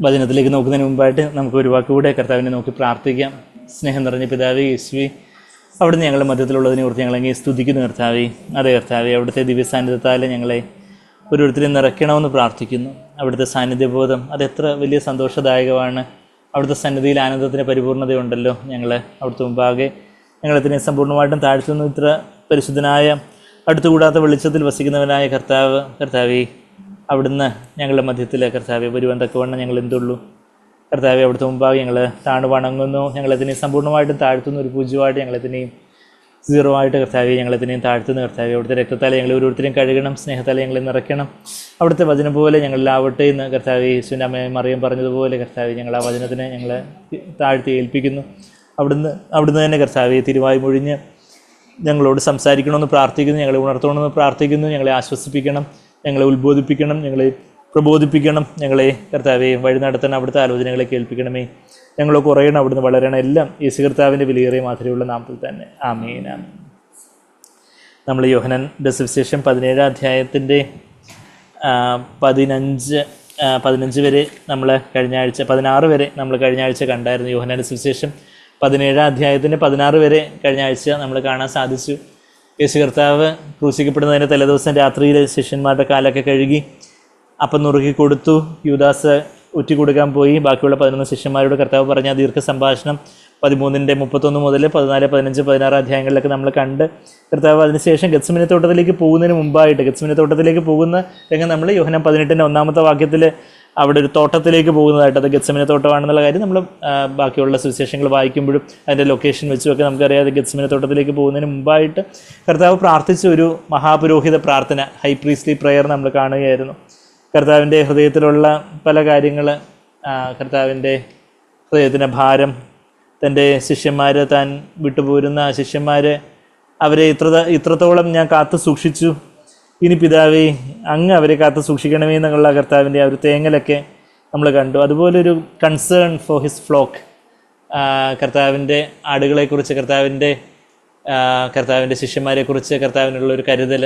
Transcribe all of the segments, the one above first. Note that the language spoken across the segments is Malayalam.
വചനത്തിലേക്ക് നോക്കുന്നതിന് മുമ്പായിട്ട് നമുക്ക് ഒരു വാക്കുകൂടെ കർത്താവിനെ നോക്കി പ്രാർത്ഥിക്കാം. സ്നേഹം നിറഞ്ഞ പിതാവേ യേശുവേ, അവിടുന്ന് ഞങ്ങളുടെ മധ്യത്തിലുള്ളതിനെ കുറിച്ച് ഞങ്ങളെങ്കിൽ സ്തുതിക്കുന്നു കർത്താവേ. അതേ കർത്താവേ, അവിടുത്തെ ദിവ്യസാന്നിധ്യത്താൽ ഞങ്ങളെ ഓരോരുത്തരെയും നിറയ്ക്കണമെന്ന് പ്രാർത്ഥിക്കുന്നു. അവിടുത്തെ സാന്നിധ്യബോധം അതെത്ര വലിയ സന്തോഷദായകമാണ്. അവിടുത്തെ സന്നിധിയിൽ ആനന്ദത്തിന് പരിപൂർണതയുണ്ടല്ലോ. അവിടുത്തെ മുമ്പാകെ ഞങ്ങളതിനെ സമ്പൂർണ്ണമായിട്ടും താഴ്ത്തുന്നു. ഇത്ര പരിശുദ്ധനായ അടുത്തുകൂടാത്ത വെളിച്ചത്തിൽ വസിക്കുന്നവനായ കർത്താവേ, അവിടുന്ന് ഞങ്ങളുടെ മധ്യത്തിൽ കർത്താവെ വരുവാൻ തക്കവണ്ണം ഞങ്ങൾ എന്തുള്ളൂ. കർത്താവെ, അവിടുത്തെ മുമ്പാകെ ഞങ്ങൾ താണു വണങ്ങുന്നു. ഞങ്ങളതിനെ സമ്പൂർണ്ണമായിട്ടും താഴ്ത്തുന്നു. ഒരു പൂജ്യമായിട്ട് ഞങ്ങളതിനെയും സീറോ ആയിട്ട് കർത്താവെ ഞങ്ങളതിനെയും താഴ്ത്തുന്നു. കർത്താവെ, അവിടുത്തെ രക്തത്താലെ ഞങ്ങൾ ഓരോരുത്തരെയും കഴുകണം, സ്നേഹത്താലെ ഞങ്ങളെ നിറയ്ക്കണം. അവിടുത്തെ വചനം പോലെ ഞങ്ങളിലാവട്ടെ എന്ന് കർത്താവെ യേശുവിൻ്റെ അമ്മയെ മറിയം പറഞ്ഞതുപോലെ കർത്താവെ ഞങ്ങൾ ആ വചനത്തിനെ ഞങ്ങളെ താഴ്ത്തി ഏൽപ്പിക്കുന്നു. അവിടുന്ന് തന്നെ കർത്താവെ തിരുവായി മൊഴിഞ്ഞ് ഞങ്ങളോട് സംസാരിക്കണമെന്ന് പ്രാർത്ഥിക്കുന്നു. ഞങ്ങളെ ഉണർത്തണമെന്ന് പ്രാർത്ഥിക്കുന്നു. ഞങ്ങളെ ആശ്വസിപ്പിക്കണം, ഞങ്ങളെ ഉത്ബോധിപ്പിക്കണം, ഞങ്ങളെ പ്രബോധിപ്പിക്കണം. ഞങ്ങളെ കർത്താവെ വഴി നടത്താൻ അവിടുത്തെ ആലോചനകളെ കേൾപ്പിക്കണമേ. ഞങ്ങൾ കുറയണം, അവിടുന്ന് വളരണം. എല്ലാം യേശു കർത്താവിൻ്റെ വിലയേറിയ മാതിരിയുള്ള നാമത്തിൽ തന്നെ. ആമേൻ. നമ്മൾ യോഹന്നാന്റെ സുവിശേഷം 17 അധ്യായത്തിൻ്റെ 15 വരെ നമ്മൾ കഴിഞ്ഞ ആഴ്ച 16 വരെ നമ്മൾ കഴിഞ്ഞ ആഴ്ച കണ്ടായിരുന്നു. യോഹന്നാന്റെ സുവിശേഷം 17 അധ്യായത്തിൻ്റെ 16 വരെ കഴിഞ്ഞ ആഴ്ച നമ്മൾ കാണാൻ സാധിച്ചു. യേശു കർത്താവ് ക്രൂശിക്കപ്പെടുന്നതിന് തലേദിവസം രാത്രിയിൽ ശിഷ്യന്മാരുടെ കാലൊക്കെ കഴുകി അപ്പം നുറുക്കി കൊടുത്തു. യൂദാസ് ഉറ്റി കൊടുക്കാൻ പോയി. ബാക്കിയുള്ള 11 ശിഷ്യന്മാരോട് കർത്താവ് പറഞ്ഞ ദീർഘ സംഭാഷണം 13-31 മുതൽ 14, 15, 16 അധ്യായങ്ങളിലൊക്കെ നമ്മൾ കണ്ട് കർത്താവ് അതിനുശേഷം ഗെത്സമനെ തോട്ടത്തിലേക്ക് പോകുന്നതിന് മുമ്പായിട്ട് ഗെത്സമനെ തോട്ടത്തിലേക്ക് പോകുന്ന രംഗം നമ്മൾ യോഹന്നാൻ 18-ന്റെ 1-ാമത്തെ വാക്യത്തിൽ അവിടെ ഒരു തോട്ടത്തിലേക്ക് പോകുന്നതായിട്ട്, അത് ഗെത്സമനെ തോട്ടമാണെന്നുള്ള കാര്യം നമ്മൾ ബാക്കിയുള്ള സുവിശേഷങ്ങൾ വായിക്കുമ്പോഴും അതിൻ്റെ ലൊക്കേഷൻ വെച്ചുമൊക്കെ നമുക്കറിയാം. ഗെത്സമനെ തോട്ടത്തിലേക്ക് പോകുന്നതിന് മുമ്പായിട്ട് കർത്താവ് പ്രാർത്ഥിച്ച ഒരു മഹാപുരോഹിത പ്രാർത്ഥന, ഹൈ പ്രീസ്റ്റ്ലി പ്രെയർ നമ്മൾ കാണുകയായിരുന്നു. കർത്താവിൻ്റെ ഹൃദയത്തിലുള്ള പല കാര്യങ്ങൾ, കർത്താവിൻ്റെ ഹൃദയത്തിൻ്റെ ഭാരം, തൻ്റെ ശിഷ്യന്മാർ, താൻ വിട്ടുപോരുന്ന ശിഷ്യന്മാർ, അവരെ ഇത്രത്തോളം ഞാൻ കാത്തു സൂക്ഷിച്ചു, ഇനി പിതാവേ അങ്ങ് അവരെ കാത്തു സൂക്ഷിക്കണമേ എന്നുള്ള കർത്താവിൻ്റെ ആ ഒരു തേങ്ങലൊക്കെ നമ്മൾ കണ്ടു. അതുപോലൊരു കൺസേൺ ഫോർ ഹിസ് ഫ്ലോക്ക്, കർത്താവിൻ്റെ ആടുകളെക്കുറിച്ച്, കർത്താവിൻ്റെ ശിഷ്യന്മാരെക്കുറിച്ച് കർത്താവിനുള്ള ഒരു കരുതൽ,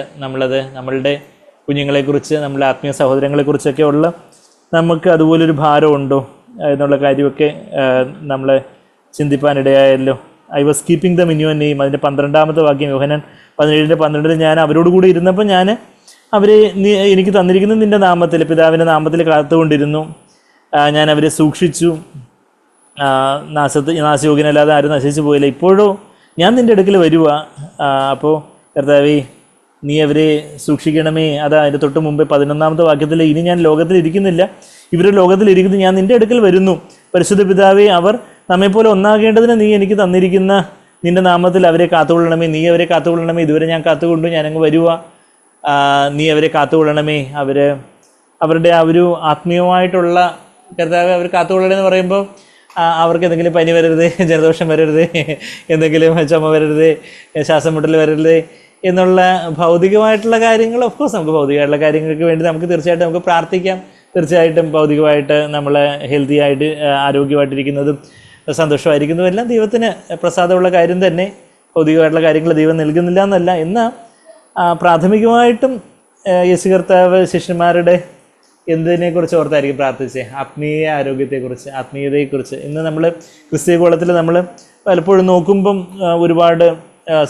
നമ്മളുടെ കുഞ്ഞുങ്ങളെക്കുറിച്ച്, നമ്മളുടെ ആത്മീയ സഹോദരങ്ങളെക്കുറിച്ചൊക്കെ ഉള്ള നമുക്ക് അതുപോലൊരു ഭാരമുണ്ടോ എന്നുള്ള കാര്യമൊക്കെ നമ്മൾ ചിന്തിപ്പാനിടയായല്ലോ. I was keeping them in your name, അതിൻ്റെ 12-ാമത്തെ വാക്യം യോഹന്നാൻ 17-12 ഞാൻ അവരോട് കൂടി ഇരുന്നപ്പോൾ ഞാൻ അവരെ എനിക്ക് തന്നിരിക്കുന്നത് നിൻ്റെ നാമത്തിൽ, പിതാവിൻ്റെ നാമത്തിൽ കാത്തുകൊണ്ടിരുന്നു. ഞാൻ അവരെ സൂക്ഷിച്ചു, നാശയോഗ്യനല്ലാതെ ആരും നശിച്ചു പോയില്ല. ഇപ്പോഴോ ഞാൻ നിൻ്റെ അടുക്കൽ വരുക. അപ്പോൾ കർത്താവേ നീ അവരെ സൂക്ഷിക്കണമേ. അതിൻ്റെ തൊട്ട് മുമ്പേ 11-ാമത്തെ വാക്യത്തിൽ ഇനി ഞാൻ ലോകത്തിലിരിക്കുന്നില്ല, ഇവരുടെ ലോകത്തിലിരിക്കുന്നു, ഞാൻ നിൻ്റെ അടുക്കൽ വരുന്നു. പരിശുദ്ധ പിതാവേ, അവർ നമ്മെപ്പോലെ ഒന്നാകേണ്ടതിന് നീ എനിക്ക് തന്നിരിക്കുന്ന നിൻ്റെ നാമത്തിൽ അവരെ കാത്തുകൊള്ളണമേ. നീ അവരെ കാത്തുകൊള്ളണമേ. ഇതുവരെ ഞാൻ കാത്തുകൊണ്ടു, ഞാനങ്ങ് വരുക. നീ അവരെ കാത്തുകൊള്ളണമേ. അവരുടെ ആ ഒരു ആത്മീയമായിട്ടുള്ള കർത്താവ് അവർ കാത്തുകൊള്ളണമെന്ന് പറയുമ്പോൾ അവർക്ക് എന്തെങ്കിലും പനി വരരുതേ, ജലദോഷം വരരുതേ, എന്തെങ്കിലും ചുമ വരരുതേ, ശ്വാസം മുട്ടൽ വരരുതേ എന്നുള്ള ഭൗതികമായിട്ടുള്ള കാര്യങ്ങൾ. ഓഫ്കോഴ്സ് നമുക്ക് ഭൗതികമായിട്ടുള്ള കാര്യങ്ങൾക്ക് വേണ്ടി നമുക്ക് തീർച്ചയായിട്ടും നമുക്ക് പ്രാർത്ഥിക്കാം. തീർച്ചയായിട്ടും ഭൗതികമായിട്ട് നമ്മൾ ഹെൽത്തി ആയിട്ട് ആരോഗ്യമായിട്ടിരിക്കുന്നതും സന്തോഷമായിരിക്കുന്നതും എല്ലാം ദൈവത്തിന് പ്രസാദമുള്ള കാര്യം തന്നെ. ഭൗതികമായിട്ടുള്ള കാര്യങ്ങൾ ദൈവം നൽകുന്നില്ല എന്നല്ല. എന്നാൽ പ്രാഥമികമായിട്ടും യേശു കർത്താവ് ശിഷ്യന്മാരുടെ എന്തിനെക്കുറിച്ച് ഓർത്തായിരിക്കും പ്രാർത്ഥിച്ചത്? ആത്മീയ ആരോഗ്യത്തെക്കുറിച്ച്, ആത്മീയതയെക്കുറിച്ച്. ഇന്ന് നമ്മൾ ക്രിസ്തീയ കോളത്തിൽ നമ്മൾ പലപ്പോഴും നോക്കുമ്പം ഒരുപാട്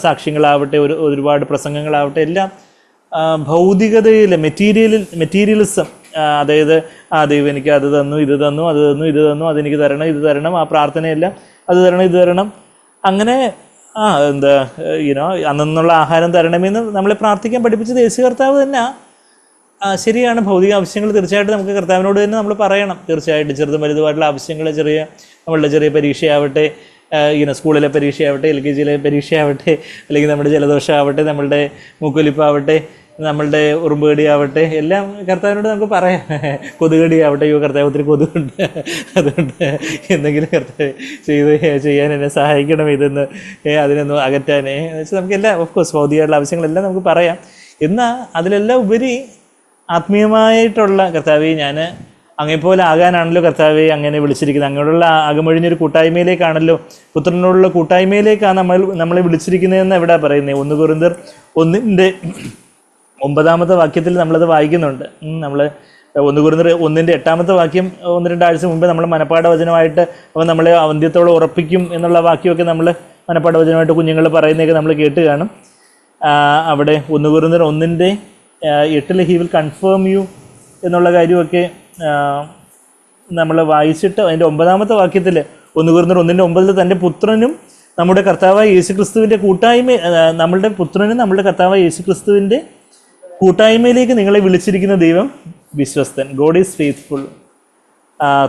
സാക്ഷ്യങ്ങളാവട്ടെ, ഒരുപാട് പ്രസംഗങ്ങളാവട്ടെ, എല്ലാം ഭൗതികതയിൽ മെറ്റീരിയലിസം, അതായത് ദൈവം എനിക്ക് അത് തന്നു, ഇത് തന്നു, അത് തന്നു, ഇത് തന്നു, അതെനിക്ക് തരണം, ഇത് തരണം, ആ പ്രാർത്ഥനയെല്ലാം അത് തരണം, ഇത് തരണം, അങ്ങനെ അന്നുള്ള ആഹാരം തരണമെന്ന് നമ്മളെ പ്രാർത്ഥിക്കാൻ പഠിപ്പിച്ചത് യേശു കർത്താവ് തന്നെ. ശരിയാണ്, ഭൗതിക ആവശ്യങ്ങൾ തീർച്ചയായിട്ടും നമുക്ക് കർത്താവിനോട് തന്നെ നമ്മൾ പറയണം. തീർച്ചയായിട്ടും ചെറുതും വലുതുമായിട്ടുള്ള ആവശ്യങ്ങൾ, നമ്മളുടെ ചെറിയ പരീക്ഷയാവട്ടെ, സ്കൂളിലെ പരീക്ഷയാവട്ടെ, LKG പരീക്ഷയാവട്ടെ, അല്ലെങ്കിൽ നമ്മുടെ ജലദോഷമാവട്ടെ, നമ്മളുടെ മൂക്കൊലിപ്പാവട്ടെ, നമ്മളുടെ ഉറുമ്പുകടിയാവട്ടെ, എല്ലാം കർത്താവിനോട് നമുക്ക് പറയാം. കൊതുകടിയാവട്ടെ, കർത്താവ് ഒത്തിരി കൊതുകുണ്ട്, അതുകൊണ്ട് എന്തെങ്കിലും കർത്താവ് ചെയ്യാൻ എന്നെ സഹായിക്കണം, ഇതെന്ന് അതിനൊന്ന് അകറ്റാനേ വെച്ചാൽ നമുക്കെല്ലാം ഓഫ്കോഴ്സ് ഭൗതികമായിട്ടുള്ള ആവശ്യങ്ങളെല്ലാം നമുക്ക് പറയാം. എന്നാൽ അതിലെല്ലാം ഉപരി ആത്മീയമായിട്ടുള്ള കർത്താവെ, ഞാൻ അങ്ങേപ്പോലെ ആകാനാണല്ലോ കർത്താവെ അങ്ങനെ വിളിച്ചിരിക്കുന്നത്. അങ്ങോട്ടുള്ള അകമൊഴിഞ്ഞൊരു കൂട്ടായ്മയിലേക്കാണല്ലോ, പുത്രനോടുള്ള കൂട്ടായ്മയിലേക്കാണ് നമ്മളെ വിളിച്ചിരിക്കുന്നതെന്ന് എവിടെ പറയുന്നത്? 1 കൊരിന്ത്യർ 1-ന്റെ 9-ാമത്തെ വാക്യത്തിൽ നമ്മളത് വായിക്കുന്നുണ്ട്. നമ്മൾ 1 കൊരിന്ത്യർ 1:8 വാക്യം 1-2 ആഴ്ച മുമ്പ് നമ്മൾ മനപ്പാഠ വചനമായിട്ട് അവൻ നമ്മളെ അന്ത്യത്തോളം ഉറപ്പിക്കും എന്നുള്ള വാക്യമൊക്കെ നമ്മൾ മനപ്പാഠ വചനമായിട്ട് കുഞ്ഞുങ്ങൾ പറയുന്നതൊക്കെ നമ്മൾ കേട്ട് കാണും. അവിടെ 1 കൊരിന്ത്യർ 1:8 ഹി വിൽ കൺഫേം യു എന്നുള്ള കാര്യമൊക്കെ നമ്മൾ വായിച്ചിട്ട് അതിൻ്റെ 9 വാക്യത്തിൽ 1 കൊരിന്ത്യർ 1:9 തൻ്റെ പുത്രനും നമ്മുടെ കർത്താവായ യേശുക്രിസ്തുവിൻ്റെ നമ്മളുടെ പുത്രനും നമ്മുടെ കർത്താവായ യേശുക്രിസ്തുവിൻ്റെ കൂട്ടായ്മയിലേക്ക് നിങ്ങളെ വിളിച്ചിരിക്കുന്ന ദൈവം വിശ്വസ്തൻ. God is faithful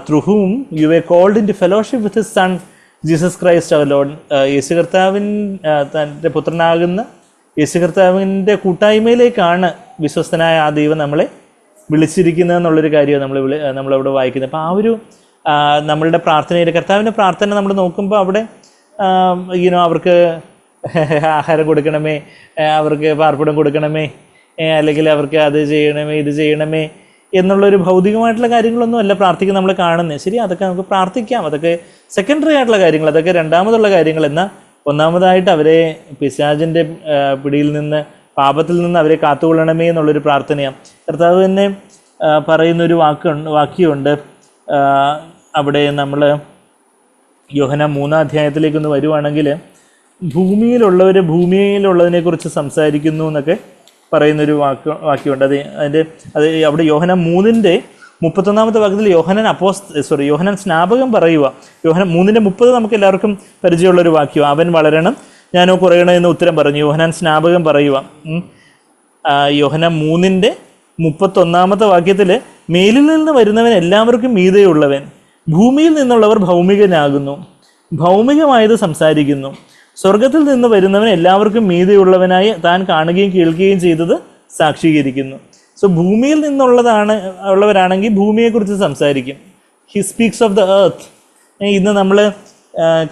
through whom you were called into fellowship with his son Jesus Christ our Lord. യേശു കർത്താവിൻ തൻ്റെ പുത്രനാകുന്ന യേശു കർത്താവിൻ്റെ കൂട്ടായ്മയിലേക്കാണ് വിശ്വസ്തനായ ആ ദൈവം നമ്മളെ വിളിച്ചിരിക്കുന്നത് എന്നുള്ളൊരു കാര്യമാണ് നമ്മളവിടെ വായിക്കുന്നത്. അപ്പോൾ ആ ഒരു നമ്മളുടെ പ്രാർത്ഥനയിൽ കർത്താവിൻ്റെ പ്രാർത്ഥന നമ്മൾ നോക്കുമ്പോൾ അവിടെ അവർക്ക് ആഹാരം കൊടുക്കണമേ, അവർക്ക് പാർപ്പിടം കൊടുക്കണമേ, അല്ലെങ്കിൽ അവർക്ക് അത് ചെയ്യണമേ ഇത് ചെയ്യണമേ എന്നുള്ളൊരു ഭൗതികമായിട്ടുള്ള കാര്യങ്ങളൊന്നും അല്ല പ്രാർത്ഥിക്കാൻ നമ്മൾ കാണുന്നത്. ശരി, അതൊക്കെ നമുക്ക് പ്രാർത്ഥിക്കാം, അതൊക്കെ സെക്കൻഡറി ആയിട്ടുള്ള കാര്യങ്ങൾ, അതൊക്കെ രണ്ടാമതുള്ള കാര്യങ്ങൾ. എന്നാൽ ഒന്നാമതായിട്ട് അവരെ പിശാചിൻ്റെ പിടിയിൽ നിന്ന് പാപത്തിൽ നിന്ന് അവരെ കാത്തുകൊള്ളണമേ എന്നുള്ളൊരു പ്രാർത്ഥനയാണ്. കർത്താവ് തന്നെ പറയുന്നൊരു വാക്യമുണ്ട്. അവിടെ നമ്മൾ യോഹന്നാൻ 3 വരുവാണെങ്കിൽ ഭൂമിയിലുള്ളതിനെക്കുറിച്ച് സംസാരിക്കുന്നു എന്നൊക്കെ പറയുന്നൊരു വാക്യമുണ്ട്. അവിടെ യോഹന്നാൻ 3:31 വാക്യത്തിൽ യോഹന്നാൻ സ്നാപകൻ പറയുക. യോഹന്നാൻ 3:30 നമുക്ക് എല്ലാവർക്കും പരിചയമുള്ളൊരു വാക്യം. അവൻ വളരണം ഞാനോ കുറയണോ എന്ന് ഉത്തരം പറഞ്ഞു. യോഹന്നാൻ സ്നാപകൻ പറയുക. യോഹന്നാൻ 3:31 വാക്യത്തിൽ മേലിൽ നിന്ന് വരുന്നവൻ എല്ലാവർക്കും മീതെയുള്ളവൻ, ഭൂമിയിൽ നിന്നുള്ളവർ ഭൗമികനാകുന്നു, ഭൗമികമായത് സംസാരിക്കുന്നു, സ്വർഗത്തിൽ നിന്ന് വരുന്നവൻ എല്ലാവർക്കും മീതെയുള്ളവനായി താൻ കാണുകയും കേൾക്കുകയും ചെയ്തത് സാക്ഷീകരിക്കുന്നു. സോ ഭൂമിയിൽ ഉള്ളവരാണെങ്കിൽ ഭൂമിയെക്കുറിച്ച് സംസാരിക്കും. He speaks of the earth. ഇന്ന് നമ്മൾ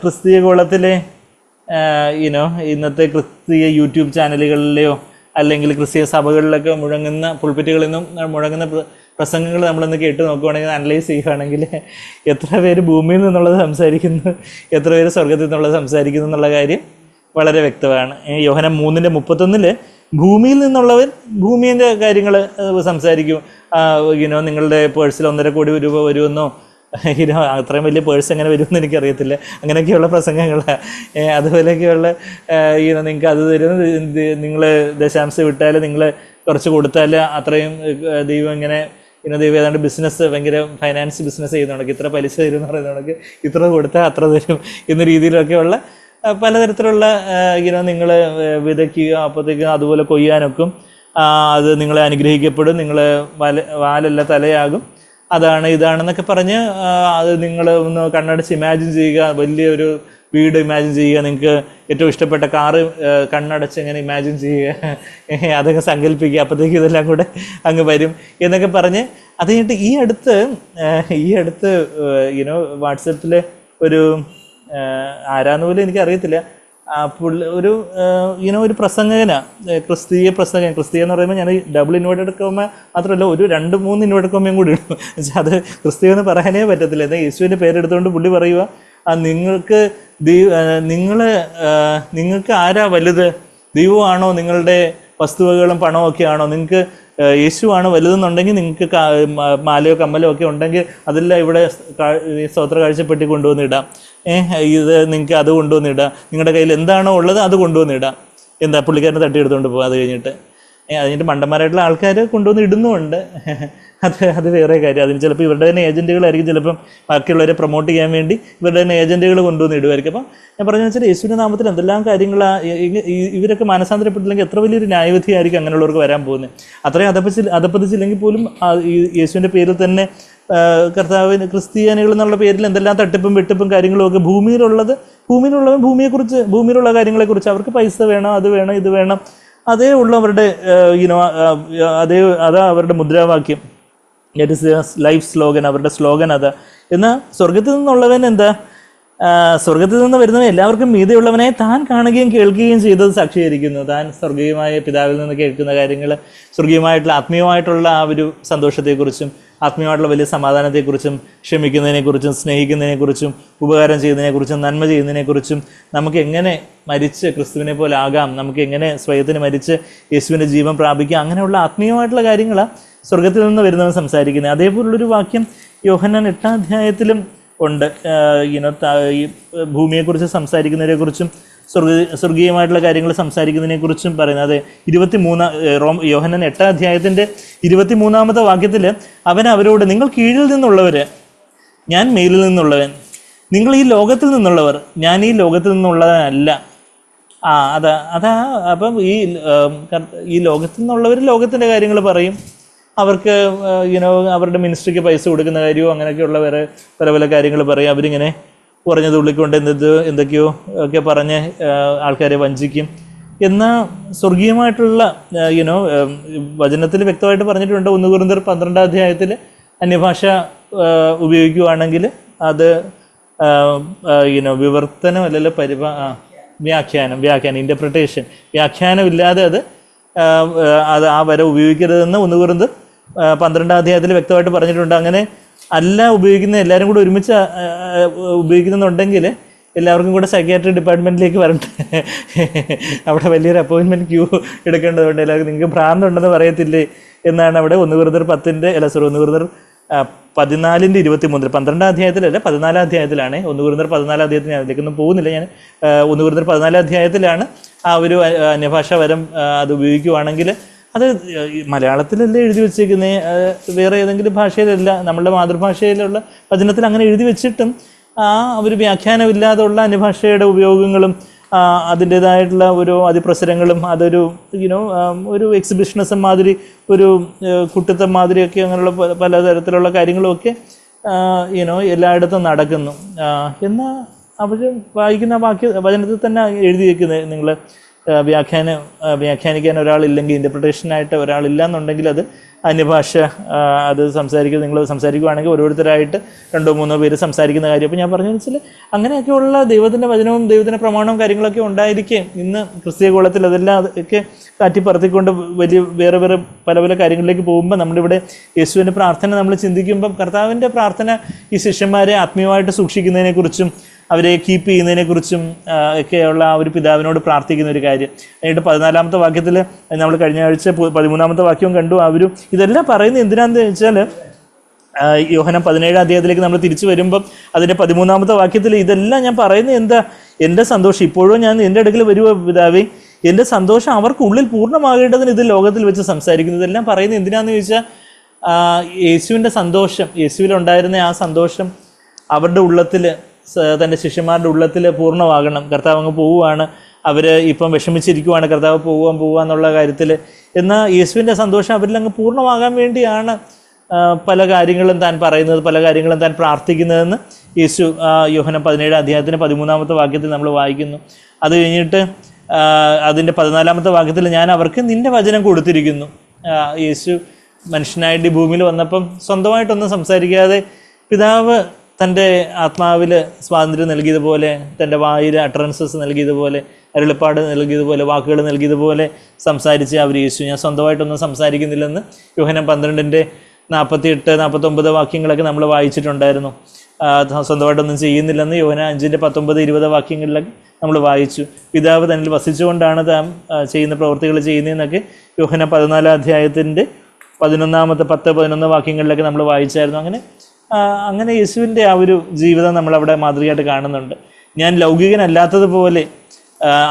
ക്രിസ്തീയ ഗോളത്തിലെ ഇന്നത്തെ ക്രിസ്തീയ യൂട്യൂബ് ചാനലുകളിലെയോ അല്ലെങ്കിൽ ക്രിസ്തീയ സഭകളിലൊക്കെ മുഴങ്ങുന്ന പുൾപിറ്റുകളിൽ നിന്നും മുഴങ്ങുന്ന പ്രസംഗങ്ങൾ നമ്മളൊന്ന് കേട്ട് നോക്കുകയാണെങ്കിൽ, അനലൈസ് ചെയ്യുകയാണെങ്കിൽ എത്ര പേര് ഭൂമിയിൽ നിന്നുള്ളത് സംസാരിക്കുന്നു, എത്ര പേര് സ്വർഗത്തിൽ നിന്നുള്ളത് സംസാരിക്കുന്നു എന്നുള്ള കാര്യം വളരെ വ്യക്തമാണ്. യോഹന്നാൻ 3:31 ഭൂമിയിൽ നിന്നുള്ളവർ ഭൂമിയുടെ കാര്യങ്ങൾ സംസാരിക്കും. നിങ്ങളുടെ പേഴ്സിൽ 1.5 കോടി രൂപ വരുമെന്നോ, അത്രയും വലിയ പേഴ്സ് എങ്ങനെ വരുമെന്ന് എനിക്കറിയത്തില്ല, അങ്ങനെയൊക്കെയുള്ള പ്രസംഗങ്ങളാണ്. അതുപോലെയൊക്കെയുള്ള നിങ്ങൾക്ക് അത് തരും, നിങ്ങൾ ദശാംശം വിട്ടാൽ, നിങ്ങൾ കുറച്ച് കൊടുത്താൽ അത്രയും ദൈവം ഇങ്ങനെ ദൈവം ഏതാണ്ട് ബിസിനസ് ഭയങ്കര ഫൈനാൻസ് ബിസിനസ് ചെയ്യുന്നുണ്ടെങ്കിൽ ഇത്ര പലിശ തരും എന്ന് പറയുന്നുണ്ടെങ്കിൽ ഇത്ര കൊടുത്താൽ അത്ര തരും എന്ന രീതിയിലൊക്കെയുള്ള പലതരത്തിലുള്ള നിങ്ങൾ വിതയ്ക്കുക, അപ്പോഴത്തേക്കും അതുപോലെ കൊയ്യാനൊക്കും, അത് നിങ്ങളെ അനുഗ്രഹിക്കപ്പെടും, നിങ്ങൾ വാലല്ല തലയാകും, അതാണ് ഇതാണെന്നൊക്കെ പറഞ്ഞ് അത് നിങ്ങൾ ഒന്ന് കണ്ണടച്ച് ഇമാജിൻ ചെയ്യുക. വലിയൊരു വീട് ഇമാജിൻ ചെയ്യുക, നിങ്ങൾക്ക് ഏറ്റവും ഇഷ്ടപ്പെട്ട കാറ് കണ്ണടച്ച് ഇങ്ങനെ ഇമാജിൻ ചെയ്യുക, അതൊക്കെ സങ്കല്പിക്കുക, അപ്പോഴത്തേക്കും ഇതെല്ലാം കൂടെ അങ്ങ് വരും എന്നൊക്കെ പറഞ്ഞ് അത് കഴിഞ്ഞിട്ട് ഈ അടുത്ത് വാട്സപ്പിൽ ഒരു ആരാന്ന് പോലും എനിക്കറിയത്തില്ല, ഒരു പ്രസംഗകനാണ്, ക്രിസ്തീയ പ്രസംഗൻ. ക്രിസ്തീയ എന്ന് പറയുമ്പോൾ ഞാൻ ഡബിൾ ഇൻവേർട്ടഡ് കോമ മാത്രമല്ല, ഒരു 2-3 ഇൻവേർട്ടഡ് കോമയും കൂടി ഇടും. അത് ക്രിസ്തീയ എന്ന് പറയാനേ പറ്റത്തില്ല. എന്നാൽ യേശുവിൻ്റെ പേരെടുത്തുകൊണ്ട് പുള്ളി പറയുക, നിങ്ങൾക്ക് ആരാ വലുത്, ദൈവമാണോ നിങ്ങളുടെ വസ്തുവകളും പണവും ഒക്കെ ആണോ, നിങ്ങൾക്ക് യേശുവാണ് വലുതെന്നുണ്ടെങ്കിൽ നിങ്ങൾക്ക് മാലയോ കമ്മലോ ഒക്കെ ഉണ്ടെങ്കിൽ അതെല്ലാം ഇവിടെ സ്തോത്ര കാഴ്ചപ്പെട്ടി കൊണ്ടുവന്നിടാം. ഇത് നിങ്ങൾക്ക് അത് കൊണ്ടുവന്നിടാം, നിങ്ങളുടെ കയ്യിൽ എന്താണോ ഉള്ളത് അത് കൊണ്ടുവന്നിടാം. എന്താ പുള്ളിക്കാരനെ തട്ടിയെടുത്തുകൊണ്ട് പോകും. അത് കഴിഞ്ഞിട്ട് മണ്ടന്മാരായിട്ടുള്ള ആൾക്കാർ കൊണ്ടുവന്ന് ഇടുന്നുമുണ്ട്. അത് വേറെ കാര്യം. അതിന് ചിലപ്പോൾ ഇവരുടെ തന്നെ ഏജൻറ്റുകളായിരിക്കും, ചിലപ്പം ബാക്കിയുള്ളവരെ പ്രൊമോട്ട് ചെയ്യാൻ വേണ്ടി ഇവരുടെ തന്നെ ഏജൻറ്റുകൾ കൊണ്ടുവന്ന് ഇടുമായിരിക്കും. അപ്പം ഞാൻ പറഞ്ഞു വെച്ചാൽ യേശുവിൻ്റെ നാമത്തിൽ എന്തെല്ലാം കാര്യങ്ങളാണ്. ഇവരൊക്കെ മാനസാന്തരപ്പെട്ടില്ലെങ്കിൽ എത്ര വലിയൊരു ന്യായവിധിയായിരിക്കും അങ്ങനെയുള്ളവർക്ക് വരാൻ പോകുന്നത്. അത്രയും അതപ്പതിച്ചില്ലെങ്കിൽ പോലും യേശുവിൻ്റെ പേരിൽ തന്നെ കർത്താവിന് ക്രിസ്ത്യാനികൾ എന്നുള്ള പേരിൽ എന്തെല്ലാം തട്ടിപ്പും വെട്ടിപ്പും കാര്യങ്ങളും ഒക്കെ ഭൂമിയിലുള്ളവൻ ഭൂമിയിലുള്ള കാര്യങ്ങളെക്കുറിച്ച് അവർക്ക് പൈസ വേണം, അത് വേണം, ഇത് വേണം, അതേ ഉള്ളവരുടെ അതാ അവരുടെ മുദ്രാവാക്യം. ദാറ്റ് ഇസ് ലൈഫ് സ്ലോഗൻ, അവരുടെ സ്ലോഗൻ അതാ. എന്നാൽ സ്വർഗത്തിൽ നിന്നുള്ളവൻ എന്താ? സ്വർഗത്തിൽ നിന്ന് വരുന്നവൻ എല്ലാവർക്കും മീതെയുള്ളവനെ താൻ കാണുകയും കേൾക്കുകയും ചെയ്തത് സാക്ഷീകരിക്കുന്നു. താൻ സ്വർഗീയമായ പിതാവിൽ നിന്ന് കേൾക്കുന്ന കാര്യങ്ങൾ, സ്വർഗീയമായിട്ടുള്ള ആത്മീയമായിട്ടുള്ള ആ ഒരു സന്തോഷത്തെക്കുറിച്ചും ആത്മീയമായിട്ടുള്ള വലിയ സമാധാനത്തെക്കുറിച്ചും ക്ഷമിക്കുന്നതിനെക്കുറിച്ചും സ്നേഹിക്കുന്നതിനെക്കുറിച്ചും ഉപകാരം ചെയ്യുന്നതിനെക്കുറിച്ചും നന്മ ചെയ്യുന്നതിനെക്കുറിച്ചും നമുക്ക് എങ്ങനെ മരിച്ച് ക്രിസ്തുവിനെ പോലെ ആകാം, നമുക്ക് എങ്ങനെ സ്വയത്തിന് മരിച്ച് യേശുവിൻ്റെ ജീവൻ പ്രാപിക്കാം, അങ്ങനെയുള്ള ആത്മീയമായിട്ടുള്ള കാര്യങ്ങളാണ് സ്വർഗത്തിൽ നിന്ന് വരുന്നവൻ സംസാരിക്കുന്നത്. അതേപോലുള്ളൊരു വാക്യം യോഹന്നാൻ 8-ാം അധ്യായത്തിലും ഉണ്ട്. ഈ ഭൂമിയെക്കുറിച്ച് സംസാരിക്കുന്നതിനെക്കുറിച്ചും സ്വർഗീയമായിട്ടുള്ള കാര്യങ്ങൾ സംസാരിക്കുന്നതിനെക്കുറിച്ചും പറയുന്നത്. അത് 23 യോഹന്നാൻ 8-ാം അധ്യായത്തിൻ്റെ 23-ാമത്തെ വാക്യത്തിൽ അവൻ അവരോട്, നിങ്ങൾ കീഴിൽ നിന്നുള്ളവർ, ഞാൻ മേലിൽ നിന്നുള്ളവൻ, നിങ്ങൾ ഈ ലോകത്തിൽ നിന്നുള്ളവർ, ഞാൻ ഈ ലോകത്തിൽ നിന്നുള്ളവനല്ല. അതാ അപ്പം ഈ ലോകത്തിൽ നിന്നുള്ളവർ ലോകത്തിൻ്റെ കാര്യങ്ങൾ പറയും. അവർക്ക് അവരുടെ മിനിസ്ട്രിക്ക് പൈസ കൊടുക്കുന്ന കാര്യമോ അങ്ങനെയൊക്കെയുള്ള വേറെ പല പല കാര്യങ്ങൾ പറയും. അവരിങ്ങനെ കുറഞ്ഞത് ഉള്ളിക്കൊണ്ട് എന്തൊക്കെയോ ഒക്കെ പറഞ്ഞ് ആൾക്കാരെ വഞ്ചിക്കും. എന്നാൽ സ്വർഗീയമായിട്ടുള്ള വചനത്തിൽ വ്യക്തമായിട്ട് പറഞ്ഞിട്ടുണ്ട്. 1 കൊരിന്ത്യർ 12-ാം അധ്യായത്തിൽ അന്യഭാഷ ഉപയോഗിക്കുകയാണെങ്കിൽ അത് വിവർത്തനം അല്ലല്ലോ വ്യാഖ്യാനം ഇൻ്റർപ്രിട്ടേഷൻ, വ്യാഖ്യാനമില്ലാതെ അത് ആ വര ഉപയോഗിക്കരുതെന്ന് 1 കൊരിന്ത്യർ 12-ാം അധ്യായത്തിൽ വ്യക്തമായിട്ട് പറഞ്ഞിട്ടുണ്ട്. അങ്ങനെ അല്ല ഉപയോഗിക്കുന്ന എല്ലാവരും കൂടെ ഒരുമിച്ച് ഉപയോഗിക്കുന്നുണ്ടെങ്കിൽ എല്ലാവർക്കും കൂടെ സൈക്യാട്രി ഡിപ്പാർട്ട്മെൻറ്റിലേക്ക് വരട്ടെ. അവിടെ വലിയൊരു അപ്പോയിൻമെൻറ്റ് ക്യൂ എടുക്കേണ്ടതുണ്ട്. എല്ലാവർക്കും നിങ്ങൾക്ക് ഭ്രാന്തുണ്ടെന്ന് പറയത്തില്ലേ എന്നാണ് അവിടെ 1 കൊരിന്ത്യർ 1 കൊരിന്ത്യർ 14-23 12-ാം അധ്യായത്തിലല്ല 14-ാം അധ്യായത്തിലാണ്. 1 കൊരിന്ത്യർ 14-ാം അധ്യായത്തിൽ ഞാൻ അതിലേക്കൊന്നും പോകുന്നില്ല. ഞാൻ 1 കൊരിന്ത്യർ 14-ാം അധ്യായത്തിലാണ് ആ ഒരു അന്യഭാഷ വരം അത് ഉപയോഗിക്കുകയാണെങ്കിൽ അത് മലയാളത്തിലല്ലേ എഴുതി വെച്ചേക്കുന്നത്, വേറെ ഏതെങ്കിലും ഭാഷയിലല്ല. നമ്മളുടെ മാതൃഭാഷയിലുള്ള വചനത്തിൽ അങ്ങനെ എഴുതി വെച്ചിട്ടും ഒരു വ്യാഖ്യാനമില്ലാതുള്ള അന്യഭാഷയുടെ ഉപയോഗങ്ങളും അതിൻ്റേതായിട്ടുള്ള ഒരു അതിപ്രസരങ്ങളും അതൊരു ഒരു എക്സിബിഷനിസം മാതിരി, ഒരു കുട്ടിത്തം മാതിരിയൊക്കെ അങ്ങനെയുള്ള പലതരത്തിലുള്ള കാര്യങ്ങളുമൊക്കെ എല്ലായിടത്തും നടക്കുന്നു. എന്നാൽ അവർ വായിക്കുന്ന വചനത്തിൽ തന്നെ എഴുതി വയ്ക്കുന്നത്, നിങ്ങൾ വ്യാഖ്യാനിക്കാൻ ഒരാളില്ലെങ്കിൽ, ഇൻ്റർപ്രിട്ടേഷനായിട്ട് ഒരാളില്ല എന്നുണ്ടെങ്കിൽ അത് അന്യഭാഷ അത് നിങ്ങൾ സംസാരിക്കുകയാണെങ്കിൽ ഓരോരുത്തരായിട്ട് 2-3 പേര് സംസാരിക്കുന്ന കാര്യം. അപ്പോൾ ഞാൻ പറഞ്ഞു വെച്ചാൽ അങ്ങനെയൊക്കെയുള്ള ദൈവത്തിൻ്റെ വചനവും ദൈവത്തിൻ്റെ പ്രമാണവും കാര്യങ്ങളൊക്കെ ഉണ്ടായിരിക്കും. ഇന്ന് ക്രിസ്തീയ കോളത്തിൽ അതെല്ലാം ഒക്കെ കാറ്റിപ്പറത്തിക്കൊണ്ട് വേറെ പല പല കാര്യങ്ങളിലേക്ക് പോകുമ്പോൾ നമ്മളിവിടെ യേശുവിൻ്റെ പ്രാർത്ഥന നമ്മൾ ചിന്തിക്കുമ്പം കർത്താവിൻ്റെ പ്രാർത്ഥന ഈ ശിഷ്യന്മാരെ ആത്മീയമായിട്ട് സൂക്ഷിക്കുന്നതിനെക്കുറിച്ചും അവരെ കീപ്പ് ചെയ്യുന്നതിനെക്കുറിച്ചും ഒക്കെയുള്ള ആ ഒരു പിതാവിനോട് പ്രാർത്ഥിക്കുന്ന ഒരു കാര്യം. എന്നിട്ട് 14-ാമത്തെ വാക്യത്തിൽ നമ്മൾ കഴിഞ്ഞ ആഴ്ച 13-ാമത്തെ വാക്യവും കണ്ടു. അവരും ഇതെല്ലാം പറയുന്നത് എന്തിനാണെന്ന് വെച്ചാൽ യോഹന്നാൻ 17-ാം അധ്യായത്തിലേക്ക് നമ്മൾ തിരിച്ചു വരുമ്പം അതിൻ്റെ 13-ാമത്തെ വാക്യത്തിൽ ഇതെല്ലാം ഞാൻ പറയുന്നത് എന്താ, എൻ്റെ സന്തോഷം ഇപ്പോഴും ഞാൻ എൻ്റെ അടുക്കൽ വരുവോ പിതാവേ, എൻ്റെ സന്തോഷം അവർക്കുള്ളിൽ പൂർണ്ണമാകേണ്ടതിന് ഇത് ലോകത്തിൽ വെച്ച് സംസാരിക്കുന്നത്. ഇതെല്ലാം പറയുന്നത് എന്തിനാണെന്ന് ചോദിച്ചാൽ യേശുവിൻ്റെ സന്തോഷം, യേശുവിലുണ്ടായിരുന്ന ആ സന്തോഷം അവരുടെ ഉള്ളത്തിൽ, തൻ്റെ ശിഷ്യന്മാരുടെ ഉള്ളത്തിൽ പൂർണ്ണമാകണം. കർത്താവ് അങ്ങ് പോവുകയാണ്, അവർ ഇപ്പം വിഷമിച്ചിരിക്കുവാണ് കർത്താവ് പോവാന്നുള്ള കാര്യത്തിൽ. എന്നാൽ യേശുവിൻ്റെ സന്തോഷം അവരിൽ അങ്ങ് പൂർണ്ണമാകാൻ വേണ്ടിയാണ് പല കാര്യങ്ങളും താൻ പറയുന്നത്, പല കാര്യങ്ങളും താൻ പ്രാർത്ഥിക്കുന്നതെന്ന് യേശു യോഹന്നാൻ 17-ാം അധ്യായത്തിന് 13-ാമത്തെ വാക്യത്തിൽ നമ്മൾ വായിക്കുന്നു. അത് കഴിഞ്ഞിട്ട് അതിൻ്റെ 14-ാമത്തെ വാക്യത്തിൽ ഞാൻ അവർക്ക് നിൻ്റെ വചനം കൊടുത്തിരിക്കുന്നു. യേശു മനുഷ്യനായിട്ട് ഈ ഭൂമിയിൽ വന്നപ്പം സ്വന്തമായിട്ടൊന്നും സംസാരിക്കാതെ പിതാവ് തൻ്റെ ആത്മാവിൽ സ്വാതന്ത്ര്യം നൽകിയതുപോലെ, തൻ്റെ വായിൽ അട്ടറൻസസ് നൽകിയതുപോലെ, അരുളിപ്പാട് നൽകിയതുപോലെ, വാക്കുകൾ നൽകിയതുപോലെ സംസാരിച്ച് അവർ യേശു ഞാൻ സ്വന്തമായിട്ടൊന്നും സംസാരിക്കുന്നില്ലെന്ന് യോഹന്നാൻ 12-ന്റെ 48-49 വാക്യങ്ങളൊക്കെ നമ്മൾ വായിച്ചിട്ടുണ്ടായിരുന്നു. സ്വന്തമായിട്ടൊന്നും ചെയ്യുന്നില്ലെന്ന് യോഹന്നാൻ 5-ന്റെ 19-20 വാക്യങ്ങളിലൊക്കെ നമ്മൾ വായിച്ചു. പിതാവ് തന്നിൽ വസിച്ചുകൊണ്ടാണ് താൻ ചെയ്യുന്ന പ്രവൃത്തികൾ ചെയ്യുന്നതെന്നൊക്കെ യോഹന്നാൻ 14-ാം അധ്യായത്തിൻ്റെ 10-11 വാക്യങ്ങളിലൊക്കെ നമ്മൾ വായിച്ചായിരുന്നു. അങ്ങനെ യേശുവിൻ്റെ ആ ഒരു ജീവിതം നമ്മളവിടെ മാതൃകയായിട്ട് കാണുന്നുണ്ട്. ഞാൻ ലൗകികനല്ലാത്തതുപോലെ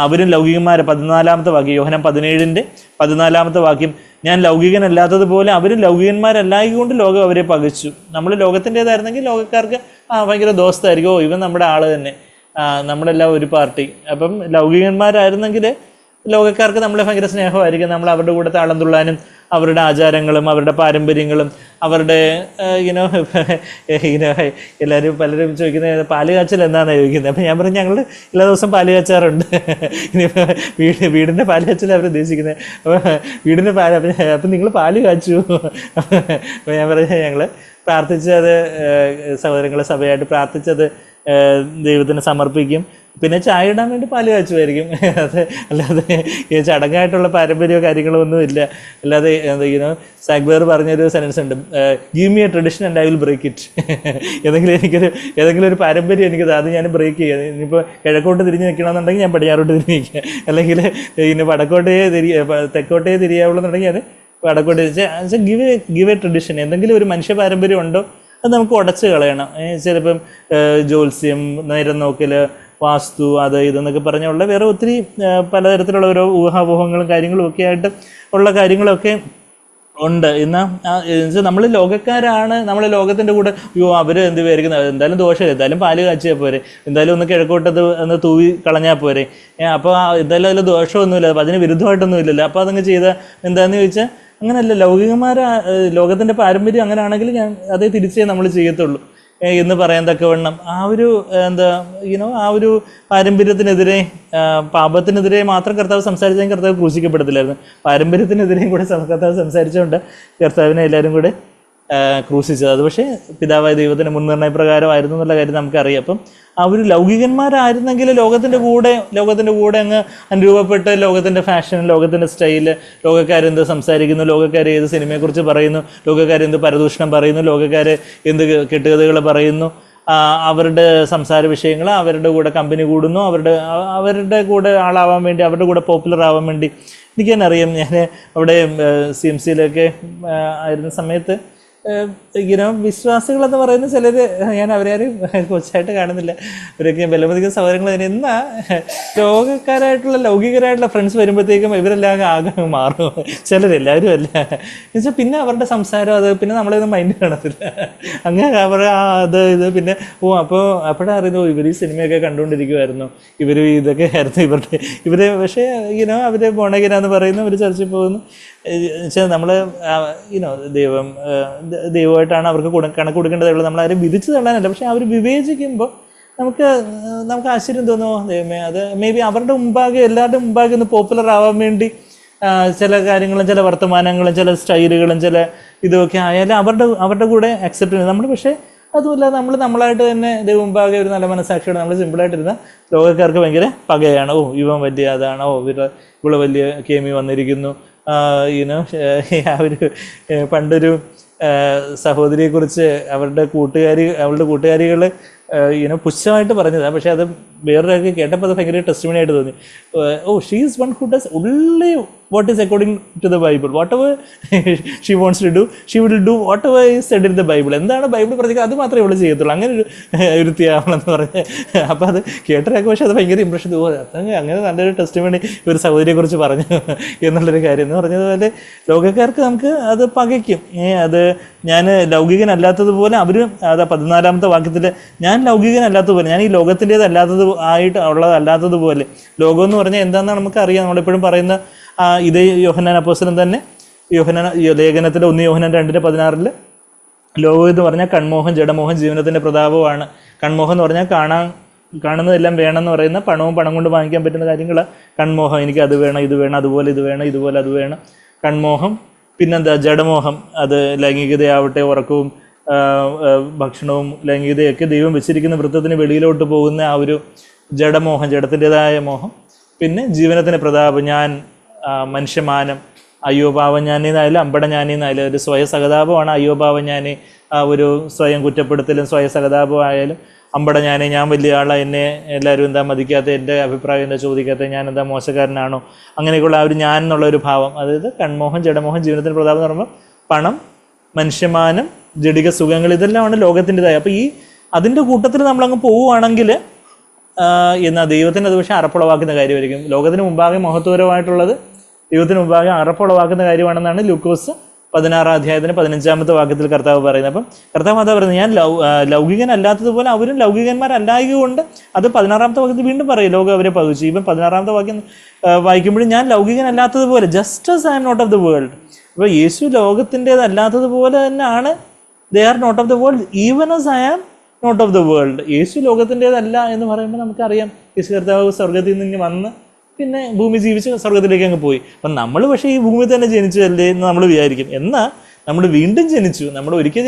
അവരും ലൗകികന്മാരെ, 14-ാമത്തെ വാക്യം യോഹന്നാൻ 17-ന്റെ 14-ാമത്തെ വാക്യം, ഞാൻ ലൗകികനല്ലാത്തതുപോലെ അവരും ലൗകികന്മാരല്ലായതുകൊണ്ട് ലോകം അവരെ പകച്ചു. നമ്മൾ ലോകത്തിൻ്റേതായിരുന്നെങ്കിൽ ലോകക്കാർക്ക് ഭയങ്കര ദോസ്തായിരിക്കും, ഇവൻ നമ്മുടെ ആള് തന്നെ, നമ്മളെല്ലാം ഒരു പാർട്ടി. അപ്പം ലൗകികന്മാരായിരുന്നെങ്കിൽ ലോകക്കാർക്ക് നമ്മളെ ഭയങ്കര സ്നേഹമായിരിക്കും. നമ്മൾ അവരുടെ കൂടെ താളം തുള്ളാനും അവരുടെ ആചാരങ്ങളും അവരുടെ പാരമ്പര്യങ്ങളും അവരുടെ എല്ലാവരും പലരും ചോദിക്കുന്നത് പാല് കാച്ചൽ എന്താണെന്ന് ചോദിക്കുന്നത്. അപ്പം ഞാൻ പറഞ്ഞു ഞങ്ങൾ എല്ലാ ദിവസവും പാല് കാച്ചാറുണ്ട്. വീടിൻ്റെ പാല് കാച്ചൽ അവർ ഉദ്ദേശിക്കുന്നത്. അപ്പോൾ വീടിൻ്റെ അപ്പം നിങ്ങൾ പാല് കാച്ചു. അപ്പോൾ ഞാൻ പറഞ്ഞു ഞങ്ങൾ പ്രാർത്ഥിച്ചത് സഹോദരങ്ങളെ സഭയായിട്ട് പ്രാർത്ഥിച്ചത് ദൈവത്തിന് സമർപ്പിക്കും. പിന്നെ ചായ ഇടാൻ വേണ്ടി പാല് കാച്ചുമായിരിക്കും. അല്ലാതെ ചടങ്ങായിട്ടുള്ള പാരമ്പര്യമോ കാര്യങ്ങളോ ഒന്നും ഇല്ല. അല്ലാതെ സാഗ്ബേർ പറഞ്ഞൊരു സെൻറ്റൻസ് ഉണ്ട്, give me a tradition and I will break it. ഏതെങ്കിലും ഒരു പാരമ്പര്യം എനിക്കത് അത് ഞാൻ ബ്രേക്ക് ചെയ്യാം. ഇനിയിപ്പോൾ കിഴക്കോട്ട് തിരിഞ്ഞ് നിൽക്കണമെന്നുണ്ടെങ്കിൽ ഞാൻ പടിഞ്ഞാറോട്ട് തിരിഞ്ഞ് നിൽക്കുക, അല്ലെങ്കിൽ വടക്കോട്ടേ തെക്കോട്ടേ തിരിയാവുള്ളൂ എന്നുണ്ടെങ്കിൽ ഞാൻ വടക്കോട്ട് ഗിവ് എ ട്രഡീഷൻ. എന്തെങ്കിലും ഒരു മനുഷ്യ പാരമ്പര്യം ഉണ്ടോ അത് നമുക്ക് ഉടച്ച് കളയണം. ചിലപ്പം ജ്യോത്സ്യം, നേരം നോക്കൽ, വാസ്തു, അത് ഇതെന്നൊക്കെ പറഞ്ഞുള്ള വേറെ ഒത്തിരി പലതരത്തിലുള്ള ഓരോ ഊഹാപോഹങ്ങളും കാര്യങ്ങളും ഒക്കെ ആയിട്ട് ഉള്ള കാര്യങ്ങളൊക്കെ ഉണ്ട്. എന്നാൽ നമ്മൾ ലോകക്കാരാണ്, നമ്മൾ ലോകത്തിൻ്റെ കൂടെ അവർ എന്ത് വിചാരിക്കുന്നത്, എന്തായാലും ദോഷമില്ല, എന്തായാലും പാല് കാച്ചിയാൽ പോരെ, എന്തായാലും ഒന്ന് കിഴക്കോട്ടത് ഒന്ന് തൂവി കളഞ്ഞാൽ പോരെ, അപ്പോൾ എന്തായാലും അതിൽ ദോഷമൊന്നുമില്ല, അപ്പോൾ അതിന് വിരുദ്ധമായിട്ടൊന്നും ഇല്ലല്ലോ, അപ്പോൾ അതങ്ങ് ചെയ്താൽ എന്താണെന്ന് ചോദിച്ചാൽ അങ്ങനെയല്ല. ലോകത്തിൻ്റെ പാരമ്പര്യം അങ്ങനെയാണെങ്കിൽ അതേ തിരിച്ചേ നമ്മൾ ചെയ്യത്തുള്ളൂ എന്ന് പറയാൻ തക്കവണ്ണം ആ ഒരു ആ ഒരു പാരമ്പര്യത്തിനെതിരെ, പാപത്തിനെതിരെ മാത്രം കർത്താവ് സംസാരിച്ചാൽ കർത്താവ് ക്രൂശിക്കപ്പെടത്തില്ലായിരുന്നു. പാരമ്പര്യത്തിനെതിരെയും കൂടെ കർത്താവ് സംസാരിച്ചുകൊണ്ട് കർത്താവിനെ എല്ലാവരും കൂടെ ക്രൂശിച്ചത്. അത് പക്ഷേ പിതാവായ ദൈവത്തിൻ്റെ മുൻനിർണയ പ്രകാരമായിരുന്നു എന്നുള്ള കാര്യം നമുക്കറിയാം. അപ്പം ആ ഒരു ലൗകികന്മാരായിരുന്നെങ്കിൽ ലോകത്തിൻ്റെ കൂടെ അങ്ങ് അനുരൂപപ്പെട്ട് ലോകത്തിൻ്റെ ഫാഷൻ, ലോകത്തിൻ്റെ സ്റ്റൈല്, ലോകക്കാരെന്ത് സംസാരിക്കുന്നു, ലോകക്കാർ ഏത് സിനിമയെക്കുറിച്ച് പറയുന്നു, ലോകക്കാരെന്ത് പരദൂഷണം പറയുന്നു, ലോകക്കാർ എന്ത് കെട്ടുകഥകൾ പറയുന്നു, അവരുടെ സംസാര വിഷയങ്ങൾ, അവരുടെ കൂടെ കമ്പനി കൂടുന്നു, അവരുടെ കൂടെ ആളാവാൻ വേണ്ടി, അവരുടെ കൂടെ പോപ്പുലർ ആവാൻ വേണ്ടി. എനിക്ക് തന്നെ അറിയാം, ഞാൻ അവിടെ CMC-യിലൊക്കെ ആയിരുന്ന സമയത്ത് വിശ്വാസികളെന്ന് പറയുന്ന ചിലർ, ഞാൻ അവരാരും കൊച്ചായിട്ട് കാണുന്നില്ല, അവരൊക്കെ ബലമധികം സഹോദരങ്ങൾ തന്നെ. എന്നാൽ ലോകക്കാരായിട്ടുള്ള ലൗകികരായിട്ടുള്ള ഫ്രണ്ട്സ് വരുമ്പോഴത്തേക്കും ഇവരെല്ലാം ആകെ മാറും. ചിലരെല്ലാവരും അല്ല എന്നുവെച്ചാൽ പിന്നെ അവരുടെ സംസാരം അത് പിന്നെ നമ്മളതൊന്നും മൈൻഡ് കാണത്തില്ല. അങ്ങനെ അവർ ഇത് പിന്നെ അപ്പോഴാണ് അറിയുന്നത് ഇവർ ഈ സിനിമയൊക്കെ കണ്ടുകൊണ്ടിരിക്കുമായിരുന്നു, ഇവർ ഇതൊക്കെ ആയിരുന്നു ഇവർ പക്ഷേ അവർ ബോണഗിനാന്ന് പറയുന്നു, അവർ ചർച്ചയിൽ പോകുന്നു. വെച്ചാൽ നമ്മൾ ദൈവമായിട്ടാണ് അവർക്ക് കണക്ക് കൊടുക്കേണ്ടതേ ഉള്ളൂ, നമ്മളാരും വിധിച്ചു തള്ളാനല്ല. പക്ഷെ അവർ വിവേചിക്കുമ്പോൾ നമുക്ക് ആശ്ചര്യം തോന്നുമോ, ദൈവമേ, അത് മേ ബി അവരുടെ മുമ്പാകെ, എല്ലാവരുടെ മുമ്പാകെ ഒന്ന് പോപ്പുലർ ആവാൻ വേണ്ടി ചില കാര്യങ്ങളും, ചില വർത്തമാനങ്ങളും, ചില സ്റ്റൈലുകളും, ചില ഇതൊക്കെ ആയാലും അവരുടെ കൂടെ അക്സെപ്റ്റ് ചെയ്യുന്നത് നമ്മൾ. പക്ഷേ അതുമല്ല, നമ്മളായിട്ട് തന്നെ ദൈവം മുമ്പാകെ ഒരു നല്ല മനസ്സാക്ഷിയോടെ നമ്മൾ സിമ്പിളായിട്ടിരുന്ന ലോകക്കാർക്ക് ഭയങ്കര പകയാണ്. ഇവൻ വലിയ അതാണ്, ഇവള് വലിയ കേമി വന്നിരിക്കുന്നു. പണ്ടൊരു സഹോദരിയെക്കുറിച്ച് അവളുടെ കൂട്ടുകാരികൾ പുച്ഛമായിട്ട് പറഞ്ഞതാണ്. പക്ഷെ അത് വേറൊരാൾക്ക് കേട്ടപ്പോൾ അത് ഭയങ്കര ടെസ്റ്റിമണി ആയിട്ട് തോന്നി. She is one who does only what is according to the Bible, whatever she wants to do she will do whatever is said in the Bible. എന്താണ് ബൈബിൾ പ്രതിക്കുന്നത് അത് മാത്രമേ ഇവള് ചെയ്യത്തുള്ളൂ, അങ്ങനെ ഒരു ത്യാഗമെന്ന് പറഞ്ഞ്. അപ്പോൾ അത് കേട്ടൊരാൾക്ക് പക്ഷെ അത് ഭയങ്കര ഇമ്പ്രഷൻ തോന്നി. അങ്ങനെ നല്ലൊരു ടെസ്റ്റിമണി ഒരു സഹോദരിയെക്കുറിച്ച് പറഞ്ഞു എന്നുള്ളൊരു കാര്യം എന്ന് പറഞ്ഞതുപോലെ നമുക്ക് അത് പകയ്ക്കും. അത് ഞാൻ ലൗകികനല്ലാത്തതുപോലെ അവരും, അത് 14-ാമത്തെ വാക്യത്തിൽ, ഞാൻ ലൗകികനല്ലാത്തതുപോലെ, ഞാൻ ഈ ലോകത്തിൻ്റേതല്ലാത്തത് ആയിട്ട് ഉള്ളതല്ലാത്തതുപോലെ. ലോകം എന്ന് പറഞ്ഞാൽ എന്താണെന്നാണ് നമുക്കറിയാം. നമ്മളെപ്പോഴും പറയുന്ന ഇതേ യോഹന്നാൻ അപ്പോസ്തലൻ തന്നെ ലേഖനത്തിൽ 1 യോഹന്നാൻ 2:16 ലോകം എന്ന് പറഞ്ഞാൽ കൺമോഹം, ജഡമോഹം, ജീവനത്തിൻ്റെ പ്രതാപമാണ്. കൺമോഹം എന്ന് പറഞ്ഞാൽ കാണുന്നതെല്ലാം വേണമെന്ന് പറയുന്ന പണം കൊണ്ട് വാങ്ങിക്കാൻ പറ്റുന്ന കാര്യങ്ങൾ കൺമോഹം. എനിക്ക് അത് വേണം, ഇത് വേണം, അതുപോലെ ഇത് വേണം, ഇതുപോലെ അത് വേണം, കൺമോഹം. പിന്നെന്താ ജഡമോഹം, അത് ലൈംഗികതയാവട്ടെ, ഉറക്കവും ഭക്ഷണവും ലൈംഗികതയൊക്കെ ദൈവം വെച്ചിരിക്കുന്ന വൃത്തത്തിന് വെളിയിലോട്ട് പോകുന്ന ആ ഒരു ജഡമോഹം, ജഡത്തിൻ്റെതായ മോഹം. പിന്നെ ജീവനത്തിൻ്റെ പ്രതാപം, ഞാൻ, മനുഷ്യമാനം, അയ്യോ പാവം ഞാനീന്നായാലും അമ്പട ഞാനീന്നായാലും ഒരു സ്വയസഹതാപമാണ് അയ്യോ പാവം ഞാനീ. ആ ഒരു സ്വയം കുറ്റപ്പെടുത്തലും സ്വയസഹതാപം ആയാലും അമ്പട ഞാൻ വലിയ ആളാണ്, എന്നെ എല്ലാവരും എന്താ മതിക്കാത്ത, എൻ്റെ അഭിപ്രായം എന്താ ചോദിക്കാത്ത, ഞാൻ എന്താ മോശക്കാരനാണോ, അങ്ങനെയൊക്കെയുള്ള ആ ഒരു ഞാൻ എന്നുള്ളൊരു ഭാവം. അതായത് കൺമോഹം, ജഡമോഹം, ജീവനത്തിൻ്റെ പ്രതാപം എന്ന് പറയുമ്പോൾ പണം, മനുഷ്യമാനം, ജഡിക സുഖങ്ങൾ, ഇതെല്ലാമാണ് ലോകത്തിൻ്റെതായ. അപ്പോൾ അതിൻ്റെ കൂട്ടത്തിൽ നമ്മളങ്ങ് പോവുകയാണെങ്കിൽ എന്നാൽ ദൈവത്തിന് അത് പക്ഷേ അറപ്പുളവാക്കുന്ന കാര്യമായിരിക്കും. ലോകത്തിന് മുമ്പാകെ മഹത്വപരമായിട്ടുള്ളത് ദൈവത്തിന് മുമ്പാകെ അറപ്പുളവാക്കുന്ന കാര്യമാണെന്നാണ് ലൂക്കോസ് 16-ാം അധ്യായത്തിന് 15-ാമത്തെ വാക്യത്തിൽ കർത്താവ് പറയുന്നത്. അപ്പം കർത്താവ് അതാ പറയുന്നത്, ഞാൻ ലൗകികനല്ലാത്തതുപോലെ അവരും ലൗകികന്മാരല്ലായതുകൊണ്ട്. അത് 16-ാമത്തെ വാക്യത്തിൽ വീണ്ടും പറയും, ലോകം അവരെ പകുച്ചു. ഇപ്പം 16-ാമത്തെ വാക്യം വായിക്കുമ്പോഴും ഞാൻ ലൗകികനല്ലാത്തതുപോലെ, just as I am not of the world. അപ്പോൾ യേശു ലോകത്തിൻ്റേതല്ലാത്തതുപോലെ തന്നെയാണ്. They are not of the world even as I am not of the world. യേശു ലോകത്തിൻ്റേതല്ല എന്ന് പറയുമ്പോൾ നമുക്കറിയാം, യേശു കർത്താവ് സ്വർഗത്തിൽ നിന്ന് വന്ന് പിന്നെ ഭൂമി ജീവിച്ച് സ്വർഗത്തിലേക്ക് അങ്ങ് പോയി. അപ്പം നമ്മൾ പക്ഷേ ഈ ഭൂമി തന്നെ ജനിച്ചതല്ലേ എന്ന് നമ്മൾ വിചാരിക്കും. എന്നാൽ നമ്മൾ വീണ്ടും ജനിച്ചു. നമ്മൾ ഒരിക്കൽ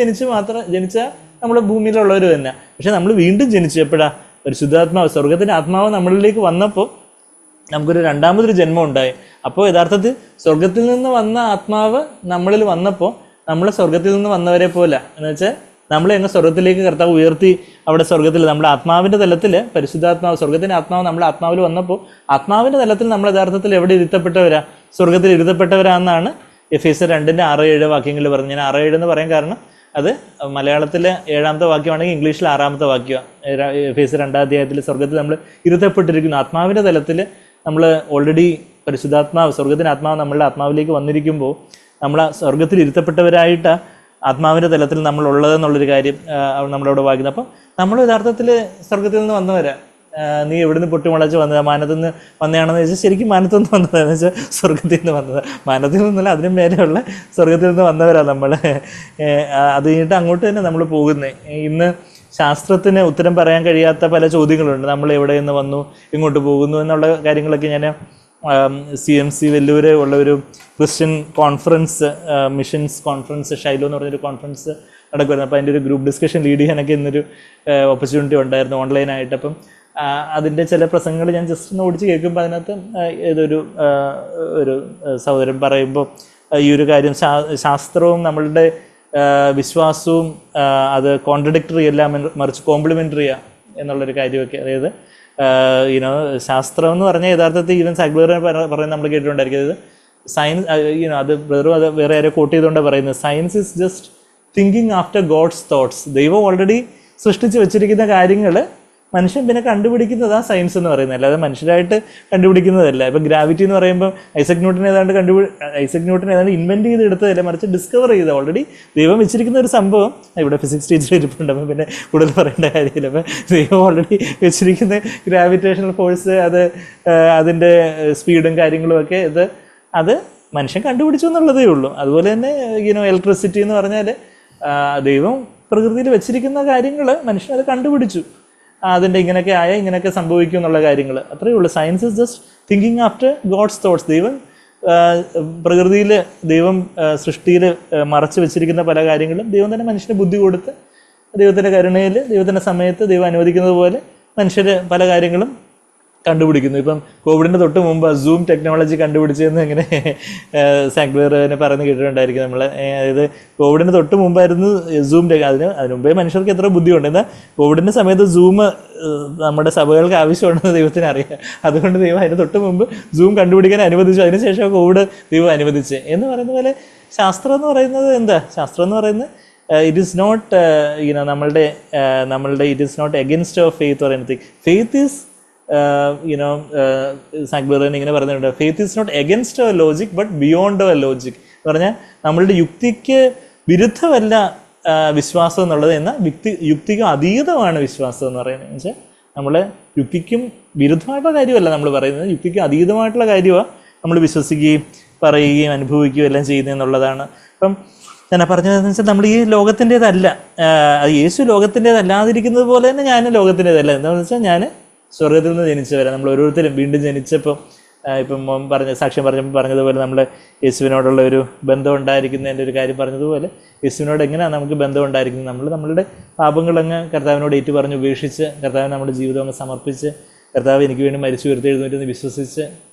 ജനിച്ചാൽ നമ്മൾ ഭൂമിയിലുള്ളവർ തന്നെ. പക്ഷെ നമ്മൾ വീണ്ടും ജനിച്ചു. എപ്പോഴാ? ഒരു ശുദ്ധാത്മാവ്, സ്വർഗത്തിൻ്റെ ആത്മാവ് നമ്മളിലേക്ക് വന്നപ്പോൾ നമുക്കൊരു രണ്ടാമതൊരു ജന്മം ഉണ്ടായി. അപ്പോൾ യഥാർത്ഥത്തിൽ സ്വർഗത്തിൽ നിന്ന് വന്ന ആത്മാവ് നമ്മളിൽ വന്നപ്പോൾ നമ്മൾ സ്വർഗത്തിൽ നിന്ന് വന്നവരെ പോലെ, എന്ന് വെച്ചാൽ നമ്മളെ അങ്ങ് സ്വർഗത്തിലേക്ക് കർത്താവ് ഉയർത്തി. അവിടെ സ്വർഗത്തിൽ നമ്മുടെ ആത്മാവിൻ്റെ തലത്തിൽ പരിശുദ്ധാത്മാവ്, സ്വർഗത്തിൻ്റെ ആത്മാവ് നമ്മുടെ ആത്മാവിൽ വന്നപ്പോൾ ആത്മാവിൻ്റെ തലത്തിൽ നമ്മൾ യഥാർത്ഥത്തിൽ എവിടെ ഇരുത്തപ്പെട്ടവരാ? സ്വർഗത്തിൽ ഇരുത്തപ്പെട്ടവരാണെന്നാണ് എഫേസ്യർ 2:6-7 വാക്യങ്ങളിൽ പറഞ്ഞു. ഞാൻ 6-7 എന്ന് പറയാൻ കാരണം അത് മലയാളത്തിലെ 7ാമത്തെ വാക്യമാണെങ്കിൽ ഇംഗ്ലീഷിൽ 6ാമത്തെ വാക്യമാണ്. എഫേസ്യർ 2-ാം അധ്യായത്തിൽ സ്വർഗത്തിൽ നമ്മൾ ഇരുത്തപ്പെട്ടിരിക്കുന്നു. ആത്മാവിൻ്റെ തലത്തിൽ നമ്മൾ ഓൾറെഡി പരിശുദ്ധാത്മാവ്, സ്വർഗത്തിൻ്റെ ആത്മാവ് നമ്മളുടെ ആത്മാവിലേക്ക് വന്നിരിക്കുമ്പോൾ നമ്മൾ സ്വർഗത്തിൽ ഇരുത്തപ്പെട്ടവരായിട്ട് ആത്മാവിൻ്റെ തലത്തിൽ നമ്മളുള്ളതെന്നുള്ളൊരു കാര്യം നമ്മളവിടെ വായിക്കുന്നത്. അപ്പം നമ്മൾ യഥാർത്ഥത്തിൽ സ്വർഗത്തിൽ നിന്ന് വന്നവരാ. നീ എവിടുന്ന് പൊട്ടിമുളച്ച് വന്നത്, മാനത്തിൽ നിന്ന് വന്നതാണെന്ന് ചോദിച്ചാൽ ശരിക്കും മാനത്തിൽ നിന്ന് വന്നതാണെന്ന് വെച്ചാൽ സ്വർഗത്തിൽ നിന്ന് വന്നത്. മാനത്തിൽ നിന്നല്ല, അതിനും മേലെയുള്ള സ്വർഗത്തിൽ നിന്ന് വന്നവരാണ് നമ്മൾ. അത് കഴിഞ്ഞിട്ട് അങ്ങോട്ട് തന്നെ നമ്മൾ പോകുന്നത്. ഇന്ന് ശാസ്ത്രത്തിന് ഉത്തരം പറയാൻ കഴിയാത്ത പല ചോദ്യങ്ങളുണ്ട്. നമ്മൾ എവിടെ നിന്ന് വന്നു, എങ്ങോട്ട് പോകുന്നു എന്നുള്ള കാര്യങ്ങളൊക്കെ ഞാൻ CMC വെല്ലൂര് ഉള്ള ഒരു ക്രിസ്ത്യൻ കോൺഫറൻസ്, മിഷൻസ് കോൺഫറൻസ്, ഷൈലോ എന്ന് പറഞ്ഞൊരു കോൺഫറൻസ് നടക്കുമായിരുന്നു. അപ്പോൾ അതിൻ്റെ ഒരു ഗ്രൂപ്പ് ഡിസ്കഷൻ ലീഡ് ചെയ്യാനൊക്കെ ഇന്നൊരു ഓപ്പർച്യൂണിറ്റി ഉണ്ടായിരുന്നു ഓൺലൈനായിട്ട്. അപ്പം അതിൻ്റെ ചില പ്രസംഗങ്ങൾ ഞാൻ ജസ്റ്റ് ഒന്ന് ഓടിച്ച് കേൾക്കുമ്പോൾ അതിനകത്ത് ഒരു സഹോദരൻ പറയുമ്പോൾ ഈ ഒരു കാര്യം, ശാസ്ത്രവും നമ്മളുടെ വിശ്വാസവും അത് കോൺട്രഡിക്ടറി അല്ല, മറിച്ച് കോംപ്ലിമെൻ്ററിയാ എന്നുള്ളൊരു കാര്യമൊക്കെ. അതായത് ശാസ്ത്രം എന്ന് പറഞ്ഞാൽ യഥാർത്ഥത്തിൽ ഈവൻ സാഗ്ലർ പറയുന്നത് നമ്മൾ കേട്ടിട്ടുണ്ടായിരിക്കും. അത് സയൻസ്, അത് ബ്രദറും അത് വേറെ ആരോ കോട്ട് ചെയ്തുകൊണ്ടാണ് പറയുന്നത്, science is just thinking after God's thoughts. ദൈവം ഓൾറെഡി സൃഷ്ടിച്ച് വെച്ചിരിക്കുന്ന കാര്യങ്ങൾ മനുഷ്യൻ പിന്നെ കണ്ടുപിടിക്കുന്നതാണ് സയൻസ് എന്ന് പറയുന്നത്, അല്ലാതെ മനുഷ്യരായിട്ട് കണ്ടുപിടിക്കുന്നതല്ല. ഇപ്പം ഗ്രാവിറ്റി എന്ന് പറയുമ്പോൾ ഐസക് ന്യൂട്ടൻ ഏതാണ്ട് ഇൻവെൻറ്റ് ചെയ്ത് എടുത്തതല്ല, മറിച്ച് ഡിസ്കവർ ചെയ്ത് ഓൾറെഡി ദൈവം വെച്ചിരിക്കുന്ന ഒരു സംഭവം. ഇവിടെ ഫിസിക്സ് ടീച്ചർ ഇരിപ്പുണ്ട്, അപ്പം പിന്നെ കൂടുതൽ പറയേണ്ട കാര്യമില്ല. അപ്പം ദൈവം ഓൾറെഡി വെച്ചിരിക്കുന്ന ഗ്രാവിറ്റേഷണൽ ഫോഴ്സ്, അതിൻ്റെ സ്പീഡും കാര്യങ്ങളും ഒക്കെ അത് മനുഷ്യൻ കണ്ടുപിടിച്ചു എന്നുള്ളതേ ഉള്ളൂ. അതുപോലെ തന്നെ ഇലക്ട്രിസിറ്റി എന്ന് പറഞ്ഞാൽ ദൈവം പ്രകൃതിയിൽ വെച്ചിരിക്കുന്ന കാര്യങ്ങൾ മനുഷ്യൻ അത് കണ്ടുപിടിച്ചു. അതിൻ്റെ ഇങ്ങനെയൊക്കെ ഇങ്ങനെയൊക്കെ സംഭവിക്കും എന്നുള്ള കാര്യങ്ങൾ അത്രയേ ഉള്ളൂ. Science is just thinking after God's thoughts. ദൈവം പ്രകൃതിയിൽ, ദൈവം സൃഷ്ടിയിൽ മറച്ചു വെച്ചിരിക്കുന്ന പല കാര്യങ്ങളും ദൈവം തന്നെ മനുഷ്യന് ബുദ്ധി കൊടുത്ത്, ദൈവത്തിൻ്റെ കരുണയിൽ, ദൈവത്തിൻ്റെ സമയത്ത് ദൈവം അനുവദിക്കുന്നത് പോലെ മനുഷ്യർ പല കാര്യങ്ങളും കണ്ടുപിടിക്കുന്നു. ഇപ്പം കോവിഡിൻ്റെ തൊട്ട് മുമ്പ് സൂം ടെക്നോളജി കണ്ടുപിടിച്ചതെന്ന് ഇങ്ങനെ സാഗ്ലറിനെ പറഞ്ഞ് കേട്ടിട്ടുണ്ടായിരിക്കും നമ്മൾ. അതായത് കോവിഡിന് തൊട്ട് മുമ്പായിരുന്നു സൂം അതിന് മുമ്പേ മനുഷ്യർക്ക് എത്ര ബുദ്ധിയുണ്ട്. എന്നാൽ കോവിഡിൻ്റെ സമയത്ത് സൂം നമ്മുടെ സഭകൾക്ക് ആവശ്യമുണ്ടെന്ന് ദൈവത്തിന് അറിയാം. അതുകൊണ്ട് ദൈവം അതിന് തൊട്ട് മുമ്പ് സൂം കണ്ടുപിടിക്കാൻ അനുവദിച്ചു. അതിനുശേഷം കോവിഡ് ദൈവം അനുവദിച്ച് എന്ന് പറയുന്ന പോലെ ശാസ്ത്രം എന്ന് പറയുന്നത് എന്താ? ശാസ്ത്രം എന്ന് പറയുന്നത് ഇറ്റ് ഈസ് നോട്ട് നമ്മളുടെ it is not against of faith or anything. Faith is സാഗ്ലറിൻ ഇങ്ങനെ പറയുന്നുണ്ട്, faith is not against our logic but beyond our logic എന്ന് പറഞ്ഞാൽ നമ്മളുടെ യുക്തിക്ക് വിരുദ്ധമല്ല വിശ്വാസം എന്നുള്ളത്, എന്നാൽ യുക്തിക്ക് അതീതമാണ് വിശ്വാസം എന്ന് പറയുന്നത്. എന്ന് വെച്ചാൽ നമ്മളെ യുക്തിക്കും വിരുദ്ധമായിട്ടുള്ള കാര്യമല്ല നമ്മൾ പറയുന്നത്, യുക്തിക്ക് അതീതമായിട്ടുള്ള കാര്യമാണ് നമ്മൾ വിശ്വസിക്കുകയും പറയുകയും അനുഭവിക്കുകയും എല്ലാം ചെയ്യുന്നതെന്നുള്ളതാണ്. അപ്പം ഞാൻ പറഞ്ഞതെന്ന് വെച്ചാൽ നമ്മൾ ഈ ലോകത്തിൻ്റേതല്ല, യേശു ലോകത്തിൻ്റേതല്ലാതിരിക്കുന്നത് പോലെ തന്നെ ഞാൻ ലോകത്തിൻ്റേതല്ല. എന്താണെന്ന് വെച്ചാൽ ഞാൻ സ്വർഗത്തിൽ നിന്ന് ജനിച്ചവരാണ്. നമ്മൾ ഓരോരുത്തരും വീണ്ടും ജനിച്ചപ്പോൾ ഇപ്പം സാക്ഷ്യം പറഞ്ഞതുപോലെ നമ്മൾ യേശുവിനോടുള്ള ഒരു ബന്ധം ഉണ്ടായിരിക്കുന്നതിൻ്റെ ഒരു കാര്യം പറഞ്ഞതുപോലെ യേശുവിനോട് എങ്ങനെയാണ് നമുക്ക് ബന്ധം ഉണ്ടായിരിക്കുന്നത്? നമ്മളുടെ പാപങ്ങളങ്ങ് കർത്താവിനോട് ഏറ്റു പറഞ്ഞ് ഉപേക്ഷിച്ച്, കർത്താവിന് നമ്മുടെ ജീവിതം അങ്ങ് സമർപ്പിച്ച്, കർത്താവ് എനിക്ക് വേണ്ടി മരിച്ചു ഉയർത്തെഴുന്നേറ്റെന്ന് വിശ്വസിച്ച്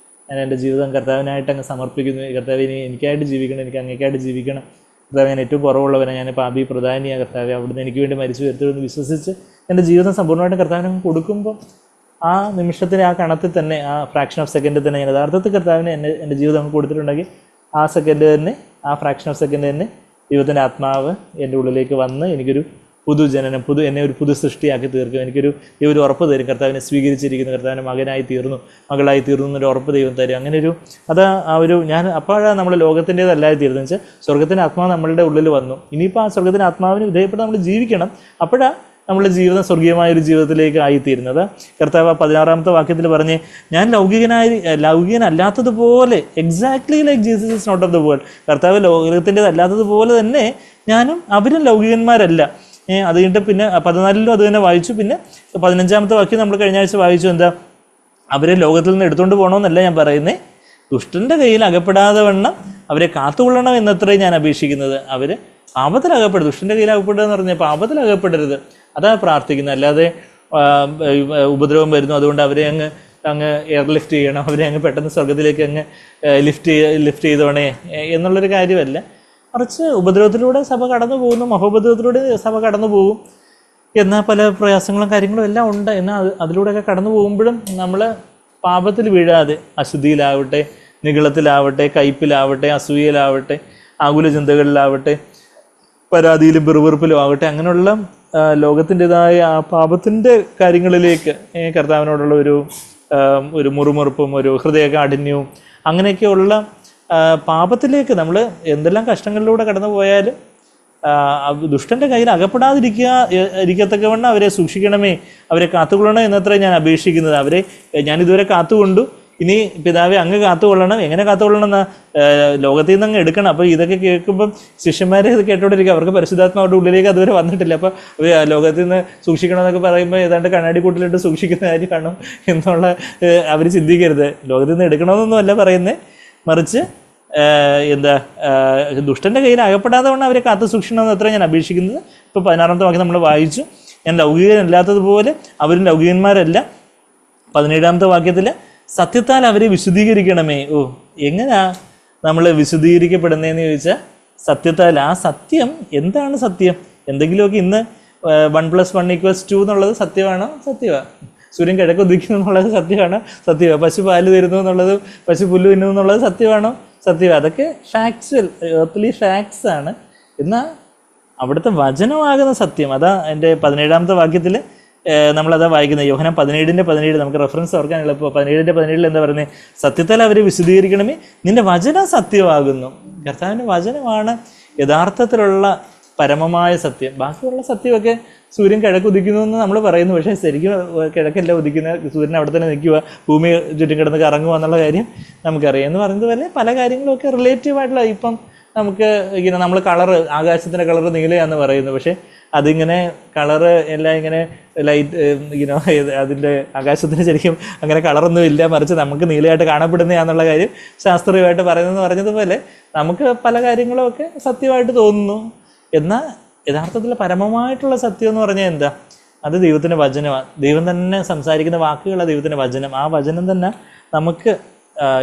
ഞാൻ എൻ്റെ ജീവിതം കർത്താവിനായിട്ട് അങ്ങ് സമർപ്പിക്കുന്നു. കർത്താവ് ഇനി എനിക്കായിട്ട് ജീവിക്കണം, എനിക്ക് അങ്ങേക്കായിട്ട് ജീവിക്കണം. കർത്താവ് ഞാൻ ഏറ്റവും കുറവുള്ളവനാണ്, ഞാൻ പാപി പ്രധാനിയാണ്. കർത്താവ് അവിടുന്ന് എനിക്ക് വേണ്ടി മരിച്ചു ഉയർത്തെഴുന്ന് വിശ്വസിച്ച് എൻ്റെ ജീവിതം സമ്പൂർണ്ണമായിട്ട് കർത്താവിനെ കൊടുക്കുമ്പോൾ ആ നിമിഷത്തിന്, ആ കണത്തിൽ തന്നെ, ആ ഫ്രാക്ഷൻ ഓഫ് സെക്കൻഡിൽ തന്നെ ഞാൻ യഥാർത്ഥത്തിൽ കർത്താവിന് എൻ്റെ ജീവിതം നമുക്ക് കൊടുത്തിട്ടുണ്ടെങ്കിൽ ആ സെക്കൻഡ് തന്നെ, ആ ഫ്രാക്ഷൻ ഓഫ് സെക്കൻഡ് തന്നെ ദൈവത്തിൻ്റെ ആത്മാവ് എൻ്റെ ഉള്ളിലേക്ക് വന്ന് എനിക്കൊരു പുതുജനനം, എന്നെ ഒരു പുതു സൃഷ്ടിയാക്കി തീർക്കും. എനിക്കൊരു ഉറപ്പ് തരും, കർത്താവിനെ സ്വീകരിച്ചിരിക്കുന്നു, കർത്താവിൻ്റെ മകനായി തീർന്നു, മകളായി തീർന്നു എന്നൊരു ഉറപ്പ് ദൈവം തരും. അങ്ങനെ ഞാൻ അപ്പോഴാണ് നമ്മൾ ലോകത്തിൻ്റേതല്ലായി തീരുന്നത്. വെച്ചാൽ സ്വർഗത്തിൻ്റെ ആത്മാവ് നമ്മളുടെ ഉള്ളിൽ വന്നു. ഇനിയിപ്പോൾ ആ സ്വർഗത്തിൻ്റെ ആത്മാവിന് വിധേയപ്പെട്ട് നമ്മൾ ജീവിക്കണം. അപ്പോഴാണ് നമ്മുടെ ജീവിതം സ്വർഗീയമായൊരു ജീവിതത്തിലേക്ക് ആയിത്തീരുന്നത്. കർത്താവ് 16ാമത്തെ വാക്യത്തിൽ പറഞ്ഞ്, ഞാൻ ലൗകികനല്ലാത്തതുപോലെ, exactly like Jesus is not of the world. കർത്താവ് ലോകത്തിൻ്റെതല്ലാത്തതുപോലെ തന്നെ അവരും ലൗകികന്മാരല്ല. അത് കഴിഞ്ഞിട്ട് പിന്നെ 14ലും അത് തന്നെ വായിച്ചു. പിന്നെ 15ാമത്തെ വാക്യം നമ്മൾ കഴിഞ്ഞ ആഴ്ച വായിച്ചു. എന്താ? അവരെ ലോകത്തിൽ നിന്ന് എടുത്തുകൊണ്ട് പോകണമെന്നല്ല ഞാൻ പറയുന്നത്, ദുഷ്ടൻ്റെ കയ്യിൽ അകപ്പെടാതെ വണ്ണം അവരെ കാത്തുകൊള്ളണം എന്നത്രയും ഞാൻ അപേക്ഷിക്കുന്നത്. അവർ പാപത്തിലകപ്പെടും. ദുഷ്ടൻ്റെ കയ്യിൽ അകപ്പെടുക എന്ന് പറഞ്ഞാൽ പാപത്തിലകപ്പെടരുത്, അതാണ് പ്രാർത്ഥിക്കുന്നത്. അല്ലാതെ ഉപദ്രവം വരുന്നു അതുകൊണ്ട് അവരെ അങ്ങ് എയർലിഫ്റ്റ് ചെയ്യണം, അവരെ അങ്ങ് പെട്ടെന്ന് സ്വർഗത്തിലേക്ക് അങ്ങ് ലിഫ്റ്റ് ചെയ്തോണേ എന്നുള്ളൊരു കാര്യമല്ല. മറിച്ച് ഉപദ്രവത്തിലൂടെ സഭ കടന്നു പോകുന്നു, മഹോപദ്രവത്തിലൂടെ സഭ കടന്നു പോകും. എന്നാൽ പല പ്രയാസങ്ങളും കാര്യങ്ങളും എല്ലാം ഉണ്ട്. എന്നാൽ അതിലൂടെയൊക്കെ കടന്നു പോകുമ്പോഴും നമ്മൾ പാപത്തിൽ വീഴാതെ, അശുദ്ധിയിലാവട്ടെ, നിഗളത്തിലാവട്ടെ, കയ്പിലാവട്ടെ, അസൂയയിലാവട്ടെ, ആകുല ചിന്തകളിലാവട്ടെ, പരാതിയിലും പിറുപിറുപ്പിലും ആവട്ടെ, അങ്ങനെയുള്ള ലോകത്തിൻ്റെതായ ആ പാപത്തിൻ്റെ കാര്യങ്ങളിലേക്ക് കർത്താവിനോടുള്ള ഒരു മുറുമുറുപ്പും ഒരു ഹൃദയകാഠിന്യവും അങ്ങനെയൊക്കെയുള്ള പാപത്തിലേക്ക് നമ്മൾ എന്തെല്ലാം കഷ്ടങ്ങളിലൂടെ കടന്നു പോയാലും ദുഷ്ടൻ്റെ കയ്യിൽ ഇരിക്കത്തക്കവണ്ണം അവരെ സൂക്ഷിക്കണമേ, അവരെ കാത്തുകൊള്ളണേ എന്നത്ര ഞാൻ അപേക്ഷിക്കുന്നത്. അവരെ ഞാനിതുവരെ കാത്തുകൊണ്ടു, ഇനി പിതാവെ അങ്ങ് കാത്തുകൊള്ളണം. എങ്ങനെ കാത്തുകൊള്ളണം എന്നാ ലോകത്തിൽ നിന്ന് അങ്ങ് എടുക്കണം. അപ്പോൾ ഇതൊക്കെ കേൾക്കുമ്പം ശിഷ്യന്മാരെ ഇത് കേട്ടോണ്ടിരിക്കുക. അവർക്ക് പരിശുദ്ധാത്മാവുടെ ഉള്ളിലേക്ക് അതുവരെ വന്നിട്ടില്ല. അപ്പോൾ ലോകത്തിൽ നിന്ന് സൂക്ഷിക്കണം എന്നൊക്കെ പറയുമ്പോൾ ഏതാണ്ട് കണ്ണാടി കൂട്ടിലിട്ട് സൂക്ഷിക്കുന്ന കാര്യം കാണും എന്നുള്ള അവർ ചിന്തിക്കരുത്. ലോകത്തിൽ നിന്ന് എടുക്കണമെന്നൊന്നും അല്ല പറയുന്നത്, മറിച്ച് ദുഷ്ടൻ്റെ കയ്യിൽ അകപ്പെടാതെ കൊണ്ട് അവരെ കാത്തു സൂക്ഷിക്കണമെന്ന് അത്ര ഞാൻ അപേക്ഷിക്കുന്നത്. ഇപ്പോൾ 16-ാമത്തെ വാക്യം നമ്മൾ വായിച്ചു. ഞാൻ ലൗകികനല്ലാത്തതുപോലെ അവരും ലൗകികന്മാരല്ല. 17-ാമത്തെ വാക്യത്തിൽ സത്യത്താൽ അവരെ വിശുദ്ധീകരിക്കണമേ. എങ്ങനെയാ നമ്മൾ വിശുദ്ധീകരിക്കപ്പെടുന്നതെന്ന് ചോദിച്ചാൽ സത്യത്താൽ. ആ സത്യം എന്താണ് സത്യം? എന്തെങ്കിലുമൊക്കെ ഇന്ന് 1+1=2 എന്നുള്ളത് സത്യമാണോ? സത്യമാണ്. സൂര്യൻ കിഴക്ക് ഉദിക്കുന്നു എന്നുള്ളത് സത്യമാണോ? സത്യമാണ്. പശു പാല് തരുന്നു എന്നുള്ളത്, പശു പുല്ല് തിന്നുന്നു എന്നുള്ളത് സത്യമാണോ? സത്യമാണ്. അതൊക്കെ ഫാക്ച്വൽ, എർത്തലി ഫാക്ട്സ് ആണ്. എന്നാൽ അവിടുത്തെ വചനമാകുന്ന സത്യം, അതാ എൻ്റെ 17-ാമത്തെ വാക്യത്തിൽ നമ്മളതാ വായിക്കുന്നത്. യോഹന്നാൻ 17:17 നമുക്ക് റെഫറൻസ് ഓർക്കാൻ എളുപ്പം. 17:17 എന്താ പറയുന്നത്? സത്യത്താൽ അവരെ വിശദീകരിക്കണമേ, നിന്റെ വചനം സത്യമാകുന്നു. കർത്താവിൻ്റെ വചനമാണ് യഥാർത്ഥത്തിലുള്ള പരമമായ സത്യം. ബാക്കിയുള്ള സത്യമൊക്കെ സൂര്യൻ കിഴക്ക് ഉദിക്കുന്നു എന്ന് നമ്മൾ പറയുന്നു, പക്ഷേ ശരിക്കും കിഴക്കല്ല ഉദിക്കുന്ന, സൂര്യൻ അവിടെ തന്നെ നിൽക്കുക, ഭൂമി ചുറ്റും കിടന്ന് കറങ്ങുക എന്നുള്ള കാര്യം നമുക്കറിയാം. എന്ന് പറയുന്നത് പോലെ പല കാര്യങ്ങളൊക്കെ റിലേറ്റീവായിട്ടുള്ള, ഇപ്പം നമുക്ക് ഇങ്ങനെ നമ്മൾ കളറ്, ആകാശത്തിൻ്റെ കളറ് നീലയാന്ന് പറയുന്നു, പക്ഷേ അതിങ്ങനെ കളറ് എല്ലാം ഇങ്ങനെ ലൈറ്റ് അതിൻ്റെ ആകാശത്തിന് ശരിക്കും അങ്ങനെ കളറൊന്നും ഇല്ല, മറിച്ച് നമുക്ക് നീലയായിട്ട് കാണപ്പെടുന്നതാണെന്നുള്ള കാര്യം ശാസ്ത്രീയമായിട്ട് പറഞ്ഞതുപോലെ നമുക്ക് പല കാര്യങ്ങളുമൊക്കെ സത്യമായിട്ട് തോന്നുന്നു. എന്നാൽ യഥാർത്ഥത്തിൽ പരമമായിട്ടുള്ള സത്യം എന്ന് പറഞ്ഞാൽ എന്താ? അത് ദൈവത്തിൻ്റെ വചനമാണ്. ദൈവം തന്നെ സംസാരിക്കുന്ന വാക്കുകളാണ് ദൈവത്തിൻ്റെ വചനം. ആ വചനം തന്നെ നമുക്ക്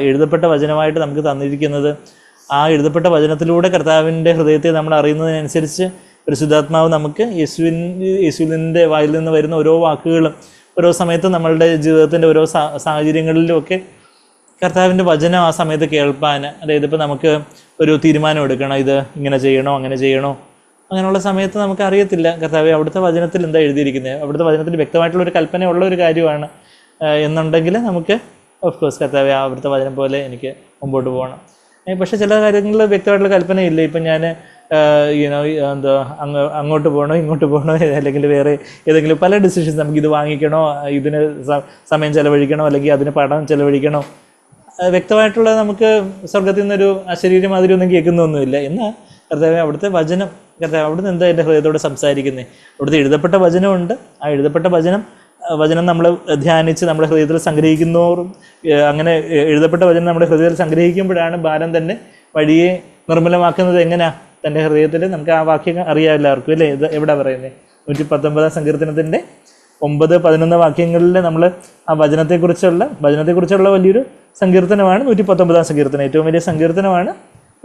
എഴുതപ്പെട്ട വചനമായിട്ട് നമുക്ക് തന്നിരിക്കുന്നത്. ആ എഴുതപ്പെട്ട വചനത്തിലൂടെ കർത്താവിൻ്റെ ഹൃദയത്തെ നമ്മൾ അറിയുന്നതിനനുസരിച്ച് പരിശുദ്ധാത്മാവ് നമുക്ക് യേശുവിൻ്റെ വായിൽ നിന്ന് വരുന്ന ഓരോ വാക്കുകളും ഓരോ സമയത്തും നമ്മളുടെ ജീവിതത്തിൻ്റെ ഓരോ സാഹചര്യങ്ങളിലുമൊക്കെ കർത്താവിൻ്റെ വചനം ആ സമയത്ത് കേൾപ്പാൻ, അതായത് ഇപ്പോൾ നമുക്ക് ഒരു തീരുമാനം എടുക്കണം, ഇത് ഇങ്ങനെ ചെയ്യണോ അങ്ങനെ ചെയ്യണോ, അങ്ങനെയുള്ള സമയത്ത് നമുക്ക് അറിയത്തില്ല കർത്താവെ അവിടുത്തെ വചനത്തിൽ എന്താ എഴുതിയിരിക്കുന്നത്, അവിടുത്തെ വചനത്തിൽ വ്യക്തമായിട്ടുള്ളൊരു കൽപ്പനയുള്ള ഒരു കാര്യമാണ് എന്നുണ്ടെങ്കിൽ നമുക്ക് ഓഫ് കോഴ്സ് കർത്താവെ അവിടുത്തെ വചനം പോലെ എനിക്ക് മുമ്പോട്ട് പോകണം. പക്ഷേ ചില കാര്യങ്ങളിൽ വ്യക്തമായിട്ടുള്ള കൽപ്പനയില്ല. ഇപ്പം ഞാൻ അങ്ങോട്ട് പോകണോ ഇങ്ങോട്ട് പോകണോ, അല്ലെങ്കിൽ വേറെ ഏതെങ്കിലും പല ഡിസിഷൻസ്, നമുക്ക് ഇത് വാങ്ങിക്കണോ, ഇതിന് സമയം ചെലവഴിക്കണോ, അല്ലെങ്കിൽ അതിന് പണം ചെലവഴിക്കണോ, വ്യക്തമായിട്ടുള്ള നമുക്ക് സ്വർഗത്തിൽ നിന്നൊരു അശരീരം മാതിരി ഒന്നും കേൾക്കുന്നൊന്നുമില്ല. എന്നാൽ കർത്താവെ അവിടുത്തെ വചനം, കർത്താവ് അവിടുന്ന് എന്താ എൻ്റെ ഹൃദയത്തോടെ സംസാരിക്കുന്നത്? അവിടുത്തെ എഴുതപ്പെട്ട വചനമുണ്ട്. ആ എഴുതപ്പെട്ട വചനം നമ്മൾ ധ്യാനിച്ച് നമ്മുടെ ഹൃദയത്തിൽ സംഗ്രഹിക്കുന്നവരും, അങ്ങനെ എഴുതപ്പെട്ട വചനം നമ്മുടെ ഹൃദയത്തിൽ സംഗ്രഹിക്കുമ്പോഴാണ് ബാലൻ തന്നെ വഴിയെ നിർമ്മലമാക്കുന്നത്. എങ്ങനെയാണ്? തൻ്റെ ഹൃദയത്തിൽ. നമുക്ക് ആ വാക്യം അറിയാം എല്ലാവർക്കും അല്ലേ? ഇത് എവിടെ പറയുന്നത്? 119 സങ്കീർത്തനത്തിൻ്റെ 9-11 വാക്യങ്ങളിൽ നമ്മൾ ആ വചനത്തെക്കുറിച്ചുള്ള വലിയൊരു സങ്കീർത്തനമാണ് 119 സങ്കീർത്തനം. ഏറ്റവും വലിയ സങ്കീർത്തനമാണ്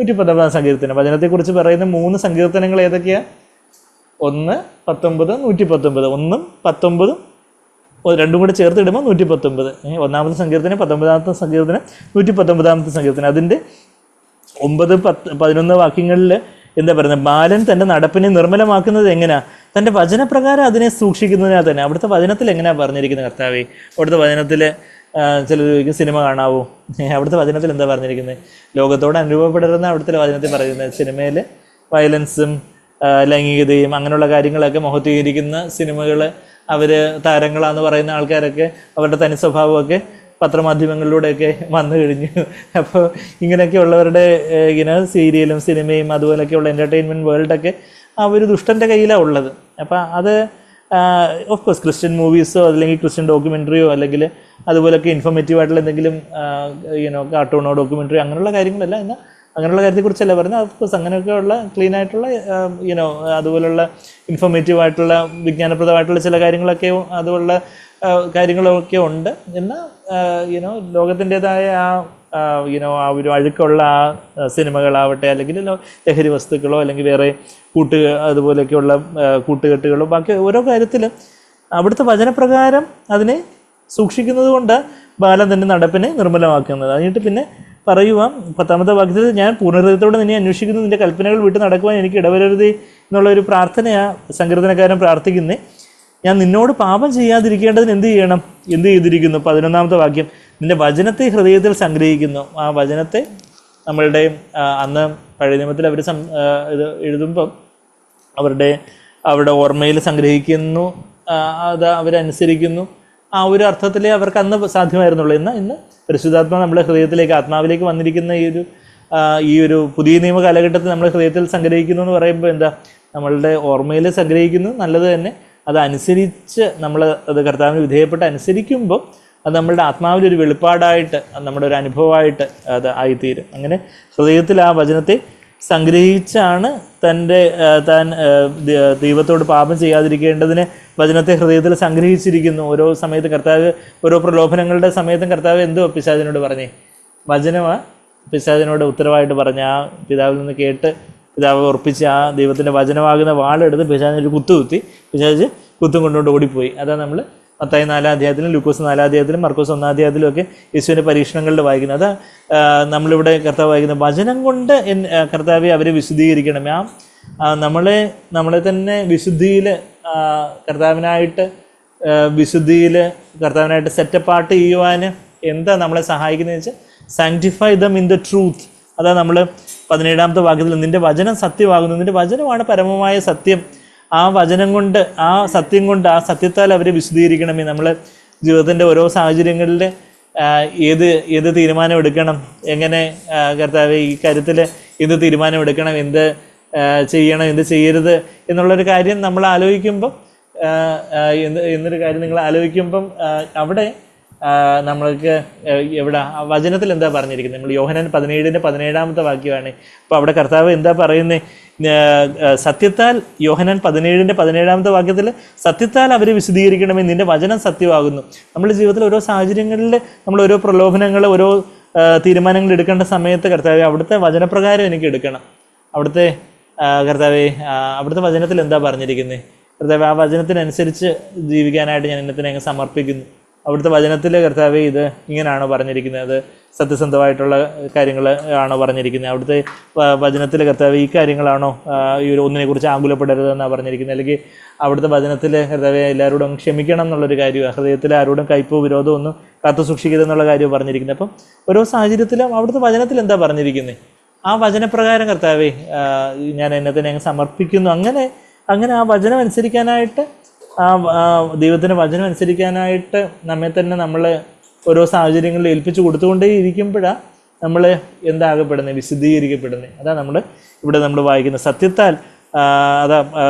119 സങ്കീർത്തനം. വചനത്തെക്കുറിച്ച് പറയുന്ന 3 സങ്കീർത്തനങ്ങൾ ഏതൊക്കെയാണ്? 1, 19, 119. 1ഉം 19ഉം രണ്ടും കൂടെ ചേർത്ത് ഇടുമ്പോൾ 119. ഒന്നാമത്തെ സങ്കീർത്തനം, 19-ാമത്തെ സങ്കീർത്തനം, 119-ാമത്തെ സങ്കീർത്തനം. അതിൻ്റെ 9, 10, 11 വാക്യങ്ങളിൽ എന്താ പറയുന്നത്? ബാലൻ തൻ്റെ നടപ്പിനെ നിർമ്മലമാക്കുന്നത് എങ്ങനെയാ? തൻ്റെ വചനപ്രകാരം അതിനെ സൂക്ഷിക്കുന്നതിനാ തന്നെ. അവിടുത്തെ വചനത്തിൽ എങ്ങനെയാണ് പറഞ്ഞിരിക്കുന്നത് കർത്താവേ? അവിടുത്തെ വചനത്തിൽ ചിലർ ചോദിക്കും സിനിമ കാണാവോ? അവിടുത്തെ വചനത്തിൽ എന്താ പറഞ്ഞിരിക്കുന്നത്? ലോകത്തോട് അനുഭവപ്പെടരുന്ന അവിടുത്തെ വചനത്തിൽ പറയുന്നത്. സിനിമയിൽ വയലൻസും ലൈംഗികതയും അങ്ങനെയുള്ള കാര്യങ്ങളൊക്കെ മുഖത്തീകരിക്കുന്ന സിനിമകൾ, അവർ താരങ്ങളാന്ന് പറയുന്ന ആൾക്കാരൊക്കെ അവരുടെ തനി സ്വഭാവമൊക്കെ പത്രമാധ്യമങ്ങളിലൂടെയൊക്കെ വന്നു കഴിഞ്ഞു. അപ്പോൾ ഇങ്ങനെയൊക്കെ ഉള്ളവരുടെ സീരിയലും സിനിമയും അതുപോലെയൊക്കെയുള്ള എൻ്റർടൈൻമെൻറ്റ് വേൾഡൊക്കെ ആ ഒരു ദുഷ്ടൻ്റെ കയ്യിലാണ് ഉള്ളത്. അപ്പോൾ അത് ഓഫ് കോഴ്സ് ക്രിസ്ത്യൻ മൂവീസോ അല്ലെങ്കിൽ ക്രിസ്ത്യൻ ഡോക്യുമെൻ്ററിയോ അല്ലെങ്കിൽ അതുപോലെയൊക്കെ ഇൻഫോർമേറ്റീവായിട്ടുള്ള എന്തെങ്കിലും കാർട്ടൂണോ ഡോക്യുമെൻ്ററിയോ അങ്ങനെയുള്ള കാര്യങ്ങളല്ല. എന്നാൽ അങ്ങനെയുള്ള കാര്യത്തെക്കുറിച്ചല്ല പറയുന്നത്. ഓഫ്കോഴ്സ് അങ്ങനെയൊക്കെയുള്ള ക്ലീൻ ആയിട്ടുള്ള അതുപോലുള്ള ഇൻഫോർമേറ്റീവായിട്ടുള്ള വിജ്ഞാനപ്രദമായിട്ടുള്ള ചില കാര്യങ്ങളൊക്കെ അതുപോലുള്ള കാര്യങ്ങളൊക്കെ ഉണ്ട്. എന്നാൽ ലോകത്തിൻ്റെതായ ആ ഒരു അഴുക്കുള്ള ആ സിനിമകളാവട്ടെ, അല്ലെങ്കിൽ ലഹരി വസ്തുക്കളോ അല്ലെങ്കിൽ വേറെ അതുപോലെയൊക്കെയുള്ള കൂട്ടുകെട്ടുകളോ ബാക്കി ഓരോ കാര്യത്തിലും അവിടുത്തെ വചനപ്രകാരം അതിനെ സൂക്ഷിക്കുന്നത് കൊണ്ട് ബാലൻ തന്നെ നടപ്പിനെ നിർമ്മലമാക്കുന്നത്. എന്നിട്ട് പിന്നെ പറയുക 10-ാമത്തെ വാക്യത്തിൽ, ഞാൻ പൂർണ്ണഹൃദയത്തോടെ നിന്നെ അന്വേഷിക്കുന്നു, നിന്റെ കൽപ്പനകൾ വിട്ട് നടക്കുവാൻ എനിക്ക് ഇടവരരുതേ എന്നുള്ളൊരു പ്രാർത്ഥനയാണ് സങ്കീർത്തനക്കാരൻ പ്രാർത്ഥിക്കുന്നത്. ഞാൻ നിന്നോട് പാപം ചെയ്യാതിരിക്കേണ്ടതിന് എന്ത് ചെയ്യണം? എന്ത് ചെയ്തിരിക്കുന്നു? 11-ാമത്തെ വാക്യം, നിന്റെ വചനത്തെ ഹൃദയത്തിൽ സംഗ്രഹിക്കുന്നു. ആ വചനത്തെ നമ്മളുടെ അന്ന് പഴയ നിയമത്തിൽ അവർ ഇത് എഴുതുമ്പം അവരുടെ ഓർമ്മയിൽ സംഗ്രഹിക്കുന്നു, അത് അവരനുസരിക്കുന്നു. ആ ഒരു അർത്ഥത്തിലേ അവർക്ക് അന്ന് സാധ്യമായിരുന്നുള്ളൂ. ഇന്ന് പരിശുദ്ധാത്മാ നമ്മുടെ ഹൃദയത്തിലേക്ക്, ആത്മാവിലേക്ക് വന്നിരിക്കുന്ന ഈ ഒരു പുതിയ നിയമ കാലഘട്ടത്തിൽ നമ്മൾ ഹൃദയത്തിൽ സംഗ്രഹിക്കുന്നു എന്ന് പറയുമ്പോൾ എന്താ, നമ്മളുടെ ഓർമ്മയിൽ സംഗ്രഹിക്കുന്നു നല്ലത് തന്നെ. അതനുസരിച്ച് അത് കർത്താവിന് വിധേയപ്പെട്ട് അനുസരിക്കുമ്പോൾ അത് നമ്മളുടെ ആത്മാവിലൊരു വെളിപ്പാടായിട്ട്, നമ്മുടെ ഒരു അനുഭവമായിട്ട് അത് ആയിത്തീരും. അങ്ങനെ ഹൃദയത്തിൽ ആ വചനത്തെ സംഗ്രഹിച്ചാണ് താൻ ദൈവത്തോട് പാപം ചെയ്യാതിരിക്കേണ്ടതിന് വചനത്തെ ഹൃദയത്തിൽ സംഗ്രഹിച്ചിരിക്കുന്നു. ഓരോ സമയത്തും കർത്താവ്, ഓരോ പ്രലോഭനങ്ങളുടെ സമയത്തും കർത്താവ് എന്തോ പിശാചിനോട് പറഞ്ഞേ? വചനമാണ് പിശാചിനോട് ഉത്തരവായിട്ട് പറഞ്ഞ. ആ പിതാവിൽ നിന്ന് കേട്ട് പിതാവ് ഉറപ്പിച്ച് ആ ദൈവത്തിൻ്റെ വചനമാകുന്ന വാളെടുത്ത് പിശാചിനൊരു കുത്തി പിശാച് കുത്തും കൊണ്ടുകൊണ്ട് ഓടിപ്പോയി. അതാണ് നമ്മൾ മത്തായി 4-ാം അധ്യായത്തിലും ലൂക്കോസ് 4-ാം അധ്യായത്തിലും മർക്കോസ് 1-ാം അധ്യായത്തിലും ഒക്കെ യേശുവിൻ്റെ പരീക്ഷണങ്ങളിൽ വായിക്കുന്നത്. അത് നമ്മളിവിടെ കർത്താവ് വായിക്കുന്നത്, വചനം കൊണ്ട് കർത്താവെ അവരെ വിശുദ്ധീകരിക്കണമേ. നമ്മളെ തന്നെ വിശുദ്ധിയിൽ കർത്താവിനായിട്ട് സെറ്റപ്പാർട്ട് ചെയ്യുവാൻ എന്താ നമ്മളെ സഹായിക്കുന്നതെന്ന് വെച്ചാൽ, sanctify them in the truth. അതാ നമ്മൾ 17-ാമത്തെ വാക്യത്തിൽ, നിന്റെ വചനം സത്യമാകുന്നു, നിന്റെ വചനമാണ് പരമമായ സത്യം. ആ വചനം കൊണ്ട്, ആ സത്യം കൊണ്ട്, ആ സത്യത്താൽ അവരെ വിശുദ്ധീകരിക്കണമേ. നമ്മൾ ജീവിതത്തിൻ്റെ ഓരോ സാഹചര്യങ്ങളിൽ ഏത് തീരുമാനം എടുക്കണം, എങ്ങനെ കർത്താവ് ഈ കാര്യത്തിൽ എന്ത് തീരുമാനം എടുക്കണം, എന്ത് ചെയ്യണം, എന്ത് ചെയ്യരുത് എന്നുള്ളൊരു കാര്യം നമ്മൾ ആലോചിക്കുമ്പം, എന്നൊരു കാര്യം നിങ്ങൾ ആലോചിക്കുമ്പം അവിടെ നമ്മൾക്ക് വചനത്തിൽ എന്താ പറഞ്ഞിരിക്കുന്നത്? നമ്മൾ യോഹന്നാൻ 17-ാമത്തെ വാക്യമാണ്. അപ്പോൾ അവിടെ കർത്താവ് എന്താ പറയുന്നത്? സത്യത്താൽ, യോഹന്നാൻ 17-ാമത്തെ വാക്യത്തിൽ, സത്യത്താൽ അവരെ വിശുദ്ധീകരിക്കണമേ, നിന്റെ വചനം സത്യമാകുന്നു. നമ്മുടെ ജീവിതത്തിൽ ഓരോ സാഹചര്യങ്ങളിൽ നമ്മൾ ഓരോ പ്രലോഭനങ്ങൾ, ഓരോ തീരുമാനങ്ങൾ എടുക്കേണ്ട സമയത്ത് കർത്താവെ അവിടുത്തെ വചനപ്രകാരം എനിക്ക് എടുക്കണം. അവിടുത്തെ വചനത്തിൽ എന്താ പറഞ്ഞിരിക്കുന്നത്? കർത്താവെ ആ വചനത്തിനനുസരിച്ച് ജീവിക്കാനായിട്ട് ഞാൻ എന്നെ അങ്ങ് സമർപ്പിക്കുന്നു. അവിടുത്തെ വചനത്തിൽ കർത്താവെ ഇത് ഇങ്ങനെയാണോ പറഞ്ഞിരിക്കുന്നത്? അത് സത്യസന്ധമായിട്ടുള്ള കാര്യങ്ങൾ ആണോ പറഞ്ഞിരിക്കുന്നത്? അവിടുത്തെ വചനത്തിൽ കർത്താവ് ഈ കാര്യങ്ങളാണോ, ഈ ഒരു ഒന്നിനെക്കുറിച്ച് ആകുലപ്പെടരുതെന്നാണ് പറഞ്ഞിരിക്കുന്നത്? അല്ലെങ്കിൽ അവിടുത്തെ വചനത്തിൽ കർത്താവെ എല്ലാവരോടും ക്ഷമിക്കണം എന്നുള്ളൊരു കാര്യമാണ്, ഹൃദയത്തിൽ ആരോടും കയ്പോ വിരോധമോ ഒന്നും കാത്തു സൂക്ഷിക്കരുതെന്നുള്ള കാര്യമാണ് പറഞ്ഞിരിക്കുന്നത്. അപ്പം ഓരോ സാഹചര്യത്തിലും അവിടുത്തെ വചനത്തിൽ എന്താ പറഞ്ഞിരിക്കുന്നത്? ആ വചനപ്രകാരം കർത്താവെ ഞാൻ എന്നെ തന്നെ അങ്ങ് സമർപ്പിക്കുന്നു. അങ്ങനെ ആ വചനം അനുസരിക്കാനായിട്ട്, ആ ദൈവത്തിൻ്റെ വചനം അനുസരിക്കാനായിട്ട് നമ്മെ തന്നെ നമ്മൾ ഓരോ സാഹചര്യങ്ങളിൽ ഏൽപ്പിച്ചു കൊടുത്തുകൊണ്ടേ ഇരിക്കുമ്പോഴാണ് നമ്മൾ എന്താകപ്പെടുന്നത്? വിശുദ്ധീകരിക്കപ്പെടുന്നത്. അതാണ് നമ്മൾ വായിക്കുന്നത്. സത്യത്താൽ, അതാ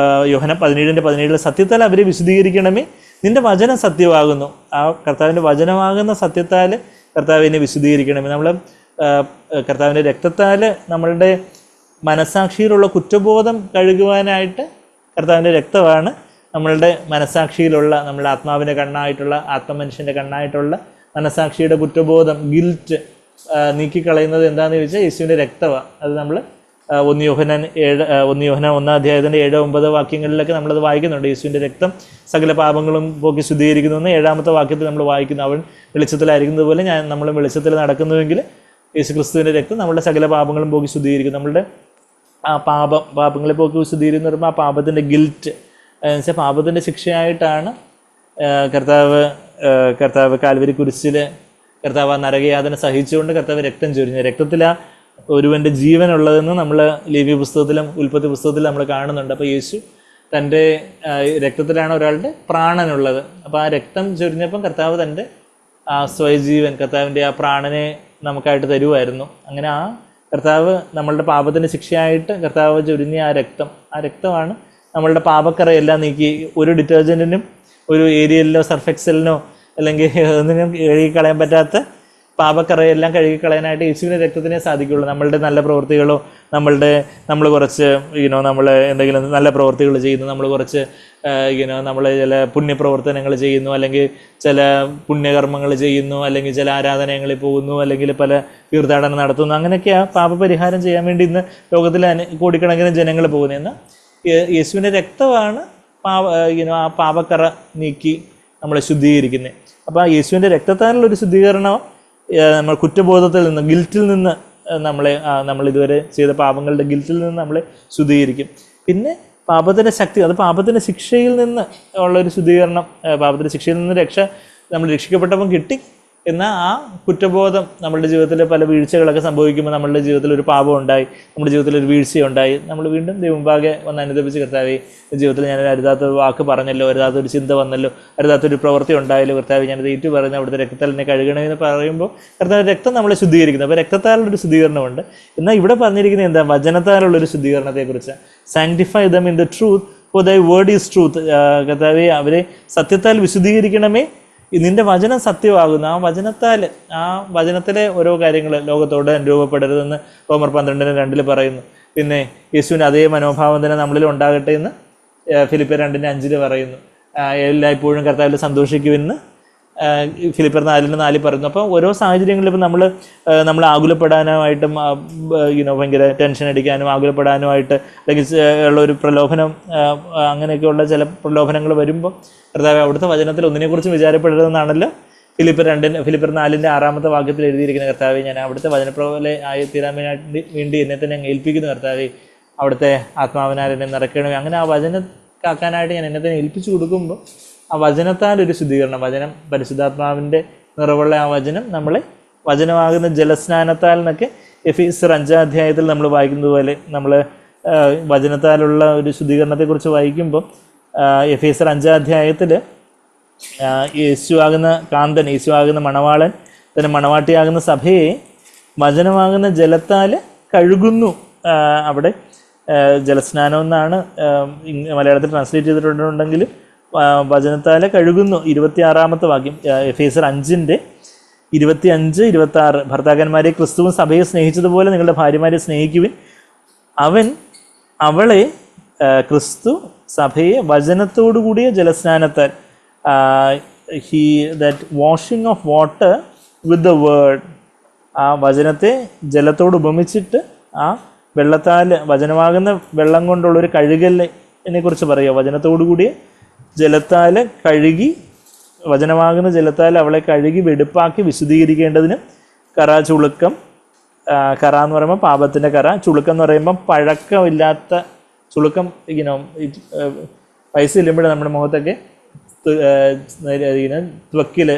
യോഹന്നാൻ 17-17 സത്യത്താൽ അവരെ വിശുദ്ധീകരിക്കണമേ, നിന്റെ വചനം സത്യമാകുന്നു. ആ കർത്താവിൻ്റെ വചനമാകുന്ന സത്യത്താൽ കർത്താവിനെ വിശുദ്ധീകരിക്കണമേ. നമ്മൾ കർത്താവിൻ്റെ രക്തത്താൽ നമ്മളുടെ മനസ്സാക്ഷിയിലുള്ള കുറ്റബോധം കഴുകുവാനായിട്ട് കർത്താവിൻ്റെ രക്തമാണ് നമ്മളുടെ മനസ്സാക്ഷിയിലുള്ള, നമ്മളുടെ ആത്മാവിൻ്റെ കണ്ണായിട്ടുള്ള, ആത്മമനുഷ്യൻ്റെ കണ്ണായിട്ടുള്ള മനസ്സാക്ഷിയുടെ കുറ്റബോധം, ഗിൽറ്റ് നീക്കിക്കളയുന്നത് എന്താണെന്ന് ചോദിച്ചാൽ യേശുവിൻ്റെ രക്തമാണ്. അത് നമ്മൾ 1 യോഹന്നാൻ 1-ാം അധ്യായത്തിൻ്റെ 7-9 വാക്യങ്ങളിലൊക്കെ നമ്മളത് വായിക്കുന്നുണ്ട്. യേശുവിൻ്റെ രക്തം സകല പാപങ്ങളും പോക്കി ശുദ്ധീകരിക്കുന്നു എന്ന് 7-ാമത്തെ വാക്യത്തിൽ നമ്മൾ വായിക്കുന്നു. അവൻ വെളിച്ചത്തിലായിരിക്കുന്നത് പോലെ നമ്മൾ വെളിച്ചത്തിൽ നടക്കുന്നുവെങ്കിൽ യേശു ക്രിസ്തുവിൻ്റെ രക്തം നമ്മുടെ സകല പാപങ്ങളും പോക്കി ശുദ്ധീകരിക്കും. നമ്മളുടെ ആ പാപങ്ങളെ പോക്കി ശുദ്ധീകരിക്കുന്ന പറയുമ്പോൾ ആ പാപത്തിൻ്റെ ഗിൽറ്റ് എന്നുവെച്ചാൽ പാപത്തിൻ്റെ ശിക്ഷയായിട്ടാണ് കർത്താവ് കാൽവരി കുരിശിൽ കർത്താവ് ആ നരകയാതന സഹിച്ചുകൊണ്ട് കർത്താവ് രക്തം ചൊരിഞ്ഞു. രക്തത്തിലാണ് ഒരുവൻ്റെ ജീവനുള്ളതെന്ന് നമ്മൾ ലേവ്യ പുസ്തകത്തിലും ഉൽപ്പത്തി പുസ്തകത്തിലും നമ്മൾ കാണുന്നുണ്ട്. അപ്പോൾ യേശു തൻ്റെ രക്തത്തിലാണ് ഒരാളുടെ പ്രാണനുള്ളത്. അപ്പോൾ ആ രക്തം ചൊരിഞ്ഞപ്പം കർത്താവ് തൻ്റെ ആ സ്വയജീവൻ, കർത്താവിൻ്റെ ആ പ്രാണനെ നമുക്കായിട്ട് തരുമായിരുന്നു. അങ്ങനെ ആ കർത്താവ് നമ്മളുടെ പാപത്തിൻ്റെ ശിക്ഷയായിട്ട് കർത്താവ് ചൊരിഞ്ഞ ആ രക്തമാണ് നമ്മളുടെ പാപക്കറയെല്ലാം നീക്കി. ഒരു ഡിറ്റർജൻറ്റിനും ഒരു ഏരിയലിനോ സർഫെക്സലിനോ അല്ലെങ്കിൽ ഒന്നിനും കഴുകിക്കളയാൻ പറ്റാത്ത പാപക്കറയെല്ലാം കഴുകിക്കളയാനായിട്ട് യേശുവിൻ്റെ രക്തത്തിനെ സാധിക്കുകയുള്ളൂ. നമ്മളുടെ നല്ല പ്രവൃത്തികളോ, നമ്മൾ കുറച്ച് നമ്മൾ എന്തെങ്കിലും നല്ല പ്രവൃത്തികൾ ചെയ്യുന്നു, നമ്മൾ കുറച്ച് നമ്മൾ ചില പുണ്യപ്രവർത്തനങ്ങൾ ചെയ്യുന്നു, അല്ലെങ്കിൽ ചില പുണ്യകർമ്മങ്ങൾ ചെയ്യുന്നു, അല്ലെങ്കിൽ ചില ആരാധനകളിൽ പോകുന്നു, അല്ലെങ്കിൽ പല തീർത്ഥാടനം നടത്തുന്നു. അങ്ങനെയൊക്കെയാണ് പാപപരിഹാരം ചെയ്യാൻ വേണ്ടി ഇന്ന് ലോകത്തിൽ കോടിക്കണക്കിന് ജനങ്ങൾ പോകുന്നതെന്ന്. യേശുവിൻ്റെ രക്തമാണ് ആ പാപക്കറ നീക്കി നമ്മളെ ശുദ്ധീകരിക്കുന്നത്. അപ്പോൾ ആ യേശുവിൻ്റെ രക്തത്താലുള്ളൊരു ശുദ്ധീകരണം നമ്മൾ കുറ്റബോധത്തിൽ നിന്ന്, ഗിൽറ്റിൽ നിന്ന് നമ്മൾ ഇതുവരെ ചെയ്ത പാപങ്ങളുടെ ഗിൽറ്റിൽ നിന്ന് നമ്മളെ ശുദ്ധീകരിക്കും. പിന്നെ പാപത്തിൻ്റെ ശക്തി, അത് പാപത്തിൻ്റെ ശിക്ഷയിൽ നിന്ന് ഉള്ളൊരു ശുദ്ധീകരണം, പാപത്തിൻ്റെ ശിക്ഷയിൽ നിന്ന് നമ്മൾ രക്ഷിക്കപ്പെട്ടപ്പം കിട്ടി. എന്നാൽ ആ കുറ്റബോധം നമ്മളുടെ ജീവിതത്തിൽ പല വീഴ്ചകളൊക്കെ സംഭവിക്കുമ്പോൾ, നമ്മളുടെ ജീവിതത്തിൽ ഒരു പാപം ഉണ്ടായി, നമ്മുടെ ജീവിതത്തിൽ ഒരു വീഴ്ചയുണ്ടായി, നമ്മൾ വീണ്ടും ദൈവമുമ്പാകെ വന്ന് അനുദപിച്ച് കർത്താവേ, ജീവിതത്തിൽ ഞാൻ അരുതാത്തൊരു വാക്ക് പറഞ്ഞല്ലോ, അരുതാത്തൊരു ചിന്ത വന്നല്ലോ, അരുതാത്തൊരു പ്രവൃത്തി ഉണ്ടായല്ലോ, കർത്താവേ ഞാനത് ഏറ്റു പറഞ്ഞ് അവിടുത്തെ രക്തത്താൽ എന്നെ കഴുകണമെന്ന് പറയുമ്പോൾ കർത്താവ് രക്തം നമ്മളെ ശുദ്ധീകരിക്കുന്നത്. അപ്പോൾ രക്തത്താലുള്ളൊരു ശുദ്ധീകരണമുണ്ട്. എന്നാൽ ഇവിടെ പറഞ്ഞിരിക്കുന്നത് എന്താ? വചനത്താലുള്ളൊരു ശുദ്ധീകരണത്തെക്കുറിച്ച്. Sanctify them in the truth, for thy word is truth. കർത്താവേ അവരെ സത്യത്താൽ വിശുദ്ധീകരിക്കണമേ, നിന്റെ വചനം സത്യമാകുന്നു. ആ വചനത്തിലെ ഓരോ കാര്യങ്ങൾ ലോകത്തോട് രൂപപ്പെടരുതെന്ന് റോമർ 12:2 പറയുന്നു. പിന്നെ യേശുവിന് അതേ മനോഭാവം തന്നെ നമ്മളിൽ ഉണ്ടാകട്ടെ എന്ന് ഫിലിപ്പിയർ 2:5 പറയുന്നു. എല്ലായ്പ്പോഴും കർത്താവിൽ സന്തോഷിക്കുമെന്ന് ഫിലിപ്പിയർ 4:4 പറയുന്നു. അപ്പോൾ ഓരോ സാഹചര്യങ്ങളിലും ഇപ്പം നമ്മൾ ആകുലപ്പെടാനുമായിട്ടും ഭയങ്കര ടെൻഷൻ അടിക്കാനും ആകുലപ്പെടാനുമായിട്ട് അല്ലെങ്കിൽ ഉള്ളൊരു പ്രലോഭനം, അങ്ങനെയൊക്കെയുള്ള ചില പ്രലോഭനങ്ങൾ വരുമ്പോൾ കർത്താവ് അവിടുത്തെ വചനത്തിൽ ഒന്നിനെക്കുറിച്ചും വിചാരപ്പെടരുതെന്നാണല്ലോ ഫിലിപ്പിയർ 4:6 വാക്യത്തിൽ എഴുതിയിരിക്കുന്ന. കർത്താവെ ഞാൻ അവിടുത്തെ വചനപ്രപോലെ ആയി തീരാൻ വേണ്ടി എന്നെ തന്നെ അങ്ങ് ഏൽപ്പിക്കുന്നു. കർത്താവെ അവിടുത്തെ ആത്മാവിനാൽ എന്നെ നിറയ്ക്കണമേ. അങ്ങനെ ആ വചനം കാക്കാനായിട്ട് ഞാൻ എന്നെ തന്നെ ഏൽപ്പിച്ചു കൊടുക്കുമ്പോൾ ആ വചനത്താൽ ഒരു ശുദ്ധീകരണം, വചനം പരിശുദ്ധാത്മാവിൻ്റെ നിറവുള്ള ആ വചനം നമ്മളെ വചനമാകുന്ന ജലസ്നാനത്താൽ എന്നൊക്കെ എഫീസർ 5 നമ്മൾ വായിക്കുന്നത് പോലെ നമ്മൾ വചനത്താലുള്ള ഒരു ശുദ്ധീകരണത്തെക്കുറിച്ച് വായിക്കുമ്പോൾ എഫീസർ 5 യേശു ആകുന്ന കാന്തൻ, യേശു ആകുന്ന മണവാളൻ തന്നെ മണവാട്ടിയാകുന്ന സഭയെ വചനമാകുന്ന ജലത്താൽ കഴുകുന്നു. അവിടെ ജലസ്നാനം എന്നാണ് മലയാളത്തിൽ ട്രാൻസ്ലേറ്റ് ചെയ്തിട്ടുണ്ടെങ്കിൽ വചനത്താൽ കഴുകുന്നു. 26 വാക്യം എഫേസർ 5:25-26. ഭർത്താക്കന്മാരെ ക്രിസ്തുവും സഭയെ സ്നേഹിച്ചതുപോലെ നിങ്ങളുടെ ഭാര്യമാരെ സ്നേഹിക്കുവിൻ. അവളെ ക്രിസ്തു സഭയെ വചനത്തോടു കൂടിയ ജലസ്നാനത്താൽ, that washing of water with the word, ആ വചനത്തെ ജലത്തോട് ഉപമിച്ചിട്ട് ആ വെള്ളത്താൽ, വചനമാകുന്ന വെള്ളം കൊണ്ടുള്ളൊരു കഴുകലിനെ കുറിച്ച് പറയുക. വചനത്തോടു കൂടിയ ജലത്താൽ കഴുകി, വചനമാകുന്ന ജലത്താൽ അവളെ കഴുകി വെടുപ്പാക്കി വിശുദ്ധീകരിക്കേണ്ടതിന് കറ, ചുളുക്കം, കറ എന്ന് പറയുമ്പോൾ പാപത്തിൻ്റെ കറ, ചുളുക്കം എന്ന് പറയുമ്പം പഴക്കമില്ലാത്ത ചുളുക്കം. പൈസ ഇല്ലുമ്പോഴേ നമ്മുടെ മുഖത്തൊക്കെ ത്വക്കിൽ,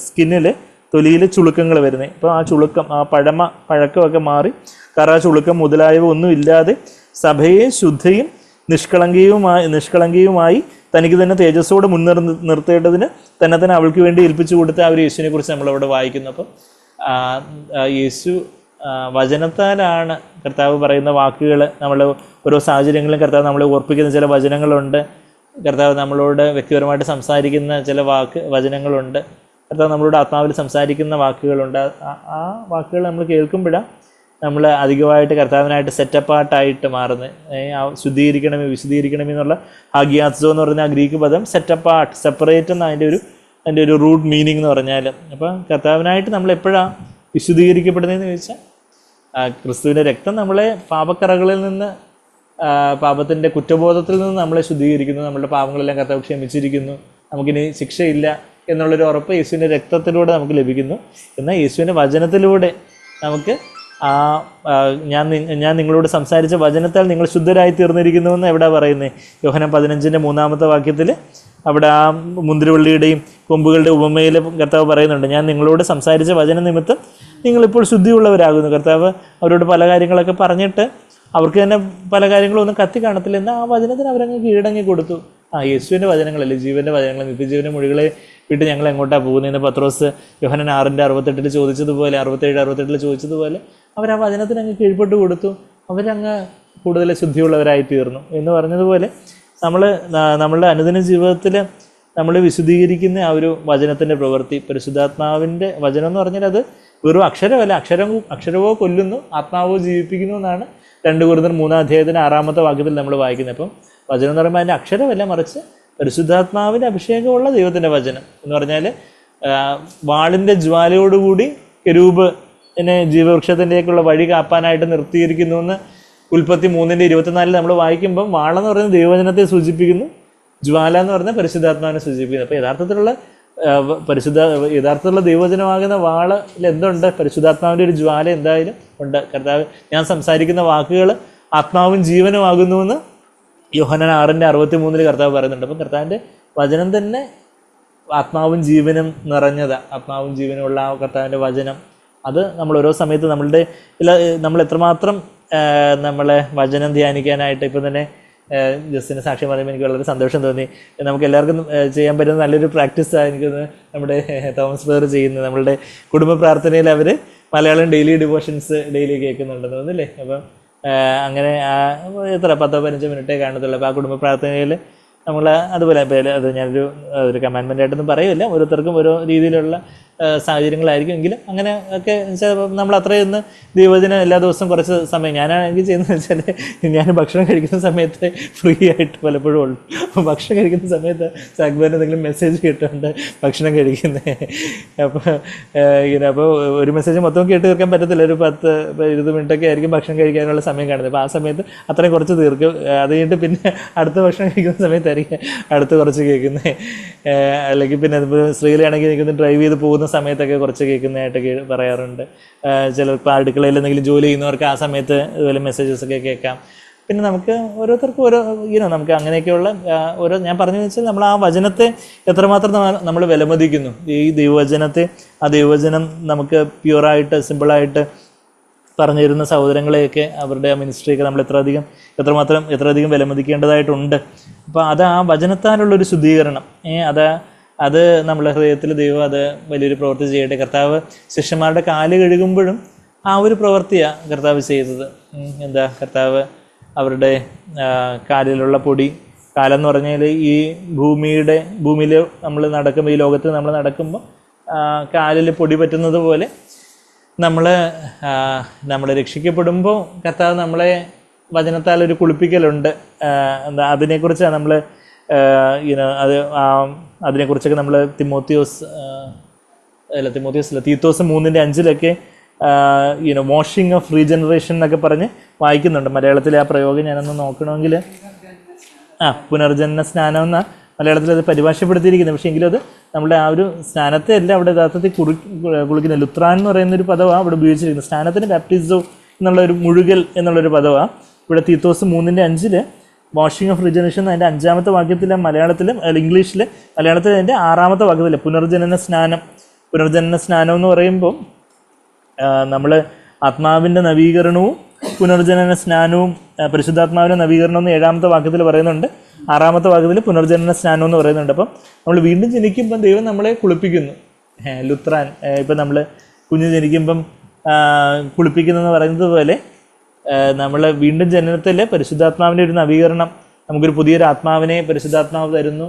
സ്കിന്നിൽ, തൊലിയിൽ ചുളുക്കങ്ങൾ വരുന്നത്. അപ്പോൾ ആ ചുളുക്കം, ആ പഴക്കമൊക്കെ മാറി കറ, ചുളുക്കം മുതലായവ ഒന്നും ഇല്ലാതെ സഭയെ ശുദ്ധയും നിഷ്കളങ്കയുമായി തനിക്ക് തന്നെ തേജസ്സോടെ നിർത്തേണ്ടതിന് തന്നെ അവൾക്ക് വേണ്ടി ഏൽപ്പിച്ചു കൊടുത്ത ആ ഒരു യേശുവിനെ കുറിച്ച് നമ്മളവിടെ വായിക്കുന്നു. അപ്പം യേശു വചനത്താലാണ് കർത്താവ് പറയുന്ന വാക്കുകൾ. നമ്മൾ ഓരോ സാഹചര്യങ്ങളിലും കർത്താവ് നമ്മളെ ഓർപ്പിക്കുന്ന ചില വചനങ്ങളുണ്ട്. കർത്താവ് നമ്മളോട് വ്യക്തിപരമായിട്ട് സംസാരിക്കുന്ന ചില വചനങ്ങളുണ്ട്. കർത്താവ് നമ്മളോട് ആത്മാവിൽ സംസാരിക്കുന്ന വാക്കുകളുണ്ട്. ആ വാക്കുകൾ നമ്മൾ കേൾക്കുമ്പോഴാണ് നമ്മൾ അധികമായിട്ട് കർത്താവിനായിട്ട് സെറ്റപ്പാർട്ടായിട്ട് മാറുന്നത്. ശുദ്ധീകരിക്കണമേ, വിശുദ്ധീകരിക്കണമേ എന്നുള്ള ഹാഗിയാത്സോ എന്ന് പറഞ്ഞ ആ ഗ്രീക്ക് പദം സെറ്റപ്പാർട്ട്, സെപ്പറേറ്റ് എന്ന അതിൻ്റെ ഒരു റൂട്ട് മീനിങ് എന്ന് പറഞ്ഞാൽ. അപ്പം കർത്താവിനായിട്ട് നമ്മൾ എപ്പോഴാണ് വിശുദ്ധീകരിക്കപ്പെടുന്നതെന്ന് ചോദിച്ചാൽ, ക്രിസ്തുവിൻ്റെ രക്തം നമ്മളെ പാപക്കറകളിൽ നിന്ന്, പാപത്തിൻ്റെ കുറ്റബോധത്തിൽ നിന്ന് നമ്മളെ ശുദ്ധീകരിക്കുന്നു. നമ്മളുടെ പാപങ്ങളെല്ലാം കർത്താവ് ക്ഷമിച്ചിരിക്കുന്നു, നമുക്കിനി ശിക്ഷയില്ല എന്നുള്ളൊരു ഉറപ്പ് യേശുവിൻ്റെ രക്തത്തിലൂടെ നമുക്ക് ലഭിക്കുന്നു. എന്നാൽ യേശുവിൻ്റെ വചനത്തിലൂടെ നമുക്ക് ഞാൻ നിങ്ങളോട് സംസാരിച്ച വചനത്താൽ നിങ്ങൾ ശുദ്ധരായി തീർന്നിരിക്കുന്നുവെന്ന് എവിടെ പറയുന്നത്? യോഹന്നാൻ 15:3 വാക്യത്തിൽ അവിടെ ആ മുന്തിരിവള്ളിയുടെയും കൊമ്പുകളുടെ ഉപമയിൽ കർത്താവ് പറയുന്നുണ്ട്, ഞാൻ നിങ്ങളോട് സംസാരിച്ച വചന നിമിത്തം നിങ്ങളിപ്പോൾ ശുദ്ധിയുള്ളവരാകുന്നു. കർത്താവ് അവരോട് പല കാര്യങ്ങളൊക്കെ പറഞ്ഞിട്ട് അവർക്ക് തന്നെ പല കാര്യങ്ങളും ഒന്നും കത്തി കാണത്തില്ല. എന്നാൽ ആ വചനത്തിന് അവരങ്ങ് കീഴടങ്ങി കൊടുത്തു. യേശുവിൻ്റെ വചനങ്ങളല്ലേ, ജീവൻ്റെ വചനങ്ങൾ, നിത്യജീവൻ്റെ മൊഴികളെ വിട്ട് ഞങ്ങൾ എങ്ങോട്ടാണ് പോകുന്നതെന്ന് പത്രോസ് യോഹന്നാൻ 6:68 ചോദിച്ചതുപോലെ, 67-68 ചോദിച്ചതുപോലെ അവർ ആ വചനത്തിന് അങ്ങ് കീഴ്പ്പെട്ട് കൊടുത്തു. അവരങ്ങ് കൂടുതൽ ശുദ്ധിയുള്ളവരായി തീർന്നു എന്ന് പറഞ്ഞതുപോലെ നമ്മളുടെ അനുദിന ജീവിതത്തിൽ നമ്മൾ വിശുദ്ധീകരിക്കുന്ന ആ ഒരു വചനത്തിൻ്റെ പ്രവൃത്തി, പരിശുദ്ധാത്മാവിൻ്റെ വചനം എന്ന് പറഞ്ഞാൽ അത് വെറും അക്ഷരമല്ല, അക്ഷരവോ കൊല്ലുന്നു, ആത്മാവോ ജീവിപ്പിക്കുന്നു എന്നാണ് 2 Corinthians 3 വാക്യത്തിൽ നമ്മൾ വായിക്കുന്നത്. അപ്പം വചനം എന്ന് പറയുമ്പോൾ അതിൻ്റെ അക്ഷരമല്ല, മറിച്ച് പരിശുദ്ധാത്മാവിൻ്റെ അഭിഷേകമുള്ള ദൈവത്തിൻ്റെ വചനം എന്ന് പറഞ്ഞാൽ വാളിൻ്റെ ജ്വാലയോടുകൂടി കെരൂബ് ജീവവൃക്ഷത്തിൻ്റെയൊക്കെയുള്ള വഴി കാപ്പാനായിട്ട് നിർത്തിയിരിക്കുന്നു എന്ന് ഉൽപ്പത്തി 3:24 നമ്മൾ വായിക്കുമ്പം വാളെന്ന് പറയുന്നത് ദൈവവചനത്തെ സൂചിപ്പിക്കുന്നു, ജ്വാല എന്ന് പറഞ്ഞാൽ പരിശുദ്ധാത്മാവിനെ സൂചിപ്പിക്കുന്നു. അപ്പോൾ യഥാർത്ഥത്തിലുള്ള പരിശുദ്ധ യഥാർത്ഥത്തിലുള്ള ദൈവവചനമാകുന്ന വാളിൽ എന്തുണ്ട്? പരിശുദ്ധാത്മാവിൻ്റെ ഒരു ജ്വാല എന്തായാലും ഉണ്ട്. കർത്താവ് ഞാൻ സംസാരിക്കുന്ന വാക്കുകൾ ആത്മാവും ജീവനുമാകുന്നുവെന്ന് യോഹന്നാൻ 6:63 കർത്താവ് പറയുന്നുണ്ട്. അപ്പം കർത്താവിൻ്റെ വചനം തന്നെ ആത്മാവും ജീവനും നിറഞ്ഞതാണ്. ആത്മാവും ജീവനുമുള്ള ആ കർത്താവിൻ്റെ വചനം അത് നമ്മൾ ഓരോ സമയത്ത് നമ്മൾ എത്രമാത്രം നമ്മളെ വചനം ധ്യാനിക്കാനായിട്ട് ഇപ്പം തന്നെ ജസ്റ്റിന് സാക്ഷ്യം പറയുമ്പോൾ എനിക്ക് വളരെ സന്തോഷം തോന്നി. നമുക്ക് എല്ലാവർക്കും ചെയ്യാൻ പറ്റുന്ന നല്ലൊരു പ്രാക്ടീസാണ് എനിക്കൊന്ന് നമ്മുടെ തോമസ് ബ്രദർ ചെയ്യുന്നത്. നമ്മളുടെ കുടുംബ പ്രാർത്ഥനയിൽ അവർ മലയാളം ഡെയിലി ഡിവോഷൻസ് ഡെയിലി കേൾക്കുന്നുണ്ടെന്ന് തോന്നുന്നില്ലേ? അപ്പം അങ്ങനെ എത്ര 10-15 മിനിറ്റേ കാണത്തുള്ളൂ. അപ്പോൾ ആ കുടുംബ പ്രാർത്ഥനയിൽ നമ്മൾ അതുപോലെ അത് ഞാനൊരു കമാൻഡ്മെൻ്റായിട്ടൊന്നും പറയില്ല, ഓരോരുത്തർക്കും ഓരോ രീതിയിലുള്ള സാഹചര്യങ്ങളായിരിക്കും. എങ്കിലും അങ്ങനെ ഒക്കെ നമ്മൾ അത്രയൊന്ന് ദൈവവചനം എല്ലാ ദിവസവും കുറച്ച് സമയം ഞാനാണെങ്കിൽ ചെയ്യുന്നത് വെച്ചാൽ ഞാൻ ഭക്ഷണം കഴിക്കുന്ന സമയത്ത് ഫ്രീ ആയിട്ട് പലപ്പോഴും ഉള്ളൂ. ഭക്ഷണം കഴിക്കുന്ന സമയത്ത് സാഗ്ബാൻ എന്തെങ്കിലും മെസ്സേജ് കേട്ടുകൊണ്ട് ഭക്ഷണം കഴിക്കുന്നത്. അപ്പോൾ ഒരു മെസ്സേജ് മൊത്തം കേട്ട് തീർക്കാൻ പറ്റത്തില്ല. ഒരു 10-20 മിനിറ്റൊക്കെ ആയിരിക്കും ഭക്ഷണം കഴിക്കാനുള്ള സമയം കാണുന്നത്. അപ്പോൾ ആ സമയത്ത് അത്രയും കുറച്ച് തീർക്കും. അത് കഴിഞ്ഞിട്ട് പിന്നെ അടുത്ത ഭക്ഷണം കഴിക്കുന്ന സമയത്തായിരിക്കും അടുത്ത് കുറച്ച് കേൾക്കുന്നത്. അല്ലെങ്കിൽ പിന്നെ അതിപ്പോൾ സ്ത്രീകളാണെങ്കിൽ എനിക്കൊന്ന് ഡ്രൈവ് ചെയ്ത് പോകുന്ന സമയത്തൊക്കെ കുറച്ച് കേൾക്കുന്നതായിട്ടൊക്കെ പറയാറുണ്ട്. ചിലപ്പോൾ അടുക്കളയിൽ എന്തെങ്കിലും ജോലി ചെയ്യുന്നവർക്ക് ആ സമയത്ത് ഇതുപോലെ മെസ്സേജസൊക്കെ കേൾക്കാം. പിന്നെ നമുക്ക് ഓരോരുത്തർക്കും ഓരോ നമുക്ക് അങ്ങനെയൊക്കെയുള്ള ഓരോ ഞാൻ പറഞ്ഞു വെച്ചാൽ നമ്മൾ ആ വചനത്തെ എത്രമാത്രം നമ്മൾ വിലമതിക്കുന്നു. ഈ ദൈവവചനത്തെ, ആ ദൈവവചനം നമുക്ക് പ്യുവറായിട്ട് സിമ്പിളായിട്ട് പറഞ്ഞു തരുന്ന സഹോദരങ്ങളെയൊക്കെ അവരുടെ ആ മിനിസ്ട്രിയൊക്കെ നമ്മൾ എത്രയധികം വിലമതിക്കേണ്ടതായിട്ടുണ്ട്. അപ്പോൾ അത് ആ വചനത്താലുള്ളൊരു ശുദ്ധീകരണം, അത് നമ്മുടെ ഹൃദയത്തിൽ ദൈവം അത് വലിയൊരു പ്രവൃത്തി ചെയ്യട്ടെ. കർത്താവ് ശിഷ്യന്മാരുടെ കാല് കഴുകുമ്പോഴും ആ ഒരു പ്രവൃത്തിയാണ് കർത്താവ് ചെയ്തത്. കർത്താവ് അവരുടെ കാലിലുള്ള പൊടി, കാലെന്ന് പറഞ്ഞാൽ ഈ ഭൂമിയിൽ നമ്മൾ നടക്കുമ്പോൾ, ഈ ലോകത്ത് നമ്മൾ നടക്കുമ്പോൾ കാലിൽ പൊടി പറ്റുന്നത് പോലെ നമ്മൾ രക്ഷിക്കപ്പെടുമ്പോൾ കർത്താവ് നമ്മളെ വചനത്താൽ ഒരു കുളിപ്പിക്കലുണ്ട്. അതിനെക്കുറിച്ചാണ് നമ്മൾ അതിനെക്കുറിച്ചൊക്കെ നമ്മൾ തീത്തോസ് 3:5 വാഷിംഗ് ഓഫ് റീജനറേഷൻ എന്നൊക്കെ പറഞ്ഞ് വായിക്കുന്നുണ്ട്. മലയാളത്തിലെ ആ പ്രയോഗം ഞാനൊന്ന് നോക്കണമെങ്കിൽ പുനർജന്മ സ്നാനം എന്ന മലയാളത്തിൽ അത് പരിഭാഷപ്പെടുത്തിയിരിക്കുന്നത്. പക്ഷേ എങ്കിലും അത് നമ്മുടെ ആ ഒരു സ്നാനത്തെ അല്ല അവിടെ യഥാർത്ഥത്തിൽ കുളിക്കുന്നത്. ലുത്രാൻ എന്ന് പറയുന്നൊരു പദമാണ് അവിടെ ഉപയോഗിച്ചിരിക്കുന്നത്. സ്നാനത്തിന് ബാപ്റ്റിസോ എന്നുള്ളൊരു മുഴുകൽ എന്നുള്ളൊരു പദമാണ് ഇവിടെ. തീത്തോസ് 3:5 വാഷിംഗ് ഓഫ് റിജനറേഷൻ അതിൻ്റെ 5ാമത്തെ വാക്യത്തിൽ മലയാളത്തിലും ഇംഗ്ലീഷിൽ, മലയാളത്തിൽ അതിൻ്റെ 6ാമത്തെ വാക്യത്തിൽ പുനർജനന സ്നാനം എന്ന് പറയുമ്പോൾ നമ്മൾ ആത്മാവിൻ്റെ നവീകരണവും പുനർജനന സ്നാനവും പരിശുദ്ധാത്മാവിൻ്റെ നവീകരണം എന്ന് 7ാമത്തെ വാക്യത്തിൽ പറയുന്നുണ്ട്. 6ാമത്തെ വാക്യത്തിൽ പുനർജനന സ്നാനം എന്ന് പറയുന്നുണ്ട്. അപ്പം നമ്മൾ വീണ്ടും ജനിക്കുമ്പം ദൈവം നമ്മളെ കുളിപ്പിക്കുന്നു. ലുത്രാൻ ഇപ്പം നമ്മൾ കുഞ്ഞ് ജനിക്കുമ്പം കുളിപ്പിക്കുന്നതെന്ന് പറയുന്നത് പോലെ നമ്മൾ വീണ്ടും ജനനത്തിൽ പരിശുദ്ധാത്മാവിൻ്റെ ഒരു നവീകരണം, നമുക്കൊരു പുതിയൊരു ആത്മാവിനെ പരിശുദ്ധാത്മാവ് തരുന്നു.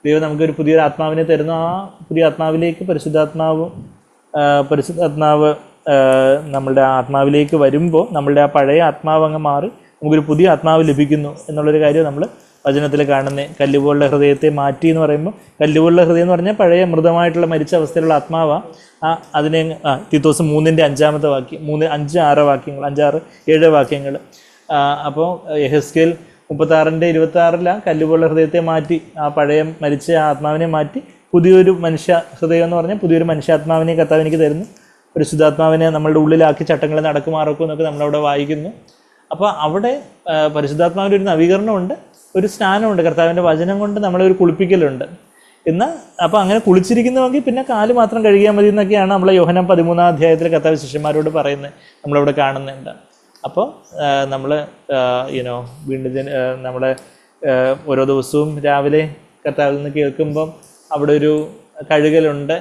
ദൈവം നമുക്കൊരു പുതിയൊരു ആത്മാവിനെ തരുന്നു. ആ പുതിയ ആത്മാവിലേക്ക് പരിശുദ്ധാത്മാവ് നമ്മളുടെ ആത്മാവിലേക്ക് വരുമ്പോൾ നമ്മളുടെ ആ പഴയ ആത്മാവ് അങ്ങ് മാറി നമുക്കൊരു പുതിയ ആത്മാവ് ലഭിക്കുന്നു എന്നുള്ളൊരു കാര്യം നമ്മൾ വചനത്തിൽ കാണുന്നത്. കല്ലുപോലുള്ള ഹൃദയത്തെ മാറ്റി എന്ന് പറയുമ്പോൾ, കല്ലുപോലുള്ള ഹൃദയം എന്ന് പറഞ്ഞാൽ പഴയ മൃതമായിട്ടുള്ള മരിച്ച അവസ്ഥയിലുള്ള ആത്മാവാണ്. അതിനെ തീത്തോസ് 3:5 വാക്യം, 3, 5, 6 വാക്യങ്ങൾ, 5, 6, 7 വാക്യങ്ങൾ. അപ്പോൾ യെഹെസ്കേൽ 36:26 കല്ലുപോലുള്ള ഹൃദയത്തെ മാറ്റി, ആ പഴയ മരിച്ച ആത്മാവിനെ മാറ്റി പുതിയൊരു മനുഷ്യ ഹൃദയം എന്ന് പറഞ്ഞാൽ പുതിയൊരു മനുഷ്യാത്മാവിനെ കർത്താവ് എനിക്ക് തരുന്നു. പരിശുദ്ധാത്മാവിനെ നമ്മളുടെ ഉള്ളിലാക്കി ചട്ടങ്ങളെ നടക്കുമാറക്കും എന്നൊക്കെ നമ്മളവിടെ വായിക്കുന്നു. അപ്പോൾ അവിടെ പരിശുദ്ധാത്മാവിൻ്റെ ഒരു നവീകരണമുണ്ട്, ഒരു സ്നാനമുണ്ട്, കർത്താവിൻ്റെ വചനം കൊണ്ട് നമ്മളെ ഒരു കുളിപ്പിക്കലുണ്ട്. അപ്പോൾ അങ്ങനെ കുളിച്ചിരിക്കുന്നുവെങ്കിൽ പിന്നെ കാല് മാത്രം കഴുകിയാൽ മതി എന്നൊക്കെയാണ് നമ്മളെ യോഹന്നാൻ 13-ാം അധ്യായത്തിൽ കർത്താവ് ശിഷ്യന്മാരോട് പറയുന്നത്, നമ്മളവിടെ കാണുന്നുണ്ട്. അപ്പോൾ നമ്മൾ വീണ്ടും നമ്മളെ ഓരോ ദിവസവും രാവിലെ കർത്താവിൽ നിന്ന് കേൾക്കുമ്പം അവിടെ ഒരു കഴുകലുണ്ട്.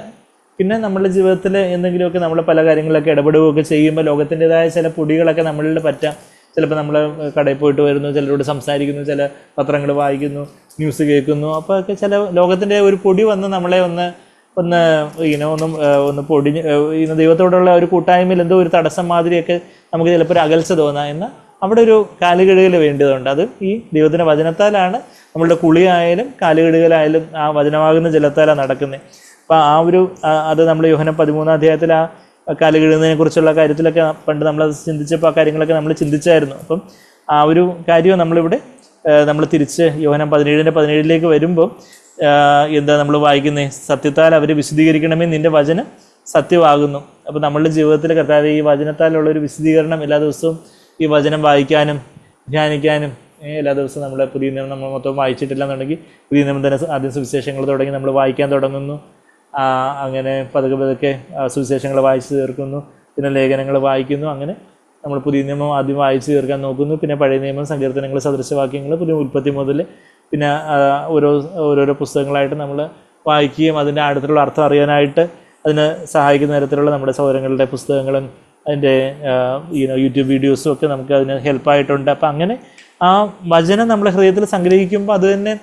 പിന്നെ നമ്മുടെ ജീവിതത്തിൽ എന്തെങ്കിലുമൊക്കെ നമ്മൾ പല കാര്യങ്ങളിലൊക്കെ ഇടപെടുകയൊക്കെ ചെയ്യുമ്പോൾ ലോകത്തിൻ്റെതായ ചില പൊടികളൊക്കെ നമ്മളിൽ പറ്റാം. ചിലപ്പോൾ നമ്മൾ കടയിൽ പോയിട്ട് വരുന്നു, ചിലരോട് സംസാരിക്കുന്നു, ചില പത്രങ്ങൾ വായിക്കുന്നു, ന്യൂസ് കേൾക്കുന്നു. അപ്പോൾ ഒക്കെ ചില ലോകത്തിൻ്റെ ഒരു പൊടി വന്ന് നമ്മളെ ഒന്ന് പൊടിഞ്ഞ് ദൈവത്തോടുള്ള ഒരു കൂട്ടായ്മയിൽ എന്തോ ഒരു തടസ്സം മാതിരിയൊക്കെ നമുക്ക് ചിലപ്പോൾ ഒരു അകൽച്ച തോന്നാം. എന്നാൽ അവിടെ ഒരു കാലുകഴുകൽ വേണ്ടതുണ്ട്. അത് ഈ ദൈവത്തിൻ്റെ വചനത്താലാണ്. നമ്മളുടെ കുളിയായാലും കാലുകഴുകലായാലും ആ വചനമാകുന്ന ജലത്താലാണ് നടക്കുന്നത്. അപ്പോൾ അത് നമ്മൾ യോഹന്നാൻ 13-ാം അധ്യായത്തിൽ ആ കാല് കഴുകുന്നതിനെ കുറിച്ചുള്ള കാര്യത്തിലൊക്കെ പണ്ട് നമ്മളത് ചിന്തിച്ചപ്പോൾ ആ കാര്യങ്ങളൊക്കെ നമ്മൾ ചിന്തിച്ചായിരുന്നു. അപ്പം ആ ഒരു കാര്യം നമ്മൾ തിരിച്ച് യോഹന്നാൻ 17:17 വരുമ്പോൾ എന്താ നമ്മൾ വായിക്കുന്നത്, സത്യത്താൽ അവരെ വിശദീകരിക്കണമേ, നിൻ്റെ വചനം സത്യമാകുന്നു. അപ്പോൾ നമ്മളുടെ ജീവിതത്തിൽ കർത്താവ് ഈ വചനത്താലുള്ളൊരു വിശദീകരണം എല്ലാ ദിവസവും ഈ വചനം വായിക്കാനും ധ്യാനിക്കാനും എല്ലാ ദിവസവും നമ്മൾ പുതിയ നിയമം നമ്മൾ മൊത്തം വായിച്ചിട്ടില്ല എന്നുണ്ടെങ്കിൽ പുതിയ നിയമം തന്നെ ആദ്യം സുവിശേഷങ്ങൾ തുടങ്ങി നമ്മൾ വായിക്കാൻ തുടങ്ങുന്നു. അങ്ങനെ പതുക്കെ പതുക്കെ സുവിശേഷങ്ങൾ വായിച്ചു തീർക്കുന്നു, പിന്നെ ലേഖനങ്ങൾ വായിക്കുന്നു. അങ്ങനെ നമ്മൾ പുതിയ നിയമം ആദ്യം വായിച്ചു തീർക്കാൻ നോക്കുന്നു, പിന്നെ പഴയ നിയമം, സങ്കീർത്തനങ്ങൾ, സദൃശവാക്യങ്ങൾ, പിന്നെ ഉൽപ്പത്തി മുതൽ പിന്നെ ഓരോരോ പുസ്തകങ്ങളായിട്ട് നമ്മൾ വായിക്കുകയും അതിൻ്റെ അടുത്തുള്ള അർത്ഥം അറിയാനായിട്ട് അതിന് സഹായിക്കുന്ന തരത്തിലുള്ള നമ്മുടെ സൗരങ്ങളുടെ പുസ്തകങ്ങളും അതിൻ്റെ യൂട്യൂബ് വീഡിയോസും ഒക്കെ നമുക്ക് അതിന് ഹെൽപ്പായിട്ടുണ്ട്. അപ്പം അങ്ങനെ ആ വചനം നമ്മുടെ ഹൃദയത്തിൽ സംഗ്രഹിക്കുമ്പോൾ അത് തന്നെ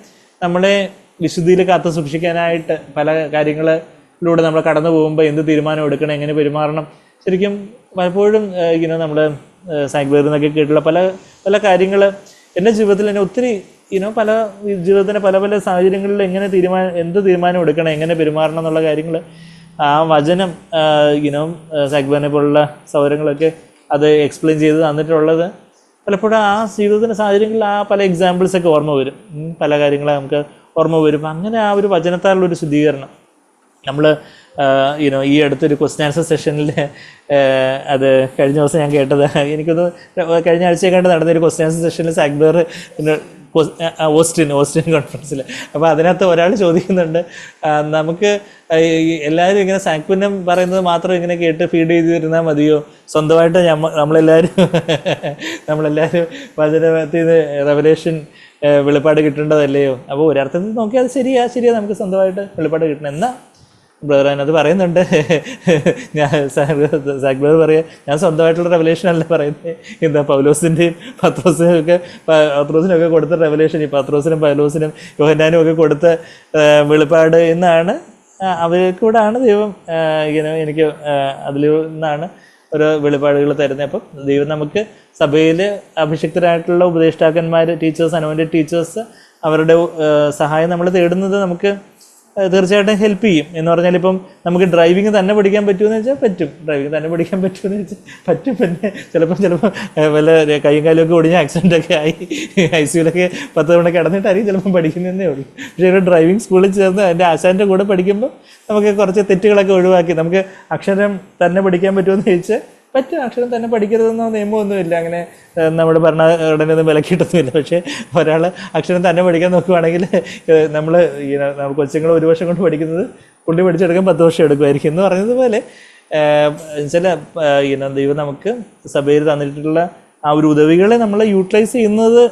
നമ്മളെ വിശുദ്ധിയിൽ കാത്തു സൂക്ഷിക്കാനായിട്ട് പല കാര്യങ്ങളിലൂടെ നമ്മൾ കടന്നു പോകുമ്പോൾ എന്ത് തീരുമാനം എടുക്കണം, എങ്ങനെ പെരുമാറണം. ശരിക്കും പലപ്പോഴും നമ്മൾ സാങ്ക്വേറിൽ നിന്നൊക്കെ കേട്ടുള്ള പല പല കാര്യങ്ങൾ എൻ്റെ ജീവിതത്തിൽ തന്നെ ഒത്തിരി പല ജീവിതത്തിൻ്റെ പല പല സാഹചര്യങ്ങളിൽ എന്ത് തീരുമാനം എടുക്കണം, എങ്ങനെ പെരുമാറണം എന്നുള്ള കാര്യങ്ങൾ ആ വചനം സാങ്ക്വേറിനെ പോലുള്ള സൗരങ്ങളൊക്കെ അത് എക്സ്പ്ലെയിൻ ചെയ്ത് തന്നിട്ടുള്ളത് പലപ്പോഴും ആ ജീവിതത്തിൻ്റെ സാഹചര്യങ്ങളിൽ ആ പല എക്സാമ്പിൾസൊക്കെ ഓർമ്മ വരും, പല കാര്യങ്ങൾ നമുക്ക് ഓർമ്മ വരും. അങ്ങനെ ആ ഒരു വചനത്താലുള്ളൊരു ശുദ്ധീകരണം നമ്മൾ ഈ അടുത്തൊരു ക്വസ്റ്റ്യൻ ആൻസർ സെഷനിൽ അത് കഴിഞ്ഞ ദിവസം ഞാൻ കേട്ടത്, എനിക്കൊന്ന് കഴിഞ്ഞ ആഴ്ചയൊക്കെ നടന്നൊരു ക്വസ്റ്റ്യൻ ആൻസർ സെഷനിൽ സാങ്ക്വേർ ഓസ്റ്റിൻ കോൺഫറൻസിൽ. അപ്പോൾ അതിനകത്ത് ഒരാൾ ചോദിക്കുന്നുണ്ട്, നമുക്ക് എല്ലാവരും ഇങ്ങനെ സാങ്ക്വന്യം പറയുന്നത് മാത്രം ഇങ്ങനെ കേട്ട് ഫീഡ് ചെയ്തിരുന്നാൽ മതിയോ, സ്വന്തമായിട്ട് നമ്മളെല്ലാവരും വചനത്തിൽ നിന്ന് റെവലേഷൻ വെളിപ്പാട് കിട്ടേണ്ടതല്ലയോ? അപ്പോൾ ഒരർത്ഥത്തിൽ നോക്കിയാൽ അത് ശരിയാ നമുക്ക് സ്വന്തമായിട്ട് വെളിപ്പാട് കിട്ടണം. എന്നാൽ ബ്രദർ അതിനകത്ത് പറയുന്നുണ്ട്, ഞാൻ സാങ്ക്വേർ പറയാം, ഞാൻ സ്വന്തമായിട്ടുള്ള റെവലേഷൻ അല്ല പറയുന്നത്, എന്താ പൗലോസിൻ്റെയും പത്രോസിനൊക്കെ കൊടുത്ത റെവലേഷൻ, ഈ പത്രോസിനും പൗലോസിനും യോഹന്നാനും ഒക്കെ കൊടുത്ത വെളിപ്പാട് എന്നാണ്, അവർക്കൂടാണ് ദൈവം എനിക്ക് അതിൽ നിന്നാണ് ഓരോ വെളിപ്പാടുകൾ തരുന്നത്. അപ്പം ദൈവം നമുക്ക് സഭയിൽ അഭിഷിക്തരായിട്ടുള്ള ഉപദേഷ്ടാക്കന്മാർ, ടീച്ചേഴ്സ്, അനോയിന്റഡ് ടീച്ചേഴ്സ്, അവരുടെ സഹായം നമ്മൾ തേടുന്നത് നമുക്ക് തീർച്ചയായിട്ടും ഹെൽപ്പ് ചെയ്യും. എന്ന് പറഞ്ഞാൽ ഇപ്പം നമുക്ക് ഡ്രൈവിങ് തന്നെ പഠിക്കാൻ പറ്റുമെന്ന് വെച്ചാൽ പറ്റും, ഡ്രൈവിങ് തന്നെ പഠിക്കാൻ പറ്റുമെന്ന് വെച്ചാൽ പറ്റും. പിന്നെ ചിലപ്പോൾ വല്ല കൈയും കാലുമൊക്കെ ഒടിഞ്ഞ ആക്സിഡൻ്റൊക്കെ ആയി ICUലൊക്കെ 10 തവണ കിടന്നിട്ടായിരിക്കും ചിലപ്പം പഠിക്കുന്നതേ ഉള്ളൂ. പക്ഷേ ഒരു ഡ്രൈവിംഗ് സ്കൂളിൽ ചേർന്ന് അതിൻ്റെ ആശാൻ്റെ കൂടെ പഠിക്കുമ്പോൾ നമുക്ക് കുറച്ച് തെറ്റുകളൊക്കെ ഒഴിവാക്കി നമുക്ക് അക്ഷരം തന്നെ പഠിക്കാൻ പറ്റുമെന്ന് ചോദിച്ചാൽ പറ്റും. അക്ഷരം തന്നെ പഠിക്കരുതെന്നോ നിയമമൊന്നുമില്ല, അങ്ങനെ നമ്മുടെ ഭരണഘടനയൊന്നും വിലക്കിയിട്ടൊന്നുമില്ല. പക്ഷേ ഒരാൾ അക്ഷരം തന്നെ പഠിക്കാൻ നോക്കുകയാണെങ്കിൽ നമ്മൾ കൊച്ചുങ്ങൾ 1 വർഷം കൊണ്ട് പഠിക്കുന്നത് പുള്ളി പഠിച്ചെടുക്കാൻ 10 വർഷം എടുക്കുമായിരിക്കും എന്ന് പറഞ്ഞതുപോലെ ചില ദൈവം നമുക്ക് സഭയിൽ തന്നിട്ടുള്ള ആ ഒരു ഉദവികളെ നമ്മൾ യൂട്ടിലൈസ് ചെയ്യുന്നത്,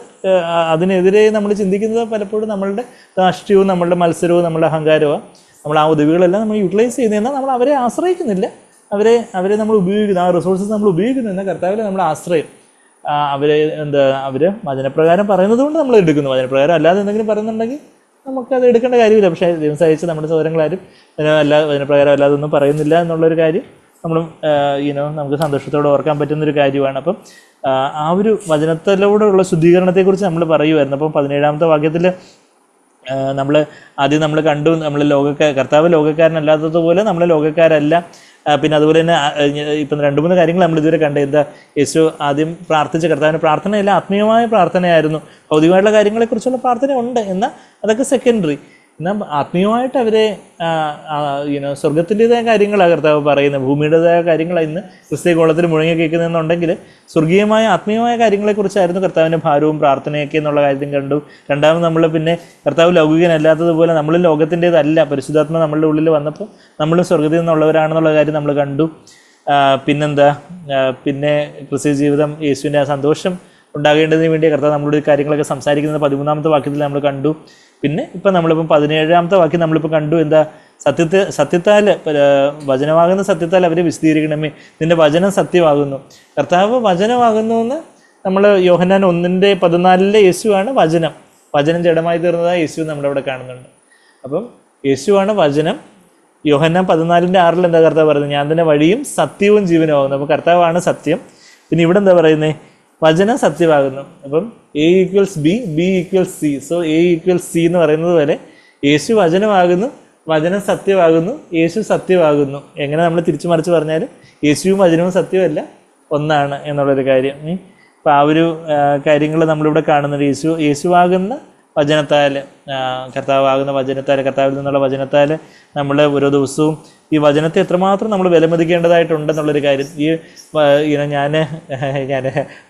അതിനെതിരെ നമ്മൾ ചിന്തിക്കുന്നത് പലപ്പോഴും നമ്മളുടെ രാഷ്ട്രീയവും നമ്മളുടെ മത്സരവും നമ്മളുടെ അഹങ്കാരവും. നമ്മൾ ആ ഉദവികളെല്ലാം നമ്മൾ യൂട്ടിലൈസ് ചെയ്യുന്നതെന്നാൽ നമ്മൾ അവരെ ആശ്രയിക്കുന്നില്ല, അവരെ നമ്മൾ ഉപയോഗിക്കുന്നു, ആ റിസോഴ്സസ് നമ്മൾ ഉപയോഗിക്കുന്നു. എന്നാൽ കർത്താവിൽ നമ്മൾ ആശ്രയം അവർ വചനപ്രകാരം പറയുന്നത് കൊണ്ട് നമ്മൾ എടുക്കുന്നു. വചനപ്രകാരം അല്ലാതെ എന്തെങ്കിലും പറയുന്നുണ്ടെങ്കിൽ നമുക്കത് എടുക്കേണ്ട കാര്യമില്ല. പക്ഷേ ദൈവം സഹിച്ച് നമ്മുടെ സഹോദരങ്ങളാരും വചനപ്രകാരം അല്ലാതെ ഒന്നും പറയുന്നില്ല എന്നുള്ളൊരു കാര്യം നമ്മൾ നമുക്ക് സന്തോഷത്തോടെ ഓർക്കാൻ പറ്റുന്നൊരു കാര്യമാണ്. അപ്പം ആ ഒരു വചനത്തിലൂടെയുള്ള ശുദ്ധീകരണത്തെക്കുറിച്ച് നമ്മൾ പറയുമായിരുന്നു. അപ്പം 17-ാമത്തെ വാക്യത്തിൽ ആദ്യം നമ്മൾ കണ്ടു, നമ്മൾ കർത്താവ് ലോകക്കാരനല്ലാത്തതുപോലെ നമ്മൾ ലോകക്കാരല്ല. പിന്നെ അതുപോലെ തന്നെ ഇപ്പം 2-3 കാര്യങ്ങൾ നമ്മൾ ഇതുവരെ കണ്ടത്. എന്താ, യേശു ആദ്യം പ്രാർത്ഥിച്ച കർത്താവിൻ്റെ പ്രാർത്ഥനയല്ല, ആത്മീയമായ പ്രാർത്ഥനയായിരുന്നു. ഭൗതികമായിട്ടുള്ള കാര്യങ്ങളെക്കുറിച്ചുള്ള പ്രാർത്ഥന ഉണ്ട്, എന്നാൽ അതൊക്കെ സെക്കൻഡറി. എന്നാൽ ആത്മീയമായിട്ട് അവരെ സ്വർഗത്തിൻ്റെതായ കാര്യങ്ങളാണ് കർത്താവ് പറയുന്നത്, ഭൂമിയുടേതായ കാര്യങ്ങളാണ് ഇന്ന് ക്രിസ്തീയ കോളത്തിൽ മുഴങ്ങി കേൾക്കുന്നതെന്നുണ്ടെങ്കിൽ സ്വർഗീയമായ ആത്മീയമായ കാര്യങ്ങളെക്കുറിച്ചായിരുന്നു കർത്താവിൻ്റെ ഭാരവും പ്രാർത്ഥനയൊക്കെ എന്നുള്ള കാര്യം കണ്ടു. രണ്ടാമത് നമ്മൾ പിന്നെ കർത്താവ് ലൗകികനല്ലാത്തതുപോലെ നമ്മൾ ലോകത്തിൻ്റേതല്ല, പരിശുദ്ധാത്മ നമ്മളുടെ ഉള്ളിൽ വന്നപ്പോൾ നമ്മൾ സ്വർഗത്തിൽ നിന്നുള്ളവരാണെന്നുള്ള കാര്യം നമ്മൾ കണ്ടു. പിന്നെന്താ, പിന്നെ ക്രിസ്തീയ ജീവിതം യേശുവിൻ്റെ ആ സന്തോഷം ഉണ്ടാകേണ്ടതിന് വേണ്ടി കർത്താവ് നമ്മളോട് കാര്യങ്ങളൊക്കെ സംസാരിക്കുന്നത് 13-ാമത്തെ വാക്യത്തിൽ നമ്മൾ കണ്ടു. പിന്നെ ഇപ്പം നമ്മളിപ്പം 17-ാമത്തെ വാക്യം നമ്മളിപ്പോൾ കണ്ടു. എന്താ, സത്യത്താൽ വചനമാകുന്ന സത്യത്താൽ അവരെ വിശദീകരിക്കണമേ, നിൻ്റെ വചനം സത്യമാകുന്നു. കർത്താവ് വചനമാകുന്നു എന്ന് നമ്മൾ യോഹന്നാൻ 1:14 യേശുവാണ് വചനം ജഡമായി തീർന്നതായി യേശു നമ്മുടെ അവിടെ കാണുന്നുണ്ട്. അപ്പം യേശുവാണ് വചനം. യോഹന്നാൻ 14:6 എന്താ കർത്താവ് പറയുന്നത്, ഞാൻ തന്നെ വഴിയും സത്യവും ജീവനുമാകുന്നു. അപ്പോൾ കർത്താവാണ് സത്യം. പിന്നെ ഇവിടെ എന്താ പറയുന്നത്, വചനം സത്യമാകുന്നു. അപ്പം A = B, B = C. So A = C എന്ന് പറയുന്നത് പോലെ യേശു വചനമാകുന്നു, വചനം സത്യമാകുന്നു, യേശു സത്യമാകുന്നു. എങ്ങനെ നമ്മൾ തിരിച്ചു മറിച്ച് പറഞ്ഞാലും യേശുവും വചനവും സത്യവുമല്ല, ഒന്നാണ് എന്നുള്ളൊരു കാര്യം. അപ്പോൾ ആ ഒരു കാര്യങ്ങൾ നമ്മളിവിടെ കാണുന്നുണ്ട്. യേശുവാകുന്ന വചനത്താൽ, കർത്താവാകുന്ന വചനത്താൽ, കർത്താവിൽ നിന്നുള്ള വചനത്താൽ നമ്മൾ ഓരോ ദിവസവും ഈ വചനത്തെ എത്രമാത്രം നമ്മൾ വിലമതിക്കേണ്ടതായിട്ടുണ്ടെന്നുള്ളൊരു കാര്യം ഞാൻ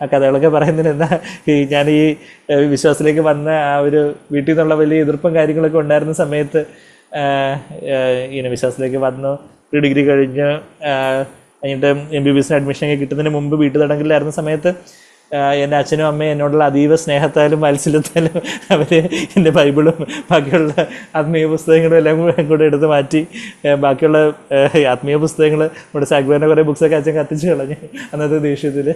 ആ കഥകളൊക്കെ പറയുന്നതിന് ഞാൻ ഈ വിശ്വാസത്തിലേക്ക് വന്ന ആ ഒരു വീട്ടിൽ നിന്നുള്ള വലിയ എതിർപ്പും കാര്യങ്ങളൊക്കെ ഉണ്ടായിരുന്ന സമയത്ത് വിശ്വാസത്തിലേക്ക് വന്നു, പ്രീ ഡിഗ്രി കഴിഞ്ഞ് കഴിഞ്ഞിട്ട് MBBS അഡ്മിഷനൊക്കെ കിട്ടുന്നതിന് മുമ്പ് വീട്ടു തടങ്കലിലായിരുന്ന സമയത്ത് എൻ്റെ അച്ഛനും അമ്മയും എന്നോടുള്ള അതീവ സ്നേഹത്താലും വാത്സല്യത്താലും അവർ എൻ്റെ ബൈബിളും ബാക്കിയുള്ള ആത്മീയ പുസ്തകങ്ങളും എല്ലാം കൂടെ എടുത്ത് മാറ്റി, ബാക്കിയുള്ള ആത്മീയ പുസ്തകങ്ങൾ നമ്മുടെ സാഗ്വാൻ്റെ കുറേ ബുക്സൊക്കെ അച്ഛൻ കത്തിച്ച് കളഞ്ഞു അന്നത്തെ ദേഷ്യത്തിൽ.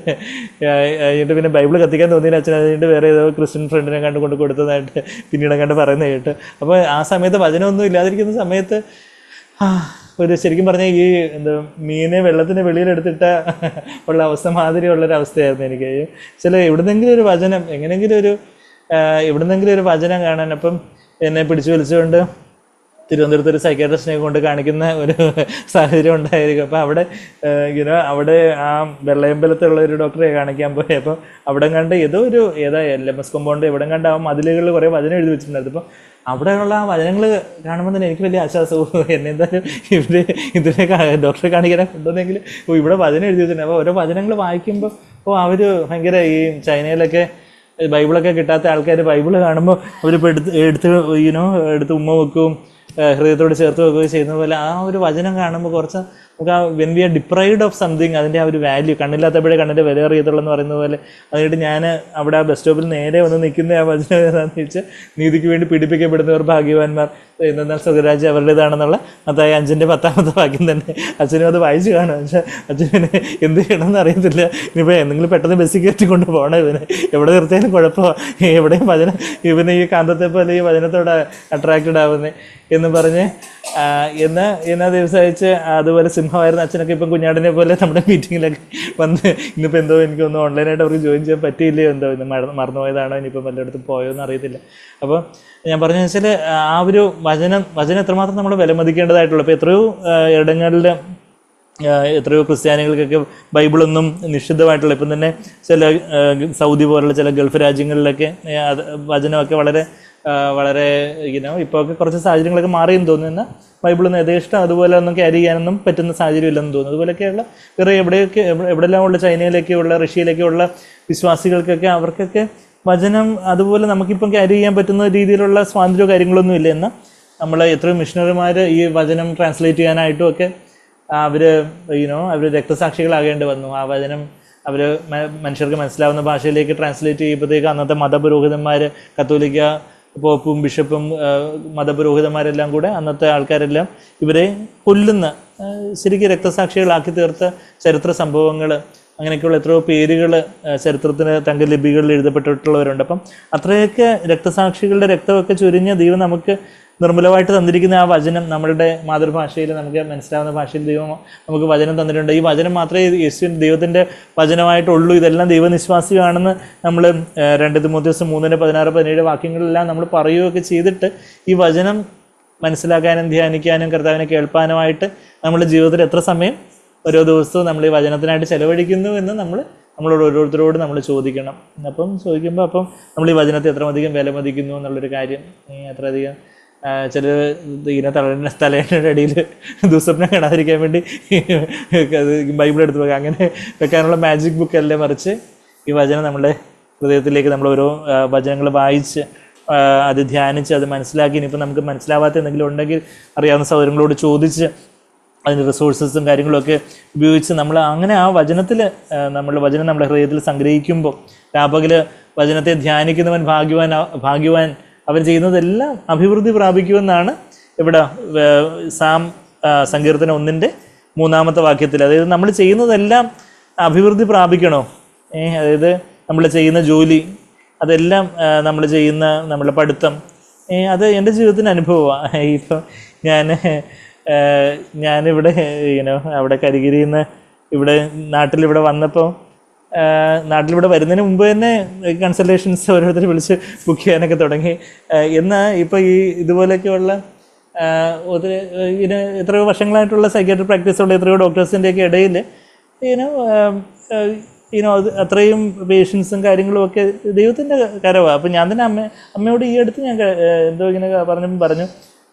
എന്നിട്ട് പിന്നെ ബൈബിൾ കത്തിക്കാൻ തോന്നിയില്ല അച്ഛൻ. അതിൻ്റെ വേറെ ഏതോ ക്രിസ്ത്യൻ ഫ്രണ്ടിനെ കൊണ്ട് കൊടുത്തതായിട്ട് പിന്നീട് കണ്ട് പറയുന്നത് കേട്ട്. അപ്പോൾ ആ സമയത്ത് വചനമൊന്നും ഇല്ലാതിരിക്കുന്ന സമയത്ത് ഒരു ശരിക്കും പറഞ്ഞാൽ ഈ മീനെ വെള്ളത്തിന് വെളിയിലെടുത്തിട്ട ഉള്ള അവസ്ഥ മാതിരിയുള്ളൊരവസ്ഥയായിരുന്നു എനിക്ക്. എവിടുന്നെങ്കിലും ഒരു വചനം, എവിടുന്നെങ്കിലും ഒരു വചനം കാണാൻ. അപ്പം എന്നെ പിടിച്ചു വലിച്ചുകൊണ്ട് തിരുവനന്തപുരത്ത് ഒരു സൈക്കാട്രിസ്റ്റിനെ കൊണ്ട് കാണിക്കുന്ന ഒരു സാഹചര്യം ഉണ്ടായിരിക്കും. അപ്പോൾ അവിടെ ആ വെള്ളയമ്പലത്തുള്ള ഒരു ഡോക്ടറെ കാണിക്കാൻ പോയി. അപ്പോൾ അവിടെ കണ്ട് ഏതാ LMS കോമ്പൗണ്ട് എവിടെ കണ്ട് ആ മതിലുകളിൽ കുറേ വചനം എഴുതി വെച്ചിട്ടുണ്ടായിരുന്നു. അപ്പോൾ അവിടെയുള്ള ആ വചനങ്ങൾ കാണുമ്പോൾ തന്നെ എനിക്ക് വലിയ ആശ്വാസവും, എന്നെ എന്തായാലും ഇതിനെ ഡോക്ടറെ കാണിക്കാനെ കൊണ്ടുവന്നെങ്കിൽ ഇവിടെ വചനം എഴുതി വെച്ചിട്ടുണ്ട്. അപ്പോൾ ഓരോ വചനങ്ങൾ വായിക്കുമ്പോൾ അവർ ഭയങ്കര ഈ ചൈനയിലൊക്കെ ബൈബിളൊക്കെ കിട്ടാത്ത ആൾക്കാർ ബൈബിള് കാണുമ്പോൾ അവരിപ്പോൾ എടുത്ത് ഉമ്മ വെക്കും, ഹൃദയത്തോട് ചേർത്ത് വെക്കുകയും ചെയ്യുന്ന പോലെ ആ ഒരു വചനം കാണുമ്പോൾ കുറച്ച് നമുക്ക് ആ when we are deprived of something അതിൻ്റെ ആ ഒരു വാല്യൂ, കണ്ണില്ലാത്തപ്പോഴേ കണ്ണിൻ്റെ വില അറിയത്തുള്ളൂ എന്ന് പറയുന്ന പോലെ. അതിനായിട്ട് ഞാൻ അവിടെ ആ ബസ് സ്റ്റോപ്പിൽ നേരെ വന്ന് നിൽക്കുന്ന ആ വചനം ഏതാണെന്ന് വെച്ചാൽ, നീതിക്ക് വേണ്ടി പീഡിപ്പിക്കപ്പെടുന്നവർ ഭാഗ്യവാന്മാർ, എന്നാൽ സ്വർഗ്ഗരാജ്യം അവരുടേതാണെന്നുള്ള മത്തായി 5:10 വാക്യം തന്നെ. അച്ഛനും അത് വായിച്ച് കാണും. പക്ഷേ അച്ഛനെ എന്ത് ചെയ്യണമെന്ന് അറിയത്തില്ല. ഇനിയിപ്പോൾ എന്തെങ്കിലും പെട്ടെന്ന് ബസ്സിൽ കയറ്റിക്കൊണ്ട് പോകണം, ഇവന് എവിടെ നിർത്തിയാലും കുഴപ്പമാണ്, എവിടെയും വചനം ഇവന് ഈ കാന്തത്തെ പോലെ ഈ വചനത്തോട് അട്രാക്റ്റഡ് ആവുന്നത് എന്ന് പറഞ്ഞ് എന്നാ ദിവസം അയച്ച് അതുപോലെ സിംഹമായിരുന്ന അച്ഛനൊക്കെ ഇപ്പം കുഞ്ഞാടിനെ പോലെ നമ്മുടെ മീറ്റിങ്ങിലൊക്കെ വന്ന് ഇന്നിപ്പോൾ എന്തോ എനിക്കൊന്ന് ഓൺലൈനായിട്ട് അവർക്ക് ജോയിൻ ചെയ്യാൻ പറ്റിയില്ലയോ എന്തോ, ഇന്ന് മറന്നുപോയതാണോ, ഇനിയിപ്പം വല്ലയിടത്തും പോയോ എന്ന് അറിയത്തില്ല. അപ്പോൾ ഞാൻ പറഞ്ഞതെന്ന് വെച്ചാൽ ആ ഒരു വചനം എത്രമാത്രം നമ്മൾ വിലമതിക്കേണ്ടതായിട്ടുള്ളൂ. ഇപ്പോൾ എത്രയോ ഇടങ്ങളിൽ എത്രയോ ക്രിസ്ത്യാനികൾക്കൊക്കെ ബൈബിളൊന്നും നിഷിദ്ധമായിട്ടുള്ള, ഇപ്പം തന്നെ ചില സൗദി പോലുള്ള ചില ഗൾഫ് രാജ്യങ്ങളിലൊക്കെ വചനമൊക്കെ വളരെ ഇപ്പോൾ ഒക്കെ കുറച്ച് സാഹചര്യങ്ങളൊക്കെ മാറിയെന്ന് തോന്നുന്നു. ബൈബിളൊന്നും യഥേഷ്ടം അതുപോലെ ഒന്നും ക്യാരി ചെയ്യാനൊന്നും പറ്റുന്ന സാഹചര്യം ഇല്ലെന്ന് തോന്നുന്നു. അതുപോലെയൊക്കെയുള്ള വേറെ എവിടെയെല്ലാം ഉള്ള ചൈനയിലേക്കുള്ള റഷ്യയിലേക്കുള്ള വിശ്വാസികൾക്കൊക്കെ അവർക്കൊക്കെ വചനം അതുപോലെ നമുക്കിപ്പം ക്യാരി ചെയ്യാൻ പറ്റുന്ന രീതിയിലുള്ള സ്വാതന്ത്ര്യമോ കാര്യങ്ങളൊന്നും ഇല്ല. എന്നാൽ നമ്മൾ എത്രയോ മിഷണറിമാർ ഈ വചനം ട്രാൻസ്ലേറ്റ് ചെയ്യാനായിട്ടും ഒക്കെ അവർ രക്തസാക്ഷികളാകേണ്ടി വന്നു. ആ വചനം അവർ മനുഷ്യർക്ക് മനസ്സിലാവുന്ന ഭാഷയിലേക്ക് ട്രാൻസ്ലേറ്റ് ചെയ്യുമ്പോഴത്തേക്ക് അന്നത്തെ മതപുരോഹിതന്മാർ, കത്തോലിക്ക പോപ്പും ബിഷപ്പും മതപുരോഹിതന്മാരെല്ലാം കൂടെ അന്നത്തെ ആൾക്കാരെല്ലാം ഇവരെ കൊല്ലുന്ന, ശരിക്കും രക്തസാക്ഷികളാക്കി തീർത്ത ചരിത്ര സംഭവങ്ങൾ, അങ്ങനെയൊക്കെയുള്ള എത്രയോ പേരുകൾ ചരിത്രത്തിന് തങ്കലിപികളിൽ എഴുതപ്പെട്ടിട്ടുള്ളവരുണ്ട്. അപ്പം അത്രയൊക്കെ രക്തസാക്ഷികളുടെ രക്തമൊക്കെ ചൊരിഞ്ഞ ദൈവം നമുക്ക് നിർമ്മലമായിട്ട് തന്നിരിക്കുന്ന ആ വചനം നമ്മളുടെ മാതൃഭാഷയിൽ നമുക്ക് മനസ്സിലാവുന്ന ഭാഷയിൽ ദൈവം നമുക്ക് വചനം തന്നിട്ടുണ്ട്. ഈ വചനം മാത്രമേ ദൈവത്തിൻ്റെ വചനമായിട്ടുള്ളൂ. ഇതെല്ലാം ദൈവനിശ്വാസിയാണെന്ന് നമ്മൾ 2 തിമോഥെയോസ് 3:16-17 വാക്യങ്ങളെല്ലാം നമ്മൾ പറയുകയൊക്കെ ചെയ്തിട്ട് ഈ വചനം മനസ്സിലാക്കാനും ധ്യാനിക്കാനും കർത്താവിനെ കേൾപ്പാനുമായിട്ട് നമ്മുടെ ജീവിതത്തിൽ എത്ര സമയം ഓരോ ദിവസവും നമ്മൾ ഈ വചനത്തിനായിട്ട് ചെലവഴിക്കുന്നു എന്ന് നമ്മളോട് ഓരോരുത്തരോട് നമ്മൾ ചോദിക്കണം. ചോദിക്കുമ്പോൾ നമ്മൾ ഈ വചനത്തെ എത്രയധികം വിലമതിക്കുന്നു എന്നുള്ളൊരു കാര്യം അത്രയധികം ചില തലേൻ്റെ അടിയിൽ ദുസ്വപ്നം കാണാതിരിക്കാൻ വേണ്ടി അത് ബൈബിൾ എടുത്ത് വെക്കുക, അങ്ങനെ വെക്കാനുള്ള മാജിക് ബുക്ക് അല്ലേ, മറിച്ച് ഈ വചനം നമ്മുടെ ഹൃദയത്തിലേക്ക് നമ്മൾ ഓരോ വചനങ്ങൾ വായിച്ച് അത് ധ്യാനിച്ച് അത് മനസ്സിലാക്കി, ഇനിയിപ്പോൾ നമുക്ക് മനസ്സിലാവാത്ത എന്തെങ്കിലും ഉണ്ടെങ്കിൽ അറിയാവുന്ന സൗകര്യങ്ങളോട് ചോദിച്ച് അതിൻ്റെ റിസോഴ്സസും കാര്യങ്ങളൊക്കെ ഉപയോഗിച്ച് നമ്മൾ അങ്ങനെ ആ വചനത്തിൽ വചനം നമ്മുടെ ഹൃദയത്തിൽ സംഗ്രഹിക്കുമ്പോൾ രാപകൽ വചനത്തെ ധ്യാനിക്കുന്നവൻ ഭാഗ്യവാൻ അവർ ചെയ്യുന്നതെല്ലാം അഭിവൃദ്ധി പ്രാപിക്കുമെന്നാണ് ഇവിടെ സങ്കീർത്തനം 1:3 വാക്യത്തിൽ. അതായത് നമ്മൾ ചെയ്യുന്നതെല്ലാം അഭിവൃദ്ധി പ്രാപിക്കണോ, അതായത് നമ്മൾ ചെയ്യുന്ന ജോലി, അതെല്ലാം നമ്മൾ ചെയ്യുന്ന നമ്മളുടെ പഠിത്തം, അത് എൻ്റെ ജീവിതത്തിൻ്റെ അനുഭവമാണ്. ഇപ്പം ഞാനിവിടെ അവിടെ കരികിരിയിൽ നിന്ന് നാട്ടിലിവിടെ വന്നപ്പോൾ നാട്ടിലിവിടെ വരുന്നതിന് മുമ്പ് തന്നെ കൺസൾട്ടേഷൻസ് ഓരോരുത്തർ വിളിച്ച് ബുക്ക് ചെയ്യാനൊക്കെ തുടങ്ങി. എന്നാൽ ഇപ്പോൾ ഈ ഇതുപോലെയൊക്കെയുള്ള എത്രയോ വർഷങ്ങളായിട്ടുള്ള സൈക്യാട്രി പ്രാക്ടീസുള്ള എത്രയോ ഡോക്ടേഴ്സിൻ്റെയൊക്കെ ഇടയിൽ അത് അത്രയും പേഷ്യൻസും കാര്യങ്ങളും ഒക്കെ ദൈവത്തിൻ്റെ കരവാണ്. അപ്പം ഞാൻ തന്നെ അമ്മയോട് ഈ അടുത്ത് ഞാൻ എന്തോ ഇങ്ങനെ പറഞ്ഞു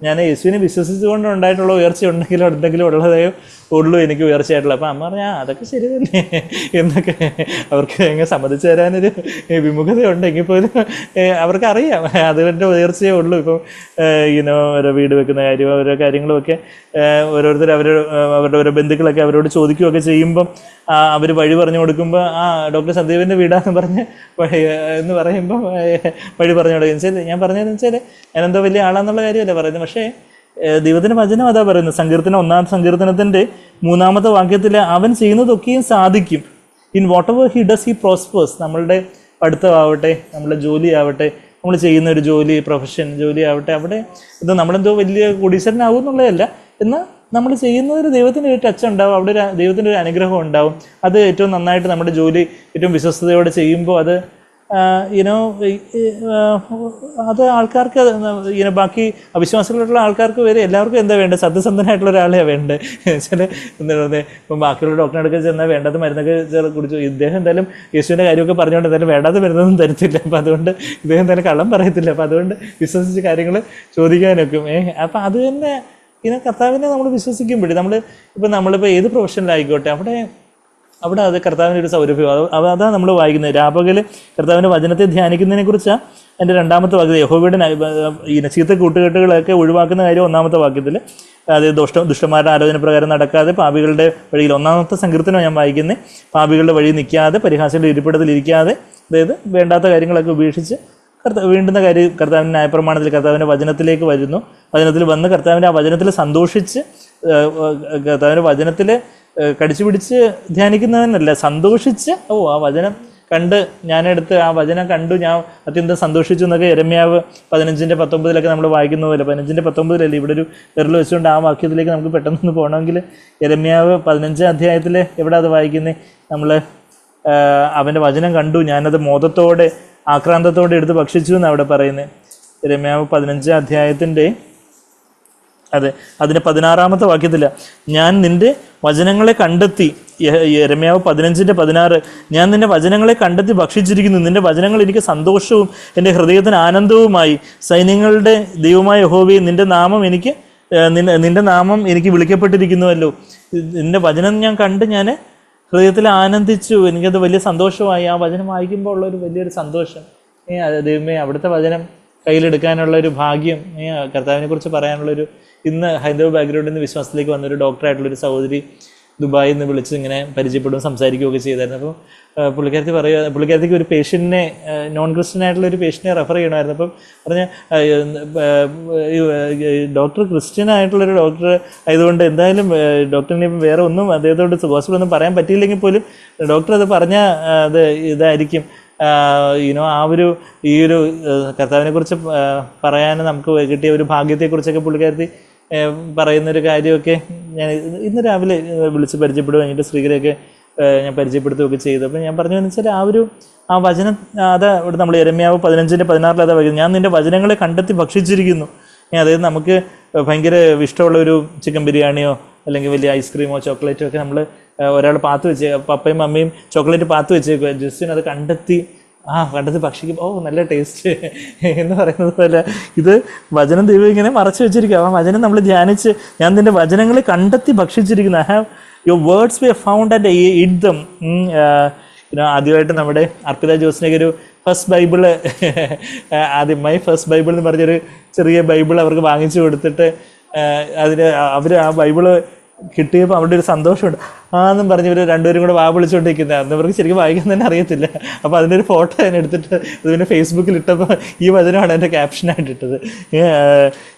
ഞാൻ യേശുവിനെ വിശ്വസിച്ചുകൊണ്ട് ഉണ്ടായിട്ടുള്ള ഉയർച്ച ഉണ്ടെങ്കിലും എന്തെങ്കിലും ഉള്ളതേ ഉള്ളൂ എനിക്ക് ഉയർച്ചയായിട്ടുള്ള. അപ്പം അമ്മ പറഞ്ഞാൽ അതൊക്കെ ശരി തന്നെ എന്നൊക്കെ അവർക്ക് എങ്ങനെ സമ്മതിച്ചു തരാനൊരു വിമുഖതയുണ്ടെങ്കിൽ പോലും അവർക്കറിയാം അതിൻ്റെ ഉയർച്ചയേ ഉള്ളൂ. ഇപ്പം ഓരോ വീട് വെക്കുന്ന കാര്യം ഓരോ കാര്യങ്ങളുമൊക്കെ ഓരോരുത്തർ അവരുടെ ഓരോ ബന്ധുക്കളൊക്കെ അവരോട് ചോദിക്കുകയൊക്കെ ചെയ്യുമ്പം അവർ വഴി പറഞ്ഞു കൊടുക്കുമ്പോൾ ഡോക്ടർ സന്ദീപിൻ്റെ വീടാന്ന് പറഞ്ഞ് എന്ന് പറയുമ്പോൾ വഴി പറഞ്ഞു കൊടുക്കും. വെച്ചാൽ ഞാൻ പറഞ്ഞതെന്ന് വെച്ചാൽ ഞാനെന്തോ വലിയ ആളാന്നുള്ള കാര്യമല്ല പറയുന്നത്. പക്ഷേ ദൈവത്തിൻ്റെ വചനം അതാ പറയുന്നത്. സങ്കീർത്തനം 1-ാം സങ്കീർത്തനത്തിൻ്റെ 3-ാമത്തെ വാക്യത്തിൽ അവൻ ചെയ്യുന്നതൊക്കെയും സാധിക്കും. In what ever he does he prospers. നമ്മളുടെ പഠിത്തമാവട്ടെ, നമ്മളുടെ ജോലിയാവട്ടെ, നമ്മൾ ചെയ്യുന്ന ഒരു പ്രൊഫഷൻ ജോലി ആവട്ടെ, അവിടെ ഇത് നമ്മളെന്തോ വലിയ കോടീശ്വരനാവും എന്നുള്ളതല്ല, എന്നാൽ നമ്മൾ ചെയ്യുന്നതിൽ ദൈവത്തിൻ്റെ ഒരു ടച്ച് ഉണ്ടാവും, അവിടെ ദൈവത്തിൻ്റെ ഒരു അനുഗ്രഹം ഉണ്ടാവും. അത് ഏറ്റവും നന്നായിട്ട് നമ്മുടെ ജോലി ഏറ്റവും വിശ്വസ്തയോടെ ചെയ്യുമ്പോൾ അത് അത് ആൾക്കാർക്ക് ബാക്കി അവിശ്വാസികളുള്ള ആൾക്കാർക്ക് വരെ എല്ലാവർക്കും എന്താ വേണ്ടത്? സത്യസന്ധനായിട്ടുള്ള ഒരാളെയാണ് വേണ്ടത്. വെച്ചാൽ എന്താ പറയുന്നത്, ഇപ്പം ബാക്കിയുള്ള ഡോക്ടറെ അടുക്കൽ ചെന്നാൽ വേണ്ടാത്ത മരുന്നൊക്കെ കുടിച്ചു. ഇദ്ദേഹം എന്തായാലും യേശുവിൻ്റെ കാര്യമൊക്കെ പറഞ്ഞുകൊണ്ട് എന്തായാലും വേണ്ടാത്ത മരുന്നൊന്നും തരത്തില്ല. അപ്പം അതുകൊണ്ട് ഇദ്ദേഹം എന്തായാലും കള്ളം പറയത്തില്ല. അപ്പം അതുകൊണ്ട് വിശ്വസിച്ച് കാര്യങ്ങൾ ചോദിക്കാനൊക്കും. അപ്പം അത് തന്നെ കർത്താവിനെ നമ്മൾ വിശ്വസിക്കുമ്പോഴേ നമ്മളിപ്പോൾ ഏത് പ്രൊഫഷനിലായിക്കോട്ടെ അവിടെ അത് കർത്താവിൻ്റെ ഒരു സൗരഭ്യം. അതാണ് നമ്മൾ വായിക്കുന്നത്. രാപകൽ കർത്താവിൻ്റെ വചനത്തെ ധ്യാനിക്കുന്നതിനെ കുറിച്ചാണ് എൻ്റെ 2-ാമത്തെ വാക്യത്തിൽ. യഹോവയുടെ ചീത്ത കൂട്ടുകെട്ടുകളൊക്കെ ഒഴിവാക്കുന്ന കാര്യം 1-ാമത്തെ വാക്യത്തിൽ. അതായത് ദുഷ്ടന്മാരുടെ ആലോചന പ്രകാരം നടക്കാതെ പാപികളുടെ വഴിയിൽ 1-ാമത്തെ സങ്കീർത്തനം ഞാൻ വായിക്കുന്നത്. പാപികളുടെ വഴി നിൽക്കാതെ, പരിഹാസികളുടെ ഇരിപ്പിടത്തിലിരിക്കാതെ, അതായത് വേണ്ടാത്ത കാര്യങ്ങളൊക്കെ ഉപേക്ഷിച്ച് വീണ്ടുന്ന കാര്യം കർത്താവിൻ്റെ ന്യായപ്രമാണത്തിൽ കർത്താവിൻ്റെ വചനത്തിലേക്ക് വരുന്നു. വചനത്തിൽ വന്ന് കർത്താവിൻ്റെ ആ വചനത്തിൽ സന്തോഷിച്ച്, കർത്താവിൻ്റെ വചനത്തിൽ കടിച്ചു പിടിച്ച് ധ്യാനിക്കുന്നവനല്ല, സന്തോഷിച്ച് ആ വചനം കണ്ട് ഞാനെടുത്ത് ആ വചനം കണ്ടു ഞാൻ അത്യന്തം സന്തോഷിച്ചു എന്നൊക്കെ യെരമ്യാവ് 15:19 നമ്മൾ വായിക്കുന്ന പോലെ. 15:19 ഇവിടെ ഒരു വിരൽ വെച്ചുകൊണ്ട് ആ വാക്യത്തിലേക്ക് നമുക്ക് പെട്ടെന്ന് പോകണമെങ്കിൽ യെരമ്യാവ് 15-ാം അധ്യായത്തിൽ എവിടെ അത് വായിക്കുന്നത്? നമ്മൾ അവൻ്റെ വചനം കണ്ടു, ഞാനത് മോദത്തോടെ ആക്രാന്തത്തോടെ എടുത്ത് ഭക്ഷിച്ചു എന്ന് അവിടെ പറയുന്നത്. യെരമ്യാവ് 15-ാം അധ്യായത്തിൻ്റെ അതിന് 16-ാമത്തെ വാക്യത്തില ഞാൻ നിൻ്റെ വചനങ്ങളെ കണ്ടെത്തി. യെരമ്യാവ് 15:16 ഞാൻ നിൻ്റെ വചനങ്ങളെ കണ്ടെത്തി ഭക്ഷിച്ചിരിക്കുന്നു. നിൻ്റെ വചനങ്ങൾ എനിക്ക് സന്തോഷവും എൻ്റെ ഹൃദയത്തിന് ആനന്ദവുമായി. സൈന്യങ്ങളുടെ ദൈവമായ യഹോവേ, നിൻ്റെ നാമം എനിക്ക് വിളിക്കപ്പെട്ടിരിക്കുന്നുവല്ലോ. നിൻ്റെ വചനം ഞാൻ കണ്ട് ഞാൻ ഹൃദയത്തിൽ ആനന്ദിച്ചു, എനിക്കത് വലിയ സന്തോഷമായി. ആ വചനം വായിക്കുമ്പോൾ ഉള്ളൊരു വലിയൊരു സന്തോഷം. ദൈവമേ, അവിടുത്തെ വചനം കയ്യിലെടുക്കാനുള്ളൊരു ഭാഗ്യം, കർത്താവിനെ കുറിച്ച് പറയാനുള്ളൊരു. ഇന്ന് ഹൈന്ദവ ബാക്ക്ഗ്രൗണ്ടിൽ നിന്ന് വിശ്വാസത്തിലേക്ക് വന്നൊരു ഡോക്ടറായിട്ടുള്ളൊരു സഹോദരി ദുബായിൽ നിന്ന് വിളിച്ച് ഇങ്ങനെ പരിചയപ്പെടുകയും സംസാരിക്കുകയൊക്കെ ചെയ്തായിരുന്നു. അപ്പോൾ പുള്ളിക്കാരത്തിക്ക് ഒരു പേഷ്യൻറ്റിനെ, നോൺ ക്രിസ്ത്യൻ ആയിട്ടുള്ള ഒരു പേഷ്യൻറ്റിനെ റെഫർ ചെയ്യണമായിരുന്നു. അപ്പം പറഞ്ഞ ഡോക്ടർ ക്രിസ്ത്യൻ ആയിട്ടുള്ളൊരു ഡോക്ടർ ആയതുകൊണ്ട് എന്തായാലും ഡോക്ടറിനെ ഇപ്പം വേറെ ഒന്നും അദ്ദേഹത്തോട് ഹോസ്പിറ്റലൊന്നും പറയാൻ പറ്റിയില്ലെങ്കിൽ പോലും ഡോക്ടർ അത് പറഞ്ഞാൽ അത് ഇതായിരിക്കും. ഈ ഒരു കർത്താവിനെ കുറിച്ച് പറയാൻ നമുക്ക് കിട്ടിയ ഒരു ഭാഗ്യത്തെക്കുറിച്ചൊക്കെ പുള്ളിക്കാരത്തി പറയുന്നൊരു കാര്യമൊക്കെ ഞാൻ ഇന്ന് രാവിലെ വിളിച്ച് പരിചയപ്പെടുക കഴിഞ്ഞിട്ട് സ്ത്രീകളെയൊക്കെ ഞാൻ പരിചയപ്പെടുത്തുകയൊക്കെ ചെയ്തു. അപ്പം ഞാൻ പറഞ്ഞതെന്ന് വെച്ചാൽ ആ വചനം ഇവിടെ നമ്മൾ യെരമ്യാവ് 15:16 അതാ പറയുന്നത്. ഞാൻ നിൻ്റെ വചനങ്ങളെ കണ്ടെത്തി ഭക്ഷിച്ചിരിക്കുന്നു. അതായത് നമുക്ക് ഭയങ്കര ഇഷ്ടമുള്ള ഒരു ചിക്കൻ ബിരിയാണിയോ അല്ലെങ്കിൽ വലിയ ഐസ്ക്രീമോ ചോക്ലേറ്റോ ഒക്കെ നമ്മൾ ഒരാൾ പാത്ത് വെച്ച്, പപ്പയും അമ്മയും ചോക്ലേറ്റ് പാത്ത് വെച്ചേക്കുക, ജസ്റ്റിന് അത് കണ്ടെത്തി ഭക്ഷിക്കും. നല്ല ടേസ്റ്റ് എന്ന് പറയുന്നത് പോലെ ഇത് വചനം ദൈവം ഇങ്ങനെ മറച്ചു വെച്ചിരിക്കുക. ആ വചനം നമ്മൾ ധ്യാനിച്ച് ഞാൻ നിൻ്റെ വചനങ്ങളെ കണ്ടെത്തി ഭക്ഷിച്ചിരിക്കുന്നു. I have your words we found and eat them. ആദ്യമായിട്ട് നമ്മുടെ അർപ്പിത ജോസിനൊക്കെ ഒരു first Bible my first Bible എന്ന് പറഞ്ഞൊരു ചെറിയ ബൈബിൾ അവർക്ക് വാങ്ങിച്ചു കൊടുത്തിട്ട് അവർ ആ ബൈബിള് കിട്ടിയപ്പോൾ അവരുടെ ഒരു സന്തോഷമുണ്ട്. എന്നും പറഞ്ഞ് ഇവർ രണ്ടുപേരും കൂടെ വിളിച്ചുകൊണ്ടിരിക്കുന്നത്. അന്ന് അവർക്ക് ശരിക്കും വായിക്കാൻ തന്നെ അറിയത്തില്ല. അപ്പോൾ അതിൻ്റെ ഒരു ഫോട്ടോ ഞാൻ എടുത്തിട്ട് അത് പിന്നെ ഫേസ്ബുക്കിൽ ഇട്ടപ്പോൾ ഈ വചനമാണ് എൻ്റെ ക്യാപ്ഷനായിട്ട് ഇട്ടത്.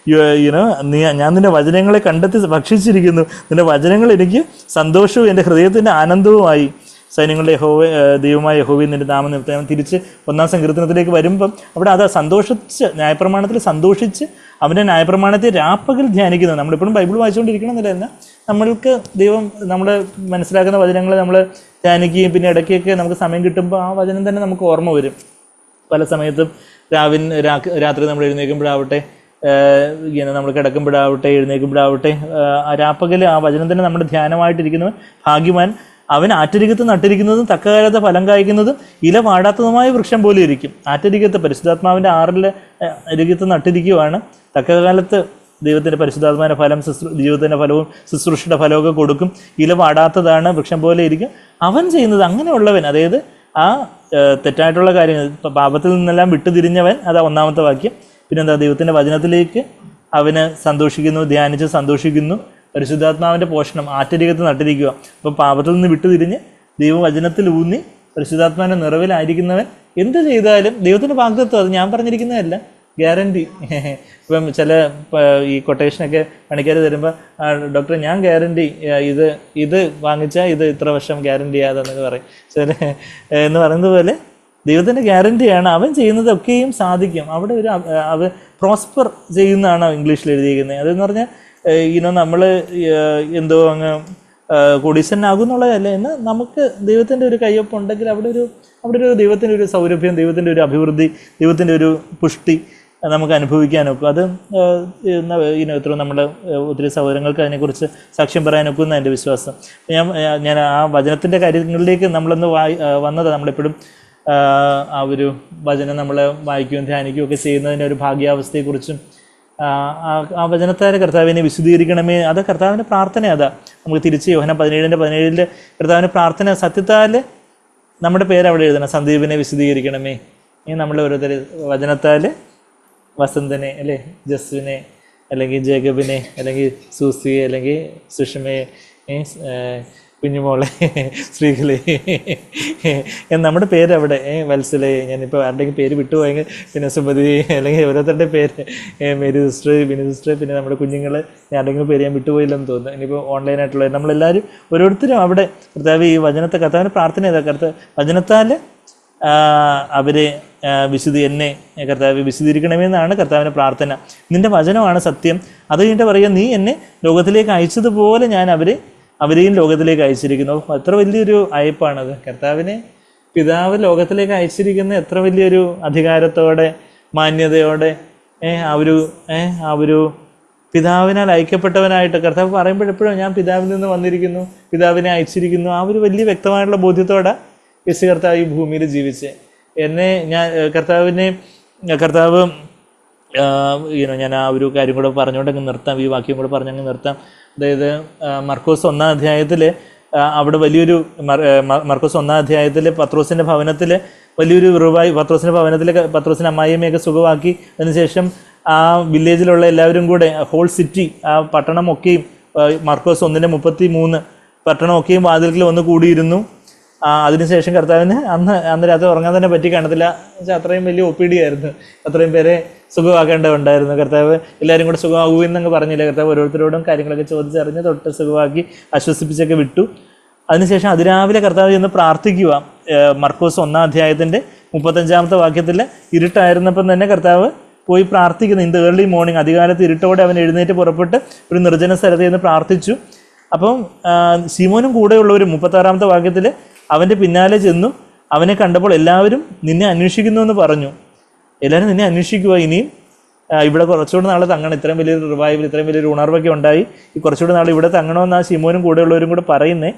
ഞാൻ നിൻ്റെ വചനങ്ങളെ കണ്ടെത്തി ഭക്ഷിച്ചിരിക്കുന്നു. നിൻ്റെ വചനങ്ങൾ എനിക്ക് സന്തോഷവും എൻ്റെ ഹൃദയത്തിൻ്റെ ആനന്ദവുമായി. സൈന്യങ്ങളുടെ ദൈവമായ യഹോവേ, നിൻ്റെ നാമം നിമിത്തം. തിരിച്ച് 1-ാം സങ്കീർത്തനത്തിലേക്ക് വരുമ്പം അവിടെ അത് സന്തോഷിച്ച്, ന്യായപ്രമാണത്തിൽ സന്തോഷിച്ച് അവൻ്റെ ന്യായപ്രമാണത്തെ രാപ്പകൽ ധ്യാനിക്കുന്നത്. നമ്മളിപ്പോഴും ബൈബിൾ വായിച്ചുകൊണ്ടിരിക്കണമെന്നില്ല, എന്നാൽ നമ്മൾക്ക് ദൈവം നമ്മൾ മനസ്സിലാക്കുന്ന വചനങ്ങൾ നമ്മൾ ധ്യാനിക്കുകയും പിന്നെ ഇടയ്ക്കൊക്കെ നമുക്ക് സമയം കിട്ടുമ്പോൾ ആ വചനം തന്നെ നമുക്ക് ഓർമ്മ വരും. പല സമയത്തും രാത്രി നമ്മൾ എഴുന്നേൽക്കുമ്പോഴാവട്ടെ, നമ്മൾ കിടക്കുമ്പോഴാവട്ടെ, എഴുന്നേൽക്കുമ്പോഴാവട്ടെ, രാപ്പകൽ ആ വചനം തന്നെ നമ്മുടെ ധ്യാനമായിട്ടിരിക്കുന്നവൻ ഭാഗ്യവാൻ. അവൻ ആറ്റരികത്ത് നട്ടിരിക്കുന്നതും തക്കകാലത്ത് ഫലം കായ്ക്കുന്നതും ഇല വാടാത്തതുമായ വൃക്ഷം പോലെ ഇരിക്കും. ആറ്റരികത്ത് പരിശുദ്ധാത്മാവിൻ്റെ 6 അരികത്ത് നട്ടിരിക്കുവാണ്. തക്കകാലത്ത് ദൈവത്തിൻ്റെ പരിശുദ്ധാത്മാവിൻ്റെ ഫലം ജീവിതത്തിൻ്റെ ഫലവും ശുശ്രൂഷയുടെ ഫലമൊക്കെ കൊടുക്കും. ഇല വാടാത്തതാണ്, വൃക്ഷം പോലെ ഇരിക്കും. അവൻ ചെയ്യുന്നത് അങ്ങനെയുള്ളവൻ, അതായത് ആ തെറ്റായിട്ടുള്ള കാര്യങ്ങൾ പാപത്തിൽ നിന്നെല്ലാം വിട്ടുതിരിഞ്ഞവൻ, അതാ 1-ാമത്തെ വാക്യം. പിന്നെന്താ, ദൈവത്തിൻ്റെ വചനത്തിലേക്ക് അവന് സന്തോഷിക്കുന്നു, ധ്യാനിച്ച് സന്തോഷിക്കുന്നു. പരിശുദ്ധാത്മാവിൻ്റെ പോഷണം ആറ്റരികത്ത് നട്ടിരിക്കുക. അപ്പോൾ പാപത്തിൽ നിന്ന് വിട്ടുതിരിഞ്ഞ് ദൈവവചനത്തിൽ ഊന്നി പരിശുദ്ധാത്മാവിൻ്റെ നിറവിലായിരിക്കുന്നവൻ എന്ത് ചെയ്താലും ദൈവത്തിൻ്റെ വാഗ്ദത്തം, അത് ഞാൻ പറഞ്ഞിരിക്കുന്നതല്ല, ഗ്യാരണ്ടി. ഇപ്പം ചില ഈ കൊട്ടേഷനൊക്കെ പണിക്കാർ തരുമ്പോൾ, ഡോക്ടർ ഞാൻ ഗ്യാരണ്ടി, ഇത് വാങ്ങിച്ചാൽ ഇത് ഇത്ര വർഷം ഗ്യാരണ്ടി ചെയ്യാതെന്നൊക്കെ പറയും ചില എന്ന് പറയുന്നത് പോലെ ദൈവത്തിൻ്റെ ഗ്യാരണ്ടിയാണ്. അവൻ ചെയ്യുന്നതൊക്കെയും സാധിക്കും. അവിടെ ഒരു അവ പ്രോസ്പർ ചെയ്യുന്നതാണ് ഇംഗ്ലീഷിൽ എഴുതിയിരിക്കുന്നത്. അതെന്ന് പറഞ്ഞാൽ നമ്മൾ എന്തോ അങ്ങ് കോടീശ്വരനാകും എന്നുള്ളതല്ല, എന്ന് നമുക്ക് ദൈവത്തിൻ്റെ ഒരു കയ്യൊപ്പ് ഉണ്ടെങ്കിൽ അവിടെ ഒരു ദൈവത്തിൻ്റെ ഒരു സൗരഭ്യം, ദൈവത്തിൻ്റെ ഒരു അഭിവൃദ്ധി, ദൈവത്തിൻ്റെ ഒരു പുഷ്ടി നമുക്ക് അനുഭവിക്കാനൊക്കും. അത് എത്ര നമ്മുടെ ഒത്തിരി സൗകര്യങ്ങൾക്ക് അതിനെക്കുറിച്ച് സാക്ഷ്യം പറയാനൊക്കും എന്നാണ് എൻ്റെ വിശ്വാസം. ഞാൻ ആ വചനത്തിൻ്റെ കാര്യങ്ങളിലേക്ക് നമ്മളൊന്ന് വന്നത്, നമ്മളെപ്പോഴും ആ ഒരു വചനം നമ്മൾ വായിക്കുകയും ധ്യാനിക്കുകയും ഒക്കെ ചെയ്യുന്നതിൻ്റെ ഒരു ഭാഗ്യാവസ്ഥയെക്കുറിച്ചും ആ വചനത്താൽ കർത്താവിനെ വിശുദ്ധീകരിക്കണമേ, അത് കർത്താവിൻ്റെ പ്രാർത്ഥന. അതാ നമുക്ക് തിരിച്ച് യോഹന്നാൻ 17:17 കർത്താവിൻ്റെ പ്രാർത്ഥന, സത്യത്താൽ നമ്മുടെ പേര് അവിടെ എഴുതണം, സന്ദീപിനെ വിശുദ്ധീകരിക്കണമേ. നമ്മൾ ഓരോരുത്തർ വചനത്താൽ വസന്തനെ, അല്ലേ, ജസ്വിനെ, അല്ലെങ്കിൽ ജേക്കബിനെ, അല്ലെങ്കിൽ സൂസിയെ, അല്ലെങ്കിൽ സുഷമയെ, കുഞ്ഞുമോളെ, സ്ത്രീകളെ, നമ്മുടെ പേര് അവിടെ, വത്സലെ, ഞാനിപ്പോൾ ആരുടെയും പേര് വിട്ടുപോയെങ്കിൽ പിന്നെ സുമതി, അല്ലെങ്കിൽ ഓരോരുത്തരുടെ പേര്, മേരി സിസ്റ്റർ, ബിനി സിസ്റ്റർ, പിന്നെ നമ്മുടെ കുഞ്ഞുങ്ങൾ, ആരുടെങ്കിലും പേര് ഞാൻ വിട്ടുപോയില്ലെന്ന് തോന്നുന്നു. ഇനിയിപ്പോൾ ഓൺലൈനായിട്ടുള്ളത് നമ്മളെല്ലാവരും ഓരോരുത്തരും അവിടെ കർത്താവ് ഈ വചനത്തെ, കർത്താവിൻ്റെ പ്രാർത്ഥന ചെയ്താൽ വചനത്താൽ അവരെ എന്നെ കർത്താവ് വിശുദ്ധീകരിക്കണമെന്നാണ് കർത്താവിൻ്റെ പ്രാർത്ഥന. നിൻ്റെ വചനമാണ് സത്യം. അത് കഴിഞ്ഞിട്ട് പറയുക, നീ എന്നെ ലോകത്തിലേക്ക് അയച്ചതുപോലെ ഞാൻ അവരെയും ലോകത്തിലേക്ക് അയച്ചിരിക്കുന്നു. എത്ര വലിയൊരു അയപ്പാണത്. കർത്താവിനെ പിതാവ് ലോകത്തിലേക്ക് അയച്ചിരിക്കുന്ന എത്ര വലിയൊരു അധികാരത്തോടെ, മാന്യതയോടെ, ആ ഒരു പിതാവിനാൽ അയക്കപ്പെട്ടവനായിട്ട് കർത്താവ് പറയുമ്പോഴെപ്പോഴും ഞാൻ പിതാവിൽ നിന്ന് വന്നിരിക്കുന്നു, പിതാവിനെ അയച്ചിരിക്കുന്നു, ആ ഒരു വലിയ വ്യക്തമായിട്ടുള്ള ബോധ്യത്തോടെ യേശു കർത്താവ് ഈ ഭൂമിയിൽ ജീവിച്ച് കർത്താവ് ഞാൻ ആ ഒരു കാര്യം കൂടെ പറഞ്ഞുകൊണ്ടങ്ങ് നിർത്താം, ഈ വാക്യം കൂടെ പറഞ്ഞങ്ങ് നിർത്താം. അതായത് മർക്കോസ് 1-ാം അധ്യായത്തിൽ അവിടെ വലിയൊരു മർക്കോസ് 1-ാം അധ്യായത്തിൽ പത്രോസിൻ്റെ ഭവനത്തിൽ വലിയൊരു റിവായി, പത്രോസിൻ്റെ ഭവനത്തിൽ പത്രോസിൻ്റെ അമ്മായിയമ്മയൊക്കെ സുഖമാക്കി. അതിനുശേഷം ആ വില്ലേജിലുള്ള എല്ലാവരും കൂടെ, ഹോൾ സിറ്റി, ആ പട്ടണമൊക്കെയും, മർക്കോസ് 1:33 പട്ടണമൊക്കെയും വാതിൽക്കൽ വന്ന് കൂടിയിരുന്നു. അതിനുശേഷം കർത്താവിന് അന്ന് രാത്രി ഉറങ്ങാൻ തന്നെ പറ്റി കാണത്തില്ല. അത്രയും വലിയ OPD ആയിരുന്നു, അത്രയും പേരെ സുഖമാക്കേണ്ടതുണ്ടായിരുന്നു. കർത്താവ് എല്ലാവരും കൂടെ സുഖമാകുമെന്നങ്ങ് പറഞ്ഞില്ല. കർത്താവ് ഓരോരുത്തരോടും കാര്യങ്ങളൊക്കെ ചോദിച്ചറിഞ്ഞ് തൊട്ട് സുഖമാക്കി ആശ്വസിപ്പിച്ചൊക്കെ വിട്ടു. അതിനുശേഷം അതിരാവിലെ കർത്താവ് ചെന്ന് പ്രാർത്ഥിക്കുക. മർക്കോസ് 1-ാം അധ്യായത്തിൻ്റെ 35-ാമത്തെ വാക്യത്തിൽ ഇരുട്ടായിരുന്നപ്പം തന്നെ കർത്താവ് പോയി പ്രാർത്ഥിക്കുന്നു. ഇൻ ദ ഏർലി മോർണിംഗ്, അധികാലത്ത് ഇരുട്ടോടെ അവൻ എഴുന്നേറ്റ് പുറപ്പെട്ട് ഒരു നിർജ്ജന സ്ഥലത്ത് നിന്ന് പ്രാർത്ഥിച്ചു. അപ്പം ശിമോനും കൂടെയുള്ളവരും 36-ാമത്തെ വാക്യത്തിൽ അവൻ്റെ പിന്നാലെ ചെന്നു. അവനെ കണ്ടപ്പോൾ എല്ലാവരും നിന്നെ അന്വേഷിക്കുന്നു എന്ന് പറഞ്ഞു. എല്ലാവരും നിന്നെ അന്വേഷിക്കുക, ഇനിയും ഇവിടെ കുറച്ചുകൂടെ നാൾ തങ്ങണം, ഇത്രയും വലിയൊരു റിവൈവൽ, ഇത്രയും വലിയൊരു ഉണർവൊക്കെ ഉണ്ടായി, ഈ കുറച്ചുകൂടെ നാൾ ഇവിടെ തങ്ങണമെന്ന് ആ ശിമോനും കൂടെയുള്ളവരും കൂടെ പറയുന്നേ.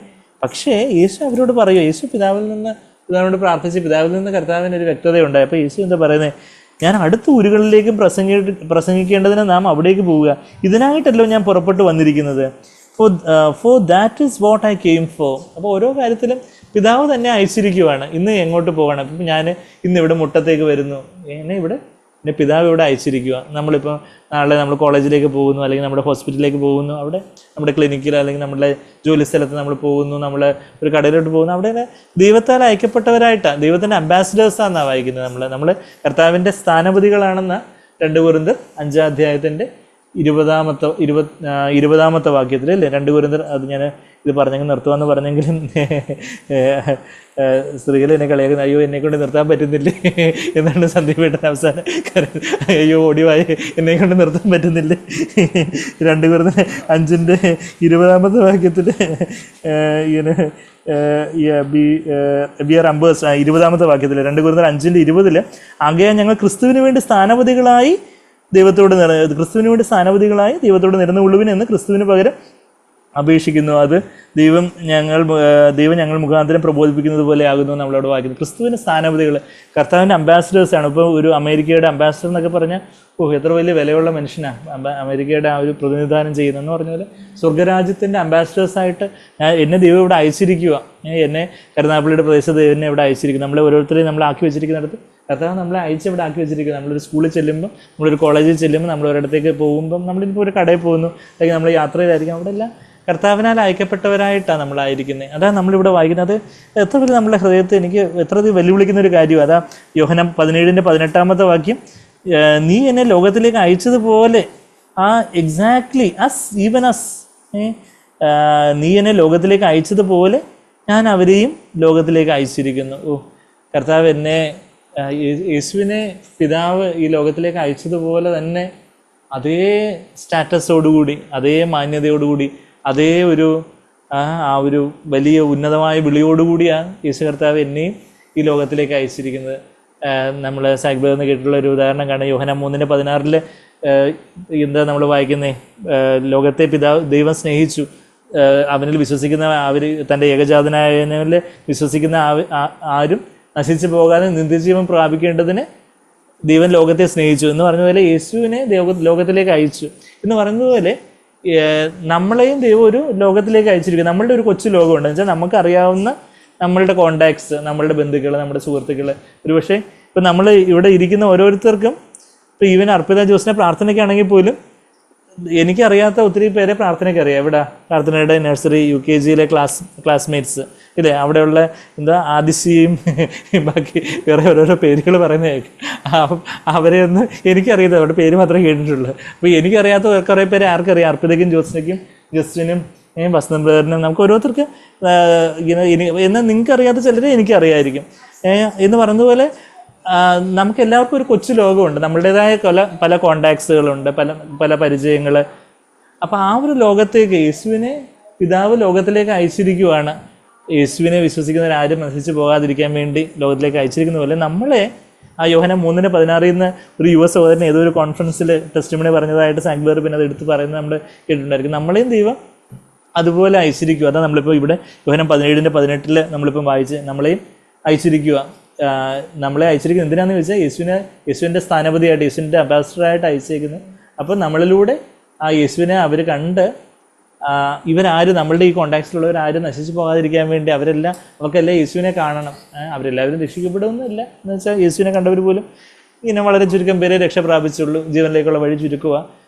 പക്ഷേ യേശു അവരോട് പറയുക, യേശു പിതാവിനോട് പ്രാർത്ഥിച്ച് പിതാവിൽ നിന്ന് കർത്താവിന് ഒരു വ്യക്തതയുണ്ടായി. അപ്പോൾ യേശു എന്താ പറയുന്നത്, ഞാൻ അടുത്ത ഊരുകളിലേക്കും പ്രസംഗിക്കേണ്ടതിന് നാം അവിടേക്ക് പോവുക, ഇതിനായിട്ടല്ലോ ഞാൻ പുറപ്പെട്ടു വന്നിരിക്കുന്നത്. For that is what I came four. അപ്പോൾ ഓരോ കാര്യത്തിലും പിതാവ് തന്നെ അയച്ചിരിക്കുവാണ്. ഇന്ന് എങ്ങോട്ട് പോകണം, ഇപ്പം ഞാൻ ഇന്നിവിടെ മുട്ടത്തേക്ക് വരുന്നു, എന്നെ പിതാവ് ഇവിടെ അയച്ചിരിക്കുക. നമ്മളിപ്പോൾ നാളെ നമ്മൾ കോളേജിലേക്ക് പോകുന്നു, അല്ലെങ്കിൽ നമ്മുടെ ഹോസ്പിറ്റലിലേക്ക് പോകുന്നു, അവിടെ നമ്മുടെ ക്ലിനിക്കിൽ അല്ലെങ്കിൽ നമ്മുടെ ജോലി സ്ഥലത്ത് നമ്മൾ പോകുന്നു, നമ്മൾ ഒരു കടയിലോട്ട് പോകുന്നു, അവിടെ ദൈവത്താൽ അയക്കപ്പെട്ടവരായിട്ടാണ്, ദൈവത്തിൻ്റെ അംബാസിഡേഴ്സാണെന്നാണ് വായിക്കുന്നത്. നമ്മൾ കർത്താവിൻ്റെ സ്ഥാനപതികളാണെന്ന 2 കൊരിന്ത്യർ 5-ാം അധ്യായത്തിൻ്റെ 20-ാമത്തെ വാക്യത്തിൽ, അല്ലേ, 2 കൊരിന്ത്യർ, അത് ഞാൻ ഇത് പറഞ്ഞെങ്കിൽ നിർത്തുവാന്ന് പറഞ്ഞെങ്കിലും സ്ത്രീകൾ എന്നെ കളിയാക്കുന്നത്, അയ്യോ എന്നെക്കൊണ്ട് നിർത്താൻ പറ്റുന്നില്ലേ എന്നാണ് സന്ദീപേട്ടൻ അവസാനം. അയ്യോ ഓടിവായി, എന്നെക്കൊണ്ട് നിർത്താൻ പറ്റുന്നില്ലേ. 2 കൊരിന്ത്യർ 5-ന്റെ 20-ാമത്തെ വാക്യത്തിൽ ബി ആർ അമ്പേഴ്സ് 20-ാമത്തെ വാക്യത്തിൽ 2 കൊരിന്ത്യർ 5-ന്റെ 20 ആകയാൽ ഞങ്ങൾ ക്രിസ്തുവിന് വേണ്ടി ക്രിസ്തുവിന് വേണ്ടി സ്ഥാനപതികളായി ദൈവത്തോട് നിരന്നുകൊള്ളുവിൻ എന്ന് ക്രിസ്തുവിന് പകരം അപേക്ഷിക്കുന്നു. അത് ദൈവം ഞങ്ങൾ മുഖാന്തരം പ്രബോധിപ്പിക്കുന്നത് പോലെ ആകുന്നു നമ്മളോട് വായിക്കുന്നു. ക്രിസ്തുവിൻ്റെ സ്ഥാനപതികൾ, കർത്താവിൻ്റെ അംബാസിഡേഴ്സാണ്. ഇപ്പോൾ ഒരു അമേരിക്കയുടെ അംബാസിഡർ എന്നൊക്കെ പറഞ്ഞാൽ എത്ര വലിയ വിലയുള്ള മനുഷ്യനാണ് അമേരിക്കയുടെ ആ ഒരു പ്രതിനിധാനം ചെയ്യുന്നതെന്ന് പറഞ്ഞ പോലെ സ്വർഗ്ഗരാജ്യത്തിൻ്റെ അംബാസിഡേഴ്സായിട്ട് എന്നെ ദൈവം ഇവിടെ അയച്ചിരിക്കുക. എന്നെ കരുനാഗപ്പള്ളിയുടെ പ്രദേശത്ത് എന്നെ ഇവിടെ അയച്ചിരിക്കുന്നു. നമ്മളെ ഓരോരുത്തരെയും നമ്മൾ ആക്കി വെച്ചിരിക്കുന്നിടത്ത് കർത്താവ് നമ്മളെ അയച്ചിവിടെ ആക്കി വെച്ചിരിക്കുന്നത്. നമ്മളൊരു സ്കൂളിൽ ചെല്ലുമ്പോൾ, നമ്മളൊരു കോളേജിൽ ചെല്ലുമ്പോൾ, നമ്മൾ ഒരിടത്തേക്ക് പോകുമ്പം, നമ്മളിപ്പോൾ ഒരു കടയിൽ പോകുന്നു, അല്ലെങ്കിൽ നമ്മൾ യാത്രയിലായിരിക്കും, അവിടെ എല്ലാം കർത്താവിനാൽ അയക്കപ്പെട്ടവരായിട്ടാണ് നമ്മളായിരിക്കുന്നത്. അതാണ് നമ്മളിവിടെ വായിക്കുന്നത്. അത് എത്ര വലിയ നമ്മുടെ ഹൃദയത്തെ എനിക്ക് എത്ര വെല്ലുവിളിക്കുന്ന ഒരു കാര്യമാണ്. അതാ യോഹന്നാൻ 17:18 വാക്യം, നീ എന്നെ ലോകത്തിലേക്ക് അയച്ചതുപോലെ, ആ എക്സാക്ട്ലി അസ്, ഈവൻ അസ്, നീ എന്നെ ലോകത്തിലേക്ക് അയച്ചതുപോലെ ഞാൻ അവരെയും ലോകത്തിലേക്ക് അയച്ചിരിക്കുന്നു. കർത്താവ് എന്നെ, യേശുവിനെ പിതാവ് ഈ ലോകത്തിലേക്ക് അയച്ചതുപോലെ തന്നെ അതേ സ്റ്റാറ്റസോടുകൂടി, അതേ മാന്യതയോടുകൂടി, അതേ ഒരു ആ ഒരു വലിയ ഉന്നതമായ വിളിയോടുകൂടിയാണ് യേശു കർത്താവ് എന്നെയും ഈ ലോകത്തിലേക്ക് അയച്ചിരിക്കുന്നത്. നമ്മൾ സാഗ്ബേർ എന്ന് കേട്ടിട്ടുള്ള ഒരു ഉദാഹരണം കാണാം. യോഹന്നാൻ 3:16 എന്താ നമ്മൾ വായിക്കുന്നത്? ലോകത്തെ ദൈവം സ്നേഹിച്ചു, അവനിൽ വിശ്വസിക്കുന്ന അവർ, തൻ്റെ ഏകജാതനായവനിൽ വിശ്വസിക്കുന്ന ആരും നശിച്ചു പോകാതെ നിത്യജീവൻ പ്രാപിക്കേണ്ടതിന് ദൈവം ലോകത്തെ സ്നേഹിച്ചു എന്ന് പറഞ്ഞതുപോലെ യേശുവിനെ ലോകത്തിലേക്ക് അയച്ചു എന്ന് പറയുന്നതുപോലെ നമ്മളെയും ദൈവം ഒരു ലോകത്തിലേക്ക് അയച്ചിരിക്കും. നമ്മളുടെ ഒരു കൊച്ചു ലോകമുണ്ട് എന്ന് വെച്ചാൽ നമുക്കറിയാവുന്ന നമ്മളുടെ കോണ്ടാക്ട്സ്, നമ്മളുടെ ബന്ധുക്കൾ, നമ്മുടെ സുഹൃത്തുക്കൾ. ഒരുപക്ഷെ ഇപ്പം നമ്മൾ ഇവിടെ ഇരിക്കുന്ന ഓരോരുത്തർക്കും, ഇപ്പോൾ ഈവൻ അർപ്പിത ജോസിനെ പ്രാർത്ഥനയ്ക്കാണെങ്കിൽ പോലും എനിക്കറിയാത്ത ഒത്തിരി പേരെ പ്രാർത്ഥനയ്ക്ക് അറിയാം. ഇവിടെ പ്രാർത്ഥനയുടെ നഴ്സറി UKGയിലെ ക്ലാസ്മേറ്റ്സ് ഇല്ലേ, അവിടെയുള്ള എന്താ ആദിശിയും ബാക്കി വേറെ ഓരോരോ പേരുകൾ പറയുന്നതായിരിക്കും. അവരെയൊന്നും എനിക്കറിയാത്ത, അവരുടെ പേര് മാത്രമേ കേട്ടിട്ടുള്ളൂ. അപ്പോൾ എനിക്കറിയാത്ത കുറേ പേരെ ആർക്കറിയാം? അർപ്പിതയ്ക്കും ജോസിനയ്ക്കും ജസ്റ്റിനും വസന്തൻ ബ്രദറിനും, നമുക്ക് ഓരോരുത്തർക്ക് എന്നാൽ നിങ്ങൾക്കറിയാത്ത ചിലരെ എനിക്കറിയായിരിക്കും എന്ന് പറഞ്ഞതുപോലെ നമുക്ക് എല്ലാവർക്കും ഒരു കൊച്ചു ലോകമുണ്ട്, നമ്മളുടേതായ പല കോണ്ടാക്ട്സുകളുണ്ട്, പല പരിചയങ്ങൾ. അപ്പോൾ ആ ഒരു ലോകത്തേക്ക് യേശുവിനെ പിതാവ് ലോകത്തിലേക്ക് അയച്ചിരിക്കുവാണ്. യേശുവിനെ വിശ്വസിക്കുന്നവരാരും നശിച്ചു പോകാതിരിക്കാൻ വേണ്ടി ലോകത്തിലേക്ക് അയച്ചിരിക്കുന്ന പോലെ നമ്മളെ ആ യോഹന്നാൻ 3:16 ഒരു യുവ സഹോദരൻ ഏതോ ഒരു കോൺഫറൻസിൽ ടെസ്റ്റിമണി പറഞ്ഞതായിട്ട് സാഗ്ബേർ പിന്നെ അത് എടുത്ത് പറയുന്നത് നമ്മൾ കേട്ടിട്ടുണ്ടായിരിക്കും. നമ്മളെയും ദൈവം അതുപോലെ അയച്ചിരിക്കുക. അതാണ് നമ്മളിപ്പോൾ ഇവിടെ യോഹന്നാൻ 17:18 നമ്മളിപ്പം വായിച്ച് നമ്മളെയും അയച്ചിരിക്കുക. നമ്മളെ അയച്ചിരിക്കുന്നത് എന്തിനാണെന്ന് ചോദിച്ചാൽ യേശുവിൻ്റെ സ്ഥാനപതിയായിട്ട്, യേശുവിൻ്റെ അംബാസിഡറായിട്ട് അയച്ചേക്കുന്നത്. അപ്പോൾ നമ്മളിലൂടെ ആ യേശുവിനെ അവർ കണ്ട് ഇവരാരും, നമ്മളുടെ ഈ കോണ്ടാക്ട്സിലുള്ളവരാരും നശിച്ചു പോകാതിരിക്കാൻ വേണ്ടി അവർക്കെല്ലാം യേശുവിനെ കാണണം. അവരെല്ലാവരും രക്ഷിക്കപ്പെടുമെന്നില്ല, എന്ന് വെച്ചാൽ യേശുവിനെ കണ്ടവർ പോലും ഇങ്ങനെ വളരെ ചുരുക്കം പേരെ രക്ഷ പ്രാപിച്ചുള്ളൂ. ജീവനിലേക്കുള്ള വഴി ചുരുക്കുക,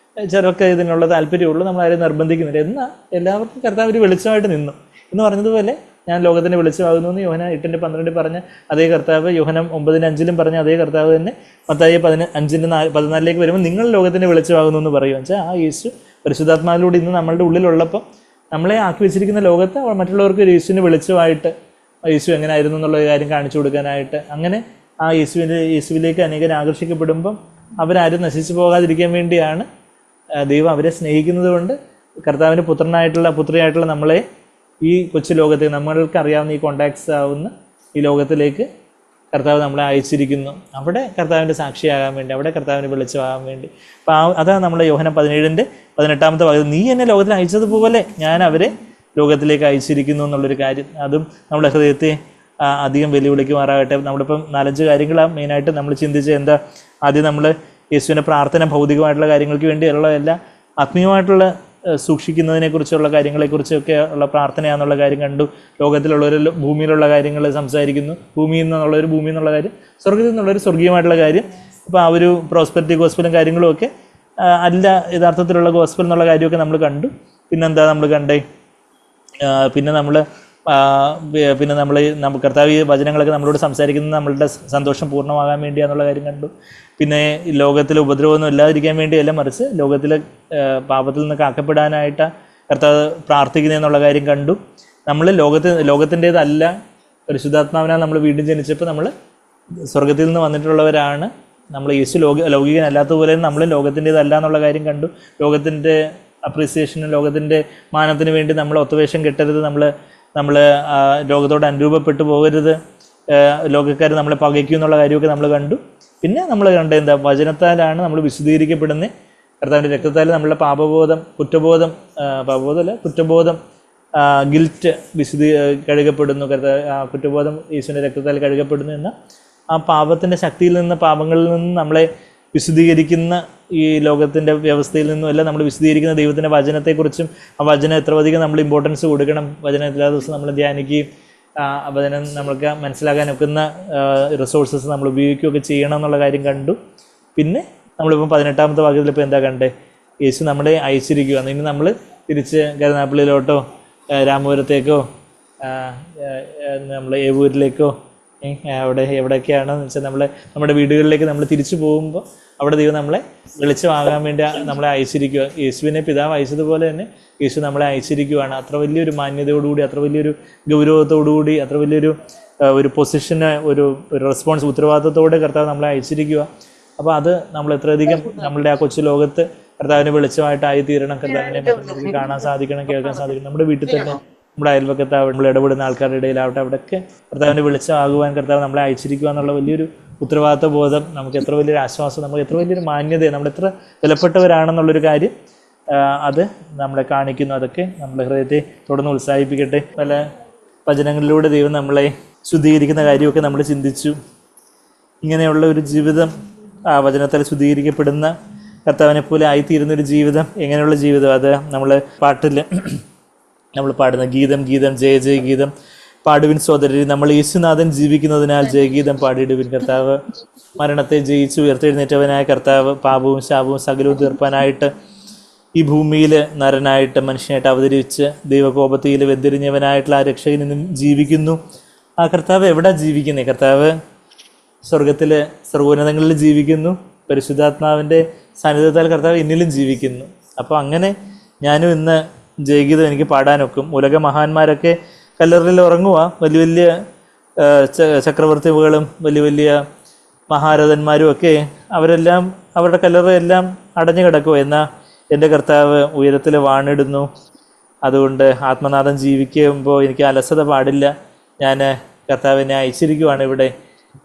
ചിലർക്ക് ഇതിനുള്ള താല്പര്യമുള്ളൂ, നമ്മളാരും നിർബന്ധിക്കുന്നില്ല. എന്നാൽ എല്ലാവർക്കും കർത്താവ് ഒരു വെളിച്ചമായിട്ട് നിന്നു എന്ന് പറഞ്ഞതുപോലെ ഞാൻ ലോകത്തിൻ്റെ വെളിച്ചമാകുന്നു എന്ന് യോഹന്നാൻ 8:12 പറഞ്ഞ അതേ കർത്താവ് യോഹന്നാൻ 9:5 പറഞ്ഞ അതേ കർത്താവ് തന്നെ മത്തായി 5:14 വരുമ്പോൾ നിങ്ങൾ ലോകത്തിൻ്റെ വെളിച്ചമാകുന്നു എന്ന് പറയുക. വെച്ചാൽ ആ യേശു പരിശുദ്ധാത്മാവിലൂടെ ഇന്ന് നമ്മളുടെ ഉള്ളിലുള്ളപ്പം നമ്മളെ ആക്കി വെച്ചിരിക്കുന്ന ലോകത്ത് മറ്റുള്ളവർക്ക് യേശുവിന് വെളിച്ചമായിട്ട് യേശു എങ്ങനെയായിരുന്നു എന്നുള്ള കാര്യം കാണിച്ചു കൊടുക്കാനായിട്ട്, അങ്ങനെ ആ യേശുവിലേക്ക് അനേകർ ആകർഷിക്കപ്പെടുമ്പം അവരാരും നശിച്ചു പോകാതിരിക്കാൻ വേണ്ടിയാണ് ദൈവം അവരെ സ്നേഹിക്കുന്നത് കൊണ്ട് കർത്താവിൻ്റെ പുത്രിയായിട്ടുള്ള നമ്മളെ ഈ കൊച്ചു ലോകത്തേക്ക്, നമ്മൾക്ക് അറിയാവുന്ന ഈ കോണ്ടാക്ട്സ് ആവുന്ന ഈ ലോകത്തിലേക്ക് കർത്താവ് നമ്മളെ അയച്ചിരിക്കുന്നു. അവിടെ കർത്താവിൻ്റെ സാക്ഷിയാകാൻ വേണ്ടി, അവിടെ കർത്താവിൻ്റെ വെളിച്ചമാകാൻ വേണ്ടി. അപ്പോൾ അതാണ് നമ്മുടെ യോഹന്നാൻ 17:18 ഭാഗത്ത്, നീ എന്നെ ലോകത്തിൽ അയച്ചതുപോലെ ഞാൻ അവരെ ലോകത്തിലേക്ക് അയച്ചിരിക്കുന്നു എന്നുള്ളൊരു കാര്യം. അതും നമ്മുടെ ഹൃദയത്തെ അധികം വെല്ലുവിളിക്കുമാറാകട്ടെ. നമ്മളിപ്പം 4-5 കാര്യങ്ങളാണ് മെയിനായിട്ട് നമ്മൾ ചിന്തിച്ച്. എന്താ? ആദ്യം നമ്മൾ യേശുവിൻ്റെ പ്രാർത്ഥന, ഭൗതികമായിട്ടുള്ള കാര്യങ്ങൾക്ക് വേണ്ടിയുള്ള എല്ലാ ആത്മീയമായിട്ടുള്ള സൂക്ഷിക്കുന്നതിനെക്കുറിച്ചുള്ള കാര്യങ്ങളെക്കുറിച്ചൊക്കെ ഉള്ള പ്രാർത്ഥനയാണെന്നുള്ള കാര്യം കണ്ടു. ലോകത്തിലുള്ളവർ ഭൂമിയിലുള്ള കാര്യങ്ങൾ സംസാരിക്കുന്നു, ഭൂമിയിൽ എന്നുള്ള കാര്യം, സ്വർഗത്തിൽ നിന്നുള്ളൊരു സ്വർഗീയമായിട്ടുള്ള കാര്യം. അപ്പോൾ ആ ഒരു പ്രോസ്പെരിറ്റി ഗോസ്പലും കാര്യങ്ങളും ഒക്കെ അല്ല യഥാർത്ഥത്തിലുള്ള ഗോസ്പൽ എന്നുള്ള കാര്യമൊക്കെ നമ്മൾ കണ്ടു. പിന്നെന്താ നമ്മൾ കണ്ടേ? പിന്നെ നമ്മൾ കർത്താവ് ഈ വചനങ്ങളൊക്കെ നമ്മളോട് സംസാരിക്കുന്നത് നമ്മളുടെ സന്തോഷം പൂർണ്ണമാകാൻ വേണ്ടിയാന്നുള്ള കാര്യം കണ്ടു. പിന്നെ ലോകത്തിലെ ഉപദ്രവമൊന്നും ഇല്ലാതിരിക്കാൻ വേണ്ടിയല്ല, മറിച്ച് ലോകത്തിലെ പാപത്തിൽ നിന്ന് കാക്കപ്പെടാനായിട്ട് കർത്താവ് പ്രാർത്ഥിക്കുന്നതെന്നുള്ള കാര്യം കണ്ടു. നമ്മൾ ലോകത്തിൻ്റേതല്ല, പരിശുദ്ധാത്മാവിനാൽ നമ്മൾ വീണ്ടും ജനിച്ചപ്പോൾ നമ്മൾ സ്വർഗത്തിൽ നിന്ന് വന്നിട്ടുള്ളവരാണ്. നമ്മൾ യേശു ലൗകികനല്ലാത്തതുപോലെ നമ്മൾ ലോകത്തിൻ്റേതല്ല എന്നുള്ള കാര്യം കണ്ടു. ലോകത്തിൻ്റെ അപ്രീസിയേഷനും ലോകത്തിൻ്റെ മാനത്തിന് വേണ്ടി നമ്മൾ ഒത്തവേഷം കെട്ടരുത്, നമ്മൾ ലോകത്തോട് അനുരൂപപ്പെട്ടു പോകരുത്, ലോകക്കാർ നമ്മളെ പകയ്ക്കും എന്നുള്ള കാര്യമൊക്കെ നമ്മൾ കണ്ടു. പിന്നെ നമ്മൾ കണ്ട എന്താ? വചനത്താലാണ് നമ്മൾ വിശുദ്ധീകരിക്കപ്പെടുന്നത്, കർത്താവിൻ്റെ രക്തത്താൽ നമ്മളുടെ കുറ്റബോധം ഗിൽറ്റ് കഴുകപ്പെടുന്നു. കുറ്റബോധം യേശുവിൻ്റെ രക്തത്താൽ കഴുകപ്പെടുന്നു എന്ന ആ പാപത്തിൻ്റെ ശക്തിയിൽ നിന്ന്, പാപങ്ങളിൽ നിന്ന് നമ്മളെ വിശുദ്ധീകരിക്കുന്ന, ഈ ലോകത്തിൻ്റെ വ്യവസ്ഥയിൽ നിന്നും എല്ലാം നമ്മൾ വിശുദ്ധീകരിക്കുന്ന ദൈവത്തിൻ്റെ വചനത്തെക്കുറിച്ചും, ആ വചനം എത്ര അധികം നമ്മൾ ഇമ്പോർട്ടൻസ് കൊടുക്കണം, വചനം എല്ലാ ദിവസവും നമ്മൾ ധ്യാനിക്കുകയും വചനം നമ്മൾക്ക് മനസ്സിലാക്കാൻ ഒക്കുന്ന റിസോഴ്സസ് നമ്മൾ ഉപയോഗിക്കുകയൊക്കെ ചെയ്യണം എന്നുള്ള കാര്യം കണ്ടു. പിന്നെ നമ്മളിപ്പം 18-ാമത്തെ വാക്യത്തിൽ ഇപ്പോൾ എന്താ കണ്ടേ? യേശു നമ്മളെ അയച്ചിരിക്കുകയാണ്. ഇനി നമ്മൾ തിരിച്ച് കരുനാഗപ്പള്ളിയിലോട്ടോ രാമപുരത്തേക്കോ നമ്മൾ ഏവൂരിലേക്കോ എവിടെയൊക്കെയാണെന്ന് വെച്ചാൽ നമ്മുടെ വീടുകളിലേക്ക് നമ്മൾ തിരിച്ചു പോകുമ്പോൾ അവിടെ ദൈവം നമ്മളെ വെളിച്ചമാകാൻ വേണ്ടി നമ്മളെ അയച്ചിരിക്കുക. യേശുവിനെ പിതാവ് അയച്ചതുപോലെ തന്നെ യേശു നമ്മളെ അയച്ചിരിക്കുകയാണ്. അത്ര വലിയൊരു മാന്യതയോടുകൂടി, അത്ര വലിയൊരു ഗൗരവത്തോടുകൂടി, അത്ര വലിയൊരു പൊസിഷന്, ഒരു റെസ്പോൺസ്, ഉത്തരവാദിത്തത്തോടെ കർത്താവ് നമ്മളെ അയച്ചിരിക്കുക. അപ്പോൾ അത് നമ്മൾ എത്രയധികം നമ്മളുടെ ആ കൊച്ചു ലോകത്ത് കർത്താവിനെ വെളിച്ചമായിട്ടായി തീരണം, കർത്താവിനെ കാണാൻ സാധിക്കണം, കേൾക്കാൻ സാധിക്കണം. നമ്മുടെ വീട്ടിൽ തന്നെ, നമ്മുടെ അയൽവക്കത്താവട്ടെ, നമ്മൾ ഇടപെടുന്ന ആൾക്കാരുടെ ഇടയിലാവട്ടെ, അവിടെയൊക്കെ കർത്താവിൻ്റെ വെളിച്ചമാകുവാൻ കർത്താവ് നമ്മളെ അയച്ചിരിക്കുക എന്നുള്ള വലിയൊരു ഉത്തരവാദിത്ത ബോധം, നമുക്ക് എത്ര വലിയൊരു ആശ്വാസം, നമുക്ക് എത്ര വലിയൊരു മാന്യത, നമ്മൾ എത്ര വിലപ്പെട്ടവരാണെന്നുള്ളൊരു കാര്യം അത് നമ്മളെ കാണിക്കുന്നു. അതൊക്കെ നമ്മുടെ ഹൃദയത്തെ തുടർന്ന് ഉത്സാഹിപ്പിക്കട്ടെ. പല വചനങ്ങളിലൂടെ ദൈവം നമ്മളെ ശുദ്ധീകരിക്കുന്ന കാര്യമൊക്കെ നമ്മൾ ചിന്തിച്ചു. ഇങ്ങനെയുള്ള ഒരു ജീവിതം, വചനത്താൽ ശുദ്ധീകരിക്കപ്പെടുന്ന കർത്താവിനെ പോലെ ആയിത്തീരുന്നൊരു ജീവിതം, എങ്ങനെയുള്ള ജീവിതം, അത് നമ്മൾ പാട്ടിൽ നമ്മൾ പാടുന്ന ഗീതം ജയ ജയ ഗീതം പാടുവിൻ സോദരരി, നമ്മൾ യേശുനാഥൻ ജീവിക്കുന്നതിനാൽ ജയഗീതം പാടിയിടുവിൻ. കർത്താവ് മരണത്തെ ജയിച്ച് ഉയർത്തെഴുന്നേറ്റവനായ കർത്താവ് പാപവും ശാപവും സകലവും തീർപ്പാനായിട്ട് ഈ ഭൂമിയിൽ നരനായിട്ട്, മനുഷ്യനായിട്ട് അവതരിച്ച് ദൈവകോപത്തിൽ വെന്തിരിഞ്ഞവനായിട്ടുള്ള ആ രക്ഷകൻ ഇന്നും ജീവിക്കുന്നു. ആ കർത്താവ് എവിടെ ജീവിക്കുന്നത്? കർത്താവ് സ്വർഗത്തിൽ, സർവോന്നതങ്ങളിൽ ജീവിക്കുന്നു. പരിശുദ്ധാത്മാവിൻ്റെ സാന്നിധ്യത്താൽ കർത്താവ് എന്നിലും ജീവിക്കുന്നു. അപ്പോൾ അങ്ങനെ ഞാനും ഇന്ന് ജയഗീതം എനിക്ക് പാടാനൊക്കും. ഉലക മഹാന്മാരൊക്കെ കല്ലറിൽ ഉറങ്ങുക, വലിയ വലിയ ചക്രവർത്തികളും വലിയ വലിയ മഹാരഥന്മാരും ഒക്കെ അവരെല്ലാം അവരുടെ കല്ലറയെല്ലാം അടഞ്ഞു കിടക്കുക. എന്നാൽ എൻ്റെ കർത്താവ് ഉയരത്തിൽ വാണിടുന്നു. അതുകൊണ്ട് ആത്മനാഥം ജീവിക്കുമ്പോൾ എനിക്ക് അലസത പാടില്ല. ഞാൻ കർത്താവിനെ അയച്ചിരിക്കുവാണ് ഇവിടെ.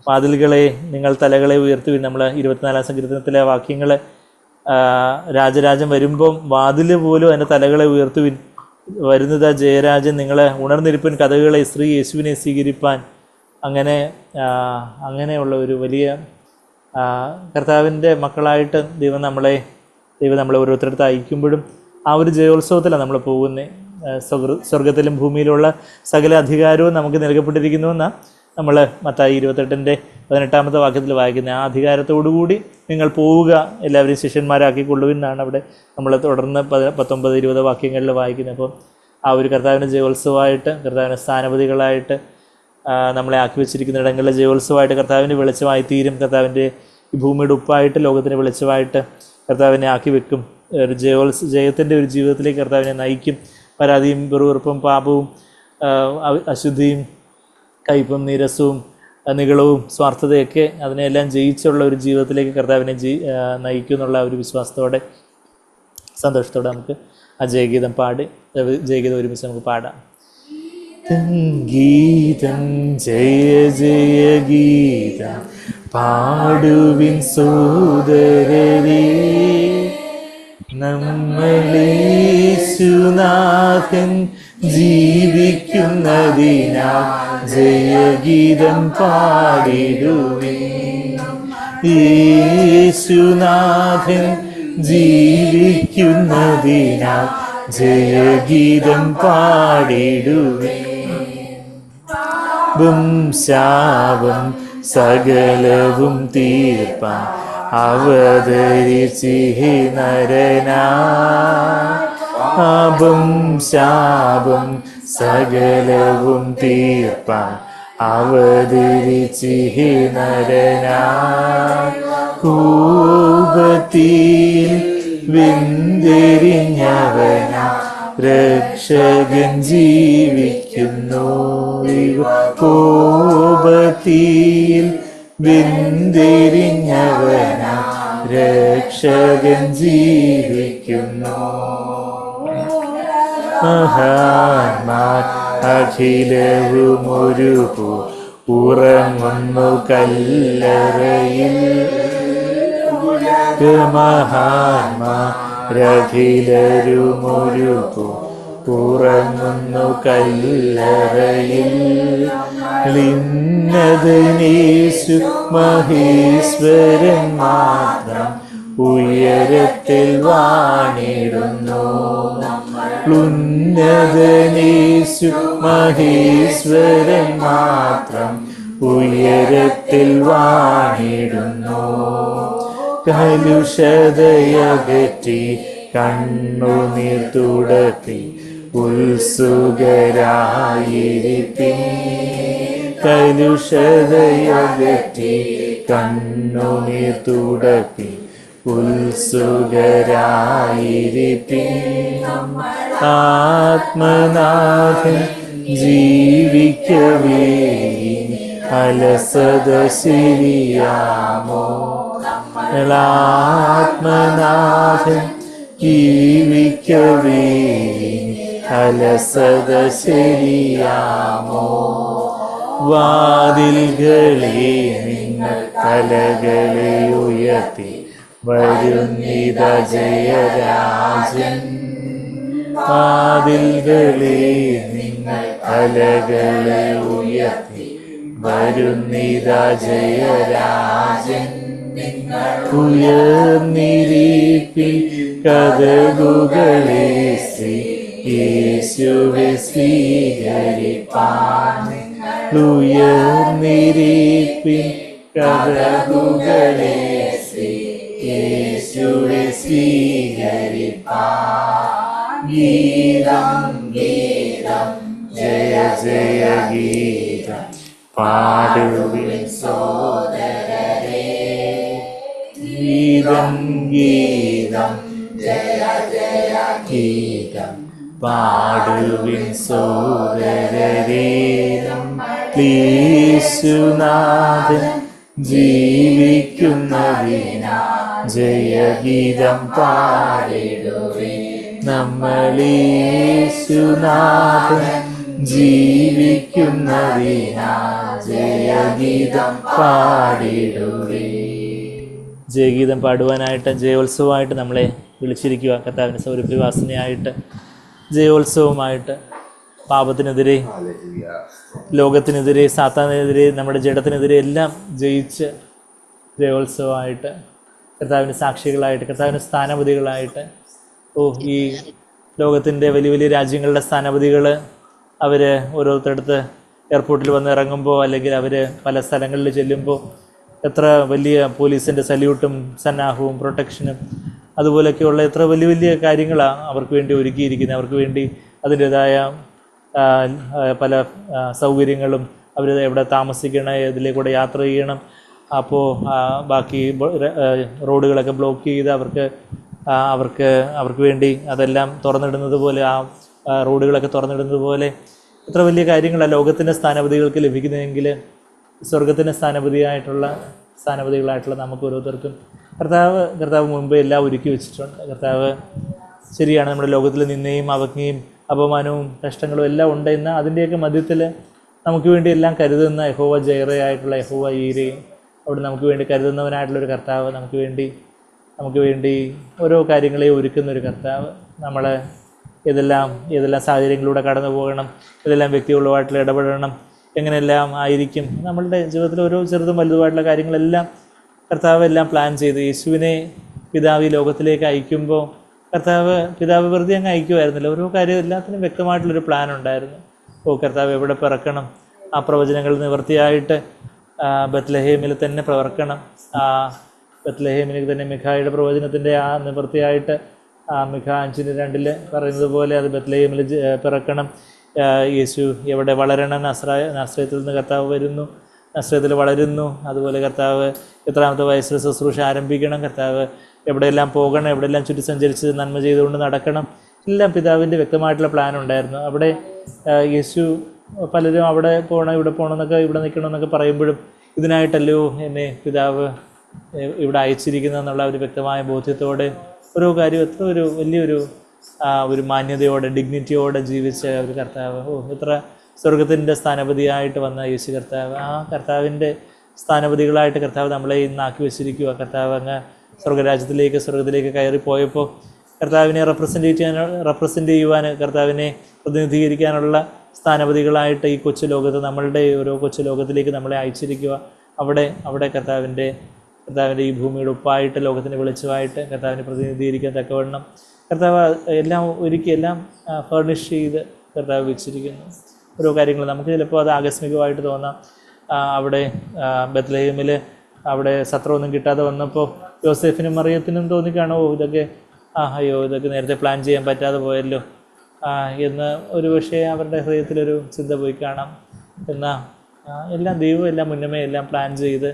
വാതിലുകളെ നിങ്ങൾ തലകളെ ഉയർത്തുവിൻ. നമ്മൾ 24-ാം സങ്കീർത്തനത്തിലെ വാക്യങ്ങൾ, രാജരാജൻ വരുമ്പം വാതിൽ പോലും അതിൻ്റെ തലകളെ ഉയർത്തുവിൻ. വരുന്നതാ ജയരാജൻ, നിങ്ങളെ ഉണർന്നിരിപ്പിൻ കഥകളെ, സ്ത്രീ യേശുവിനെ സ്വീകരിപ്പാൻ. അങ്ങനെയുള്ള ഒരു വലിയ കർത്താവിൻ്റെ മക്കളായിട്ട് ദൈവം നമ്മളെ ഓരോരുത്തരടുത്ത് അയക്കുമ്പോഴും ആ ഒരു ജയോത്സവത്തിലാണ് നമ്മൾ പോകുന്നത്. സ്വർഗത്തിലും ഭൂമിയിലുള്ള സകല അധികാരവും നമുക്ക് നൽകപ്പെട്ടിരിക്കുന്നു എന്നാണ് നമ്മൾ മത്തായി 28-ാമത്തെ വാക്യത്തിൽ വായിക്കുന്നത്. ആ അധികാരത്തോടുകൂടി നിങ്ങൾ പോവുക, എല്ലാവരെയും ശിഷ്യന്മാരാക്കിക്കൊള്ളുവിനാണ് അവിടെ നമ്മൾ തുടർന്ന് 19-20 വാക്യങ്ങളിൽ വായിക്കുന്നത്. അപ്പം ആ ഒരു കർത്താവിൻ്റെ ജയോത്സവമായിട്ട്, കർത്താവിൻ്റെ സ്ഥാനപതികളായിട്ട് നമ്മളെ ആക്കി വെച്ചിരിക്കുന്ന ഇടങ്ങളിലെ ജയോത്സവമായിട്ട് കർത്താവിൻ്റെ വെളിച്ചമായി തീരും. കർത്താവിൻ്റെ ഈ ഭൂമിയുടെ ഉപ്പായിട്ട്, ലോകത്തിൻ്റെ വെളിച്ചമായിട്ട് കർത്താവിനെ ആക്കി വെക്കും. ഒരു ജയത്തിൻ്റെ ഒരു ജീവിതത്തിലേക്ക് കർത്താവിനെ നയിക്കും. പരാതിയും വെറുവെറുപ്പും പാപവും അശുദ്ധിയും കയ്പും നീരസവും നികളവും സ്വാർത്ഥതയൊക്കെ അതിനെല്ലാം ജയിച്ചുള്ള ഒരു ജീവിതത്തിലേക്ക് കർത്താവിനെ നയിക്കും എന്നുള്ള ഒരു വിശ്വാസത്തോടെ, സന്തോഷത്തോടെ നമുക്ക് ആ ജയഗീതം ഒരുമിച്ച് നമുക്ക് പാടാം. ഗീതം ജയ ജയ ഗീതം പാടുവിൻ സോദരരേ, നമ്മളേശുനാഥൻ ജീവിക്കുന്നതിനാൽ ജയഗീതം പാടിടുവിൻ. യേശുനാഥൻ ജീവിക്കുന്നതിനാൽ ജയഗീതം പാടിടുവിൻ. ശാപം സകലവും തീർപ്പാൻ അവതരിച്ചിഹി നരനാ. ശാപം സകലവും തീർപ്പാൻ അവതരിച്ചിഹി നരനാ. കോപത്തിൽ വെന്തെരിഞ്ഞവനാ രക്ഷകൻ ജീവിക്കുന്നു. കോപത്തിൽ വെന്തെരിഞ്ഞവനാ രക്ഷകൻ ജീവിക്കുന്നു. മഹാന്മാർ അഖിലവും ഒരു ഉറങ്ങുന്നു കല്ലറയിൽ. സ്വർഗമഹാന്മാരഖിലരുമൊരു ഉറങ്ങുന്നു കല്ലറയിൽ. ലിന്നതനേശു മഹേശ്വരൻ മാത്രം ഉയരത്തിൽ വാണിടുന്നു. ഉന്നതനേശു മഹേശ്വരൻ മാത്രം ഉയരത്തിൽ വാണിടുന്നു. കലുഷതയകറ്റി കണ്ണുനീർ തുടപ്പി ഉത്സുകരായിരിപ്പിൻ. കലുഷതയകറ്റി കണ്ണുനീർ തുടപ്പി ഉത്സുകരായിരിപ്പിൻ. ആത്മനാഥൻ ജീവിക്കവേ അലസത ശരിയാമോ. ആത്മനാഥൻ ജീവിക്കവേ അലസത ശരിയാമോ. വാതിൽകളെ നിങ്ങൾ കലകളെ ഉയർത്തി വരുന്നിത ജയരാജൻ. വാതിൽകളെ നിങ്ങൾ കലകളെ ഉയർത്തി വരുന്നിത ജയരാജൻ. ഉയർന്നിരിപ്പിൽ കതകുകളെ യേശുവെ സ്വീകരിപ്പാൻ. ഉയർന്നിരിപ്പിൽ കതകുകളെ യേശുവെ സ്വീകരിപ്പാൻ. ഗീതം ഗീതം ജയ ജയ ഗീതം പാടുവിൻ സോദരരേ. ഗീതം ഗീതം ജയ ജയ ഗീതം പാടുവിൻ സോദരരേ. യേശുനാഥൻ ജീവിക്കുന്നതിനാ ജയഗീതം പാടിടുവിൻ. നമ്മൾ യേശുനാഥൻ ജീവിക്കുന്നതിനാ ജയഗീതം പാടിടുവിൻ. ജയഗീതം പാടുവാനായിട്ട് ജയോത്സവമായിട്ട് നമ്മളെ വിളിച്ചിരിക്കുക. കർത്താവിൻ്റെ സൗരഭ്യവാസനയായിട്ട് ജയോത്സവമായിട്ട് പാപത്തിനെതിരെ, ലോകത്തിനെതിരെ, സാത്താനെതിരെ, നമ്മുടെ ജഡത്തിനെതിരെ എല്ലാം ജയിച്ച് ജയോത്സവമായിട്ട് കർത്താവിൻ്റെ സാക്ഷികളായിട്ട്, കർത്താവിൻ്റെ സ്ഥാനപതികളായിട്ട്. ഈ ലോകത്തിൻ്റെ വലിയ വലിയ രാജ്യങ്ങളുടെ സ്ഥാനപതികൾ അവർ ഓരോരുത്തരടുത്ത് എയർപോർട്ടിൽ വന്ന് ഇറങ്ങുമ്പോൾ, അല്ലെങ്കിൽ അവർ പല സ്ഥലങ്ങളിൽ ചെല്ലുമ്പോൾ എത്ര വലിയ പോലീസിൻ്റെ സല്യൂട്ടും സന്നാഹവും പ്രൊട്ടക്ഷനും അതുപോലെയൊക്കെയുള്ള എത്ര വലിയ വലിയ കാര്യങ്ങളാണ് അവർക്ക് വേണ്ടി ഒരുക്കിയിരിക്കുന്നത്. അവർക്ക് വേണ്ടി അതിൻ്റേതായ പല സൗകര്യങ്ങളും, അവർ എവിടെ താമസിക്കണം, ഇതിലേക്കൂടെ യാത്ര ചെയ്യണം. അപ്പോൾ ബാക്കി റോഡുകളൊക്കെ ബ്ലോക്ക് ചെയ്ത് അവർക്ക് വേണ്ടി അതെല്ലാം തുറന്നിടുന്നത് പോലെ, ആ റോഡുകളൊക്കെ തുറന്നിടുന്നത് പോലെ എത്ര വലിയ കാര്യങ്ങളാണ് ലോകത്തിൻ്റെ സ്ഥാനപതികൾക്ക് ലഭിക്കുന്നതെങ്കിൽ സ്വർഗത്തിൻ്റെ സ്ഥാനപതികളായിട്ടുള്ള നമുക്ക് ഓരോരുത്തർക്കും കർത്താവ് മുമ്പേ എല്ലാം ഒരുക്കി വെച്ചിട്ടുണ്ട്. കർത്താവ് ശരിയാണ്, നമ്മുടെ ലോകത്തിൽ നിന്നെയും അവജ്ഞയും അപമാനവും കഷ്ടങ്ങളും എല്ലാം ഉണ്ട്. എന്നാൽ അതിൻ്റെയൊക്കെ മധ്യത്തിൽ നമുക്ക് വേണ്ടി എല്ലാം കരുതുന്ന യഹോവ ജൈറയായിട്ടുള്ള യഹോവ ഈരയും, അവിടെ നമുക്ക് വേണ്ടി കരുതുന്നവനായിട്ടുള്ളൊരു കർത്താവ്, നമുക്ക് വേണ്ടി ഓരോ കാര്യങ്ങളെയും ഒരുക്കുന്നൊരു കർത്താവ്. നമ്മൾ ഏതെല്ലാം സാഹചര്യങ്ങളിലൂടെ കടന്നു പോകണം, ഏതെല്ലാം വ്യക്തികളുമായിട്ടുള്ള ഇടപെടണം, എങ്ങനെയെല്ലാം ആയിരിക്കും നമ്മളുടെ ജീവിതത്തിൽ ഓരോ ചെറുതും വലുതുമായിട്ടുള്ള കാര്യങ്ങളെല്ലാം കർത്താവ് എല്ലാം പ്ലാൻ ചെയ്ത് യേശുവിനെ പിതാവ് ഈ ലോകത്തിലേക്ക് അയക്കുമ്പോൾ പിതാവ് വെറുതെ അങ്ങ് അയക്കുമായിരുന്നില്ല. ഓരോ കാര്യം എല്ലാത്തിനും വ്യക്തമായിട്ടുള്ളൊരു പ്ലാൻ ഉണ്ടായിരുന്നു. കർത്താവ് എവിടെ പിറക്കണം, ആ പ്രവചനങ്ങൾ നിവൃത്തിയായിട്ട് ബത്ലഹേമിൽ തന്നെ പിറക്കണം. ബത്ലഹേമിൽ തന്നെ മിഖായുടെ പ്രവചനത്തിൻ്റെ ആ നിവൃത്തിയായിട്ട് മിഖ 5:2 പറയുന്നത് പോലെ അത് ബത്ലഹേമിൽ പിറക്കണം. യേശു എവിടെ വളരണം, നാസ്രയത്തിൽ നിന്ന് കർത്താവ് വരുന്നു, നാസ്രയത്തിൽ വളരുന്നു. അതുപോലെ കർത്താവ് എത്രാമത്തെ വയസ്സിൽ ശുശ്രൂഷ ആരംഭിക്കണം, കർത്താവ് എവിടെയെല്ലാം പോകണം, എവിടെയെല്ലാം ചുറ്റി സഞ്ചരിച്ച് നന്മ ചെയ്തുകൊണ്ട് നടക്കണം, എല്ലാം പിതാവിൻ്റെ വ്യക്തമായിട്ടുള്ള പ്ലാൻ ഉണ്ടായിരുന്നു. അവിടെ യേശു പലരും അവിടെ പോകണം, ഇവിടെ പോകണം എന്നൊക്കെ, ഇവിടെ നിൽക്കണം എന്നൊക്കെ പറയുമ്പോഴും ഇതിനായിട്ടല്ലോ എന്നെ പിതാവ് ഇവിടെ അയച്ചിരിക്കുന്നതെന്നുള്ള ഒരു വ്യക്തമായ ബോധ്യത്തോടെ ഓരോ കാര്യം എത്ര വലിയൊരു മാന്യതയോടെ, ഡിഗ്നിറ്റിയോടെ ജീവിച്ച ഒരു കർത്താവ്. എത്ര സ്വർഗത്തിൻ്റെ സ്ഥാനപതിയായിട്ട് വന്ന യേശു കർത്താവ്, ആ കർത്താവിൻ്റെ സ്ഥാനപതികളായിട്ട് കർത്താവ് നമ്മളെ ഇന്ന് ആക്കി വെച്ചിരിക്കുക. കർത്താവ് അങ്ങ് സ്വർഗത്തിലേക്ക് കയറിപ്പോയപ്പോൾ കർത്താവിനെ റെപ്രസെൻ്റ് ചെയ്യുവാൻ, കർത്താവിനെ പ്രതിനിധീകരിക്കാനുള്ള സ്ഥാനപതികളായിട്ട് ഈ കൊച്ചു ലോകത്ത്, നമ്മളുടെ ഓരോ കൊച്ചു ലോകത്തിലേക്ക് നമ്മളെ അയച്ചിരിക്കുക. അവിടെ കർത്താവിൻ്റെ ഈ ഭൂമിയുടെ ഉപ്പായിട്ട്, ലോകത്തിൻ്റെ വെളിച്ചമായിട്ട് കർത്താവിനെ പ്രതിനിധീകരിക്കാൻ തക്കവണ്ണം കർത്താവ് എല്ലാം ഒരുക്കി, എല്ലാം ഫർണിഷ് ചെയ്ത് കർത്താവ് വെച്ചിരിക്കുന്നു. ഓരോ കാര്യങ്ങൾ നമുക്ക് ചിലപ്പോൾ അത് ആകസ്മികമായിട്ട് തോന്നാം. അവിടെ ബത്ലഹേമിൽ അവിടെ സത്രമൊന്നും കിട്ടാതെ വന്നപ്പോൾ യോസേഫിനും മറിയത്തിനും തോന്നിക്കാണോ ഇതൊക്കെ നേരത്തെ പ്ലാൻ ചെയ്യാൻ പറ്റാതെ പോയല്ലോ എന്ന് ഒരു പക്ഷേ അവരുടെ ഹൃദയത്തിലൊരു ചിന്ത പോയി കാണാം. എന്നാൽ എല്ലാം ദൈവം എല്ലാം മുന്നമേ എല്ലാം പ്ലാൻ ചെയ്ത്,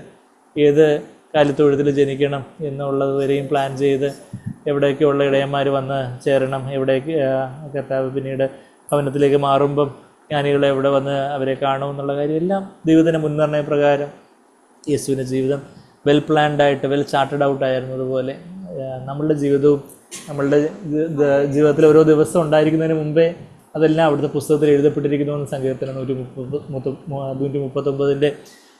ഏത് കാലിത്തൊഴുത്തിൽ ജനിക്കണം എന്നുള്ളത് വരെയും പ്ലാൻ ചെയ്ത്, എവിടേക്കുള്ള ഇടയന്മാർ വന്ന് ചേരണം, എവിടേക്ക് കർത്താവ് പിന്നീട് ഭവനത്തിലേക്ക് മാറുമ്പം ജ്ഞാനികളെ എവിടെ വന്ന് അവരെ കാണും എന്നുള്ള കാര്യം എല്ലാം ദൈവത്തിൻ്റെ മുൻനിർണയ പ്രകാരം യേശുവിൻ്റെ ജീവിതം വെൽ പ്ലാൻഡായിട്ട്, വെൽ ചാർട്ടഡ് ഔട്ടായിരുന്നു. അതുപോലെ നമ്മളുടെ ജീവിതവും നമ്മളുടെ ജീവിതത്തിൽ ഓരോ ദിവസം ഉണ്ടായിരിക്കുന്നതിന് മുമ്പേ അതെല്ലാം അവിടുത്തെ പുസ്തകത്തിൽ എഴുതപ്പെട്ടിരിക്കുന്നുവെന്ന് സങ്കീർത്തനം 139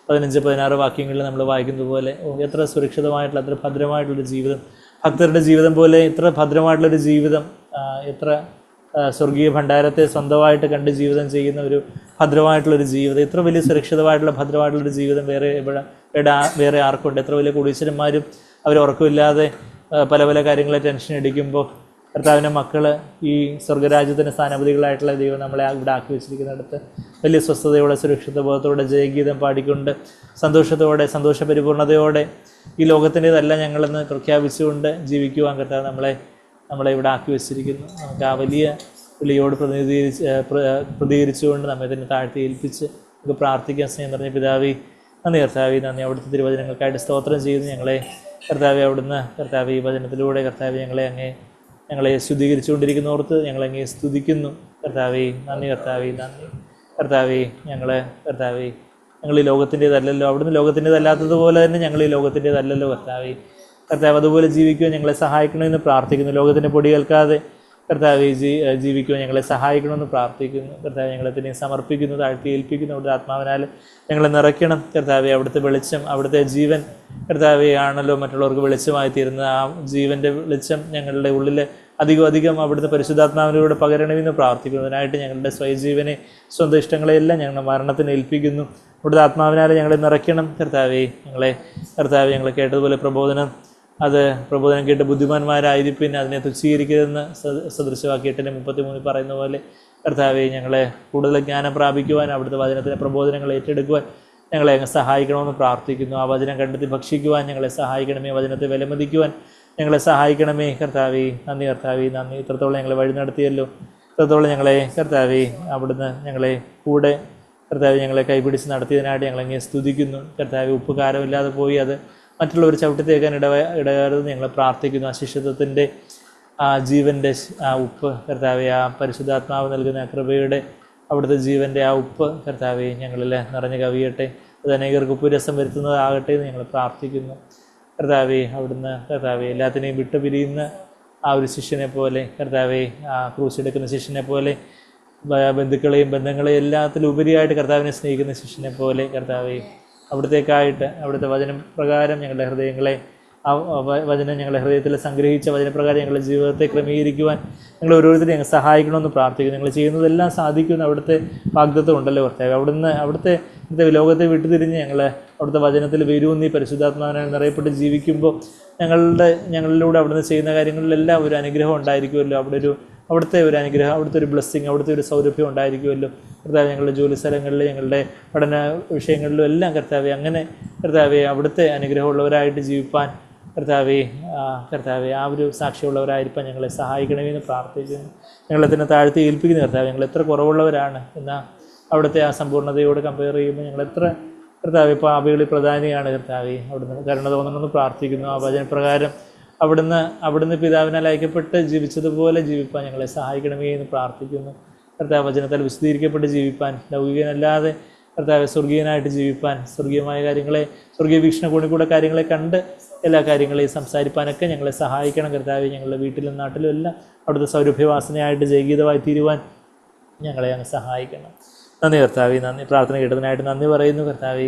15-16 വാക്യങ്ങളിൽ നമ്മൾ വായിക്കുന്നത് പോലെ എത്ര സുരക്ഷിതമായിട്ടുള്ള, എത്ര ഭദ്രമായിട്ടുള്ളൊരു ജീവിതം, ഭക്തരുടെ ജീവിതം പോലെ എത്ര ഭദ്രമായിട്ടുള്ളൊരു ജീവിതം, എത്ര സ്വർഗീയ ഭണ്ഡാരത്തെ സ്വന്തമായിട്ട് കണ്ട് ജീവിതം ചെയ്യുന്ന ഒരു ഭദ്രമായിട്ടുള്ളൊരു ജീവിതം, എത്ര വലിയ സുരക്ഷിതമായിട്ടുള്ള ഭദ്രമായിട്ടുള്ളൊരു ജീവിതം വേറെ ആർക്കുണ്ട്? എത്ര വലിയ കോടീശ്വരന്മാരും അവർ ഉറക്കമില്ലാതെ പല കാര്യങ്ങളെ ടെൻഷൻ അടിക്കുമ്പോൾ കർത്താവിൻ്റെ മക്കൾ ഈ സ്വർഗരാജ്യത്തിൻ്റെ സ്ഥാനപതികളായിട്ടുള്ള ദൈവം നമ്മളെ ഇവിടെ ആക്കി വെച്ചിരിക്കുന്നിടത്ത് വലിയ സ്വസ്ഥതയോടെ, സുരക്ഷിത ബോധത്തോടെ, ജയഗീതം പാടിക്കൊണ്ട്, സന്തോഷപരിപൂർണതയോടെ ഈ ലോകത്തിൻ്റെതല്ല ഞങ്ങളെന്ന് പ്രഖ്യാപിച്ചുകൊണ്ട് ജീവിക്കുവാൻ കർത്താവ് നമ്മളെ ഇവിടെ ആക്കി വെച്ചിരിക്കുന്നു. നമുക്ക് ആ വലിയ വിളിയോട് പ്രതികരിച്ചുകൊണ്ട് നമ്മെ തന്നെ താഴ്ത്തി ഏൽപ്പിച്ച് നമുക്ക് പ്രാർത്ഥിക്കാൻ. സ്നേഹം നിറഞ്ഞ പിതാവേ, നന്ദി കർത്താവേ, നന്ദി. അവിടുത്തെ തിരുവചനങ്ങൾക്കായിട്ട് സ്തോത്രം ചെയ്യുന്നു. ഞങ്ങളെ കർത്താവെ അവിടുന്ന് കർത്താവ് ഈ വചനത്തിലൂടെ കർത്താവ് ഞങ്ങളെ ശുദ്ധീകരിച്ചുകൊണ്ടിരിക്കുന്നോർത്ത് ഞങ്ങളങ്ങേ സ്തുതിക്കുന്നു. കർത്താവേ നന്ദി, കർത്താവേ നന്ദി. കർത്താവേ ഞങ്ങൾ ഈ ലോകത്തിൻ്റേതല്ലല്ലോ, അവിടുന്ന് ലോകത്തിൻ്റേതല്ലാത്തതുപോലെ തന്നെ ഞങ്ങൾ ഈ ലോകത്തിൻ്റേതല്ലല്ലോ കർത്താവേ. കർത്താവ് അതുപോലെ ജീവിക്കുവാൻ ഞങ്ങളെ സഹായിക്കണമെന്ന് പ്രാർത്ഥിക്കുന്നു. ലോകത്തിൻ്റെ പൊടി കേൾക്കാതെ കർത്താവെ ജീവിക്കുവാൻ ഞങ്ങളെ സഹായിക്കണമെന്ന് പ്രാർത്ഥിക്കുന്നു. കർത്താവ് ഞങ്ങളെ തന്നെ സമർപ്പിക്കുന്നു, താഴ്ത്തി ഏൽപ്പിക്കുന്നു. അവിടുത്തെ ആത്മാവിനാൽ ഞങ്ങളെ നിറയ്ക്കണം കർത്താവെ. അവിടുത്തെ വെളിച്ചം, അവിടുത്തെ ജീവൻ കർത്താവെ ആണല്ലോ മറ്റുള്ളവർക്ക് വെളിച്ചമായി തീരുന്നത്. ആ ജീവൻ്റെ വെളിച്ചം ഞങ്ങളുടെ ഉള്ളിൽ അധികം അവിടുത്തെ പരിശുദ്ധാത്മാവിലൂടെ പകരണമെന്ന് പ്രാർത്ഥിക്കുന്നു. അതിനായിട്ട് ഞങ്ങളുടെ സ്വയജീവനെ, സ്വന്തം ഇഷ്ടങ്ങളെയെല്ലാം ഞങ്ങൾ മരണത്തിന് ഏൽപ്പിക്കുന്നു. അവിടുത്തെ ആത്മാവിനാൽ ഞങ്ങളെ നിറയ്ക്കണം കർത്താവെ. ഞങ്ങളെ കേട്ടതുപോലെ പ്രബോധനം കേട്ട് ബുദ്ധിമാന്മാരായിരിക്കും, അതിനെ തുച്ഛീകരിക്കരുതെന്ന് സദൃശവാക്യം 8:33 പറയുന്ന പോലെ കർത്താവെ ഞങ്ങളെ കൂടുതൽ ജ്ഞാനം പ്രാപിക്കുവാൻ, അവിടുത്തെ വചനത്തിൻ്റെ പ്രബോധനങ്ങൾ ഏറ്റെടുക്കുവാൻ ഞങ്ങളെ അങ്ങ് സഹായിക്കണമെന്ന് പ്രാർത്ഥിക്കുന്നു. ആ വചനം കണ്ടെത്തി ഭക്ഷിക്കുവാൻ ഞങ്ങളെ സഹായിക്കണമേ. വചനത്തെ വിലമതിക്കുവാൻ ഞങ്ങളെ സഹായിക്കണമേ കർത്താവേ. നന്ദി കർത്താവേ നന്ദി. ഇത്രത്തോളം ഞങ്ങളെ വഴി നടത്തിയല്ലോ, ഇത്രത്തോളം ഞങ്ങളെ കർത്താവേ അവിടുന്ന് ഞങ്ങളെ കൂടെ കർത്താവെ ഞങ്ങളെ കൈപിടിച്ച് നടത്തിയതിനായിട്ട് ഞങ്ങളെങ്ങനെ സ്തുതിക്കുന്നു. കർത്താവെ ഉപ്പ് കാരമില്ലാതെ പോയി അത് മറ്റുള്ളവർ ചവിട്ടിത്തേക്കാൻ ഇടയാറുതെന്ന് ഞങ്ങൾ പ്രാർത്ഥിക്കുന്നു. ആ ശിഷ്യത്വത്തിൻ്റെ ആ ജീവൻ്റെ ആ ഉപ്പ് കർത്താവെ, ആ പരിശുദ്ധാത്മാവ് നൽകുന്ന കൃപയുടെ അവിടുത്തെ ജീവൻ്റെ ആ ഉപ്പ് കർത്താവെ ഞങ്ങളിൽ നിറഞ്ഞു കവിയട്ടെ. അത് അനേകർക്ക് ഉപ്പുരസം വരുത്തുന്നതാകട്ടെ എന്ന് ഞങ്ങൾ പ്രാർത്ഥിക്കുന്നു. കർത്താവെ അവിടുന്ന് കർത്താവെ എല്ലാത്തിനെയും വിട്ടു പിരിയുന്ന ആ ഒരു ശിഷ്യനെ പോലെ കർത്താവെ, ആ ക്രൂശെടുക്കുന്ന ശിഷ്യനെ പോലെ, ബന്ധുക്കളെയും ബന്ധങ്ങളെയും എല്ലാത്തിലും ഉപരിയായിട്ട് കർത്താവിനെ സ്നേഹിക്കുന്ന ശിഷ്യനെ പോലെ കർത്താവെ അവിടത്തേക്കായിട്ട് അവിടുത്തെ വചനം പ്രകാരം ഞങ്ങളുടെ ഹൃദയങ്ങളെ, ആ വചനം ഞങ്ങളുടെ ഹൃദയത്തിൽ സംഗ്രഹിച്ച വചനപ്രകാരം ഞങ്ങളുടെ ജീവിതത്തെ ക്രമീകരിക്കുവാൻ ഞങ്ങൾ ഓരോരുത്തരും ഞങ്ങൾ സഹായിക്കണമെന്ന് പ്രാർത്ഥിക്കുന്നു. ഞങ്ങൾ ചെയ്യുന്നതെല്ലാം സാധിക്കുമെന്ന് അവിടുത്തെ വാഗ്ദത്തം ഉണ്ടല്ലോ കർത്താവേ. അവിടുത്തെ ലോകത്തെ വിട്ടുതിരിഞ്ഞ് ഞങ്ങൾ അവിടുത്തെ വചനത്തിൽ വേരൂന്നി പരിശുദ്ധാത്മാവിനാൽ നിറയപ്പെട്ട് ജീവിക്കുമ്പോൾ ഞങ്ങളിലൂടെ അവിടുന്ന് ചെയ്യുന്ന കാര്യങ്ങളിലെല്ലാം ഒരു അനുഗ്രഹം ഉണ്ടായിരിക്കുമല്ലോ. അവിടുത്തെ ഒരു അനുഗ്രഹം, അവിടുത്തെ ഒരു ബ്ലെസ്സിങ്, അവിടുത്തെ ഒരു സൗരഭ്യം ഉണ്ടായിരിക്കുമല്ലോ കർത്താവേ. ഞങ്ങളുടെ ജോലി സ്ഥലങ്ങളിൽ, ഞങ്ങളുടെ പഠന വിഷയങ്ങളിലും എല്ലാം കർത്താവേ അങ്ങനെ കർത്താവേ അവിടുത്തെ അനുഗ്രഹമുള്ളവരായിട്ട് ജീവിപ്പാൻ കർത്താവേ ആ ഒരു സാക്ഷിയുള്ളവരായിരിക്കാൻ ഞങ്ങളെ സഹായിക്കണമെന്ന് പ്രാർത്ഥിക്കുന്നു. ഞങ്ങളെ തന്നെ താഴ്ത്തി ഏൽപ്പിക്കുന്നു കർത്താവേ. ഞങ്ങൾ എത്ര കുറവുള്ളവരാണ്, എന്നാൽ അവിടുത്തെ ആ സമ്പൂർണ്ണതയോട് കമ്പയർ ചെയ്യുമ്പോൾ ഞങ്ങൾ എത്ര കർത്താവേ പാപികളിൽ പ്രധാനിയാണ് കർത്താവേ. അവിടുന്ന് കരുണ തോന്നണമെന്ന് പ്രാർത്ഥിക്കുന്നു. ആ വചനപ്രകാരം അവിടുന്ന് പിതാവിനാൽ അയക്കപ്പെട്ട് ജീവിച്ചതുപോലെ ജീവിപ്പാൻ ഞങ്ങളെ സഹായിക്കണമേ എന്ന് പ്രാർത്ഥിക്കുന്നു. കർത്താവ് വചനത്താൽ വിശദീകരിക്കപ്പെട്ട് ജീവിപ്പാൻ, ലൗകികനല്ലാതെ കർത്താവ് സ്വർഗീയനായിട്ട് ജീവിപ്പാൻ, സ്വർഗീയമായ കാര്യങ്ങളെ, സ്വർഗീയ വീക്ഷണകോണിൽ കൂടെ കാര്യങ്ങളെ കണ്ട് എല്ലാ കാര്യങ്ങളെയും സംസാരിപ്പാനൊക്കെ ഞങ്ങളെ സഹായിക്കണം കർത്താവ്. ഞങ്ങളുടെ വീട്ടിലും നാട്ടിലും എല്ലാം അവിടുത്തെ സൗരഭ്യവാസനയായിട്ട് ജയഗീതമായി തീരുവാൻ ഞങ്ങളെ അങ്ങ് സഹായിക്കണം. നന്ദി കർത്താവേ നന്ദി. പ്രാർത്ഥന കേട്ടതിനായിട്ട് നന്ദി പറയുന്നു കർത്താവേ.